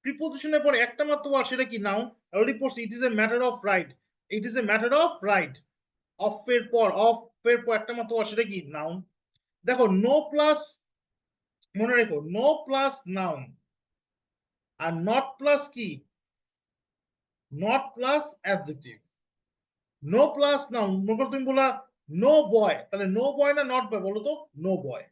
[SPEAKER 1] প্রিপোজিশনের পরে একটা মাত্র ওয়ার্ড, সেটা কি? নাউন। অলরেডি পড়ছি, it is a matter of right. It is a matter of right. Of এর পর, অফ এর পর একটা মাত্র ওয়ার্ড, সেটা কি? নাউন। দেখো নো প্লাস, মনে রেখো নো প্লাস নাউন আর নট প্লাস কি? Not plus adjective. No plus noun, মনে করো তুমি বলা নো বয়, তাহলে নো বয় না নট বয়? বলো তো নো বয়।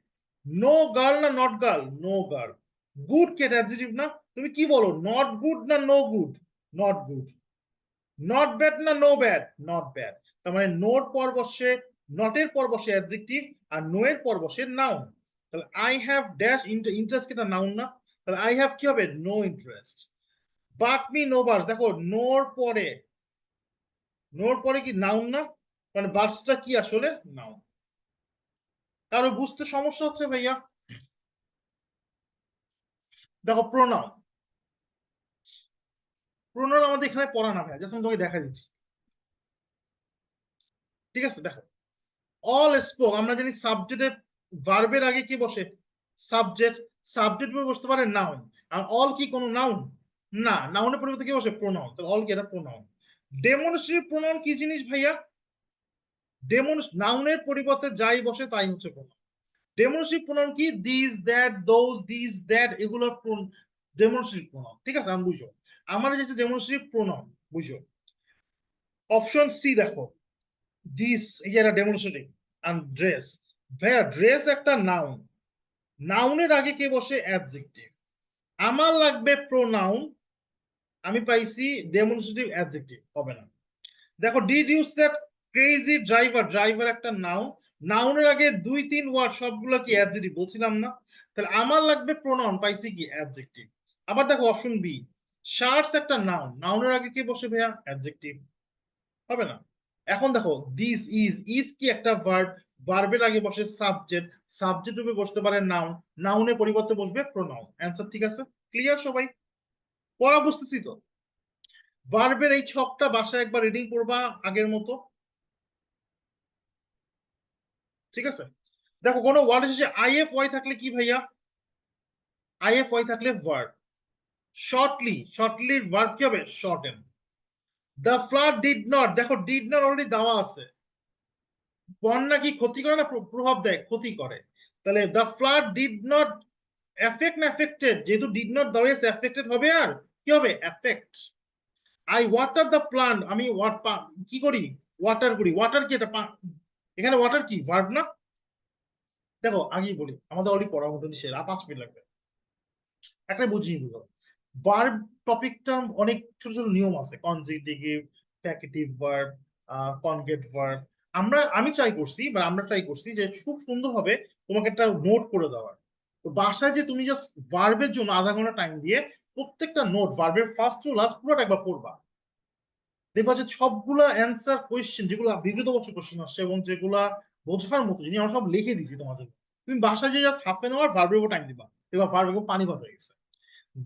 [SPEAKER 1] নো গার্ল না not girl? No girl. Good কে অ্যাডজেক্টিভ না? তুমি কি বলো, নট গুড না no good? Not good. Not bad না নো ব্যাড? Not bad. তার মানে নোর পর বসে, নটের পর বসে অ্যাডজেক্টিভ, আর নো এর পর বসে নাউন। তাহলে আই হ্যাভ ড্যাশ ইন্টারেস্ট, এটা নাউন না? তাহলে আই হ্যাভ কি হবে? No interest. But me no bars, দেখো নোর পরে, নোর পরে কি? নাউন না? মানে বার্সটা কি আসলে? নাউন। কারো বুঝতে সমস্যা হচ্ছে ভাইয়া? দেখো প্রোনাউন, প্রোনাউন আমাদের এখানে পড়া না ভাই, জাস্ট আমি তোমাকে দেখা দিচ্ছি। ঠিক আছে দেখো, অল স্পোক, আমরা জানি সাবজেক্টের ভার্বের আগে কি বসে? সাবজেক্ট। সাবজেক্ট বসতে পারে নাউন। আর অল কি কোনো নাউন? না, নাউনের পরিবর্তে কি বসে? প্রোনাউন। তাহলে অল কি? এটা প্রোনাউন। ডেমনস্ট্রেটিভ প্রোনাউন কি জিনিস ভাইয়া? নাউনের পরিবর্তে যাই বসে তাই হচ্ছে প্রোনাউন। ডেমনস্ট্রেটিভ প্রোনাউন কি? This, that, those, this, that, এগুলো ডেমনস্ট্রেটিভ প্রোনাউন। ঠিক আছে, আমি বুঝো। আমার যে ডেমনস্ট্রেটিভ প্রোনাউন, বুঝো। অপশন সি দেখো, দিস, এই যে ডেমনস্ট্রেটিভ। আর ড্রেস, ভাইয়া ড্রেস একটা নাউন, নাউনের আগে কে বসে? অ্যাডজেক্টিভ। আমার লাগবে প্রোনাউন, আমি পাইছি ডেমনস্ট্রেটিভ অ্যাডজেক্টিভ, হবে না। দেখো, did use that crazy driver, driver একটা নাউন, নাউনের আগে 2-3 ওয়ার্ড সবগুলো কি অ্যাডজেক্টিভ, বলছিলাম না? তাহলে আমার লাগবে প্রোনাউন, পাইছি কি? অ্যাডজেক্টিভ। আবার দেখো অপশন বি, শার্টস একটা নাউন, নাউনের আগে কে বসে ভাইয়া? অ্যাডজেক্টিভ, হবে না। এখন দেখো, দিস ইজ, ইজ কি একটা ভার্ব, ভার্বের আগে বসে সাবজেক্ট, সাবজেক্ট রূপে বসতে পারে নাউন, নাউনের পরিবর্তে বসবে প্রোনাউন। অ্যান্সার ঠিক আছে? ক্লিয়ার সবাই? পড়া বুঝতেছি তো? ভার্বের এই ছকটা বাসায় একবার রিডিং করবা আগের মতো, ঠিক আছে? দেখো, কোনো ওয়ার্ড শেষে আইএফ ওয়াই থাকলে কি ভাইয়া? আইএফ ওয়াই থাকলে ভার্ব। শর্টলি, শর্টলির ভার্ব কি হবে? Shorten. The flood did not, দেখো ডিড নট অলরেডি দেওয়া আছে। বন্যা কি ক্ষতি করে না প্রভাব দেয়? ক্ষতি করে। তাহলে the flood did not effect না এফেক্টেড, যেহেতু ডিড নট দেওয়া আছে এফেক্টেড হবে, আর কি হবে? Effect. I water the plant, আমি কি করি? ওয়াটার করি। ওয়াটার কি? এটা এখানে ওয়াটার কি? ভার্ব না? দেখো আগেই বলি, আমাদের অলরেডি পড়ার মতো শেষ, আর 5 মিনিট লাগবে। একটা বুঝিয়ে বুঝো, ভার্ব টপিকটা অনেক ছোট ছোট নিয়ম আছে, কনজুগেটিভ, ফ্যাকেটিভ ভার্ব, কনজুগেট ভার্ব। আমি ট্রাই করছি, বা আমরা ট্রাই করছি যে খুব সুন্দরভাবে তোমাকে একটা নোট করে দেওয়ার। তো বাসায় যে তুমি জাস্ট ভার্বের জন্য আধা ঘন্টা টাইম দিয়ে প্রত্যেকটা নোট, ভার্বের ফার্স্ট টু লাস্ট পুরোটা একবার পড়বা। দেখবা যে সবগুলা অ্যান্সার কোয়েশ্চেন, যেগুলো বিগত বছর কোয়েশ্চেন আসছে এবং যেগুলা বোঝার মতো জিনিস, আমরা সব লিখে দিছি তোমার জন্য। তুমি বাসায় যে জাস্ট হাফ এন আওয়ার ভার্বের উপর টাইম দিবা, দেখবা ভার্ব এবং পানি ভাত হয়ে গেছে।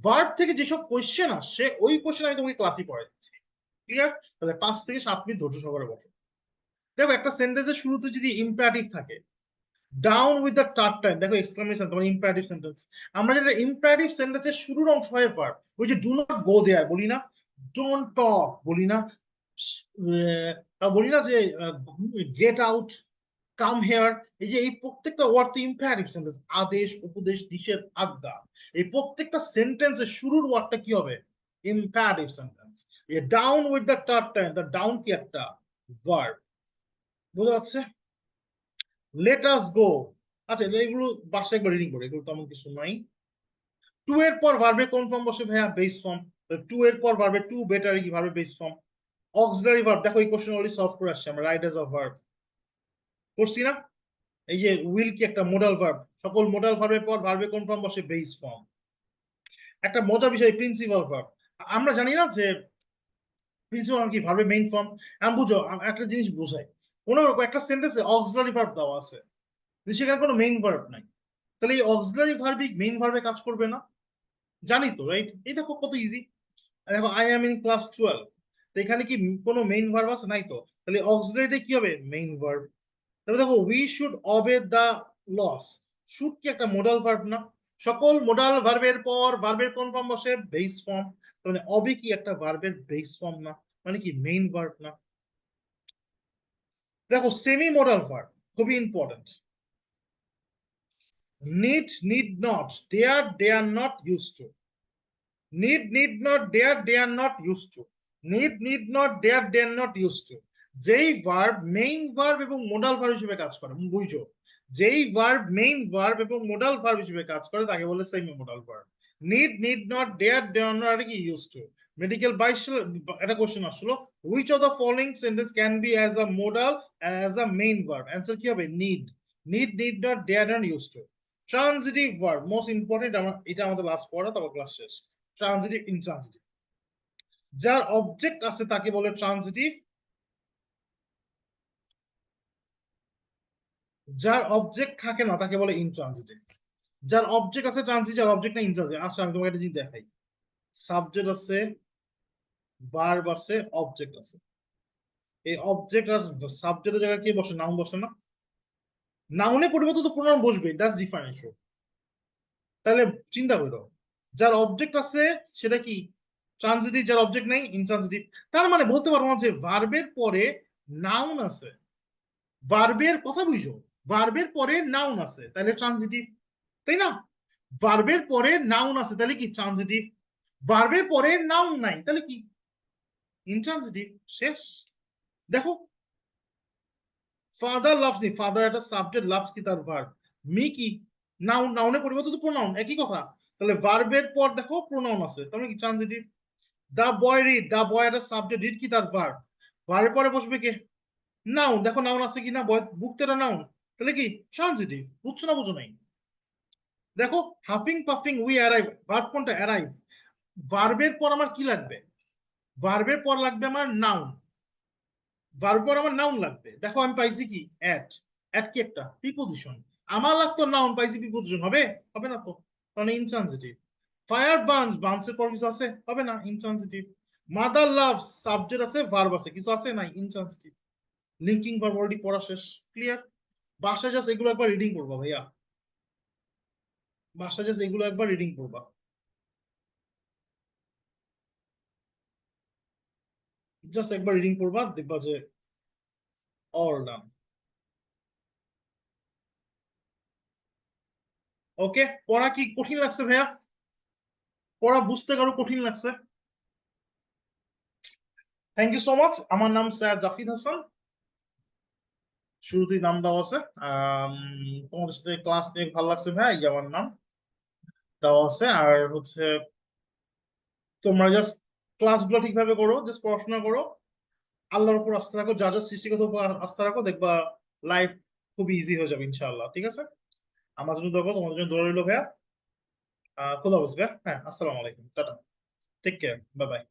[SPEAKER 1] ভার্ব থেকে যেসব কোয়েশ্চেন আসছে ওই কোয়েশ্চেন আমি তোমাকে ক্লাসে পড়াই দিচ্ছি। ক্লিয়ার? তাহলে 5 থেকে 7 মিনিট ধৈর্য সহকারে বসো। দেখো, একটা সেন্টেন্সের শুরুতে যদি ইম্পারেটিভ থাকে, down with the tart time, দেখো এক্সক্লামেশন, তোমার ইম্পারেটিভ সেন্টেন্স। আমরা যেটা ইম্পারেটিভ সেন্টেন্সের শুরুর অংশ হয় ভার্ব, ওই যে ডু নট গো দেয়ার বলি না, ডোন্ট টক বলি না, বলি না যে গেট আউট, কাম হেয়ার, এই যে এই প্রত্যেকটা ওয়ার্ড তো ইম্পারেটিভ সেন্টেন্স। আদেশ, উপদেশ, নিষেধ, আজ্ঞা, এই প্রত্যেকটা সেন্টেন্সের শুরুর ওয়ার্ডটা কি হবে? Imperative sentence. Down with the tart time, the down কি? একটা ভার্ব। বোঝা যাচ্ছে? লেট আস গো, আচ্ছা এগুলো বাসায় একবার রিডিং করে, এগুলো তেমন কিছু নাই। টু এর পর ভার্বে কোন ফর্ম বসে ভাইয়া? Base form. টু এর পর ভার্বে টু বেটার কি? ভার্বে বেস ফর্ম। অক্সিলারি ভার্ব, দেখো এই কোশ্চেন অলরেডি সলভ করে আসছে আমরা, রাইট অ্যাজ আ ভার্ব করছি না? এই যে উইল কি? একটা মোডাল ভার্ব, সকল মোডাল ভার্বের পর ভার্বে কোন ফর্ম বসে? Base form. একটা মজার বিষয়, প্রিন্সিপাল ভার্ব। আমরা জানি না যে প্রিন্সিপাল কি? ভার্বে মেইন ফর্ম। আমি বুঝো, একটা জিনিস বোঝাই, কোনো একটা সেন্টেন্সে অক্সিলারি ভার্ব দেওয়া আছে, সেখানে কোনো মেইন ভার্ব নাই, তাহলে এই অক্সিলারি ভার্বই মেইন ভার্বে কাজ করবে না? জানি তো, রাইট? এই দেখো কত ইজি। দেখো, আই এম ইন ক্লাস 12, তো এখানে কি কোনো মেইন ভার্ব আছে? নাই তো, তাহলে অক্সিলারিটা কি হবে? Main verb. তাহলে দেখো, we should obey the laws, should কি একটা মোডাল ভার্ব না? সকল মোডাল ভার্বের পর ভার্বের কোন ফর্ম বসে? Base form. মানে অবে কি একটা ভার্বের বেস ফর্ম না? মানে কি মেইন ভার্ব না? দেখো, সেমি মোডাল ভার্ব খুবই important. need not, they are not used to, need not, they are not used to, need not, they are not used to, যেই ভার্ব মেইন ভার্ব এবং modal verb হিসেবে কাজ করে, বুঝো, যেই ভার্ব মেইন ভার্ব এবং modal verb হিসেবে কাজ করে তাকে বলে semi modal verb. need not, they are not কি? used to। মেডিকেল 22 সালে একটা কোশ্চেন আসলো, which of the following sentence can be as a modal and as a main verb? Answer কি হবে? need not, they are not used to। Transitive verb most important, এটা আমাদের last পড়া, তারপর class শেষ। ট্রানজিটিভ, ইনট্রানজিটিভ, যার object আছে তাকে বলে ট্রানজিটিভ, যার অবজেক্ট থাকে না তাকে বলে ইনট্রানজিটিভ। যার অবজেক্ট আছে ট্রানজিটিভ, যার অবজেক্ট না ইনট্রানজিটিভ। আচ্ছা আমি তোমাকে একটা জিনিস দেখাই, সাবজেক্ট আছে, ভার্ব আছে, অবজেক্ট আছে। এই অবজেক্ট আর সাবজেক্টের জায়গায় কি বসে? নাউন বসে না? নাউনের পরিবর্তে তো প্রোনাউন বসবে, দ্যাটস ডিফারেন্ট ইস্যু। তাহলে চিন্তা করো, যার অবজেক্ট আছে সেটা কি ট্রানজিটিভ, যার অবজেক্ট নেই ইনট্রানজিটিভ। তার মানে বলতে পারবো না যে ভার্বের পরে নাউন আছে, ভার্বের কথা বুঝো, ভার্বের পরে নাউন আছে তাহলে ট্রানজিটিভ, তাই না? ভার্বের পরে নাউন আছে তাহলে কি ট্রানজিটিভ, ভার্বের পরে নাউন নাই তাহলে কি ইনট্রানজিটিভ। শেষ। দেখো, ফাদার লাভস মি, ফাদার একটা সাবজেক্ট, লাভস কি তার ভার্ব, মি কি নাউন, নাউনের পরিবর্তে তো প্রোনাউন, একই কথা। তাহলে ভার্বের পর দেখো প্রোনাউন আছে তার মানে কি ট্রানজিটিভ। দা বয় রিড, দা বয় একটা সাবজেক্ট, রিড কি তার ভার্ব, ভার্বের পরে বসবে কে নাউন, দেখো নাউন আছে কি না, বুক তেরা নাউন, তাহলে কি ট্রানজিটিভ। বুঝছো না বুঝো নাই? দেখো, huffing puffing we arrive, verb কোনটা অ্যারাইভ, ভার্বের পর আমার কি লাগবে, ভার্বের পর লাগবে আমার নাউন, ভার্বের পর আমার নাউন লাগবে। দেখো আমি পাইছি কি অ্যাট, অ্যাট কি একটা প্রিপোজিশন, আমার লাগতো নাউন, পাইছি প্রিপোজিশন, হবে হবে না তো, মানে ইনট্রানজিটিভ। ফায়ার বার্নস, বার্নসের পর কিছু আছে, হবে না, ইনট্রানজিটিভ। মাদার লাভস, সাবজেক্ট আছে ভার্ব আছে, কিছু আছে নাই, ইনট্রানজিটিভ। লিঙ্কিং ভার্ব অলরেডি পড়া শেষ, ক্লিয়ার। বাসায় জাস্ট এগুলো একবার রিডিং করবা ভাইয়া, বাসায় জাস্ট এগুলো একবার রিডিং করবা, জাস্ট একবার রিডিং করবা, দেখবা যে অল ডান। ওকে, পড়া কি কঠিন লাগছে ভাইয়া? পড়া বুঝতে কারো কঠিন লাগছে? Thank you so much. আমার নাম সৈয়দ জাফিদ হাসান, শুরুতেই নাম দেওয়া আছে। তোমাদের সাথে ক্লাস নিয়ে ভালো লাগছে ভাই, এই যে আমার নাম দেওয়া আছে। আর হচ্ছে তোমরা জাস্ট ক্লাসগুলো ঠিকভাবে করো, জাস্ট পড়াশোনা করো, আল্লাহর উপর আস্থা রাখো, যা যা সৃষ্টিগত উপর আস্থা রাখো, দেখবা লাইফ খুব ইজি হয়ে যাবে ইনশাআল্লাহ। ঠিক আছে, আমার জন্য দেখো, তোমাদের জন্য দৌড়া রইলো ভাইয়া। খোদা হাফেজ ভাইয়া, হ্যাঁ, আসসালামু আলাইকুম, tata, take care, bye by.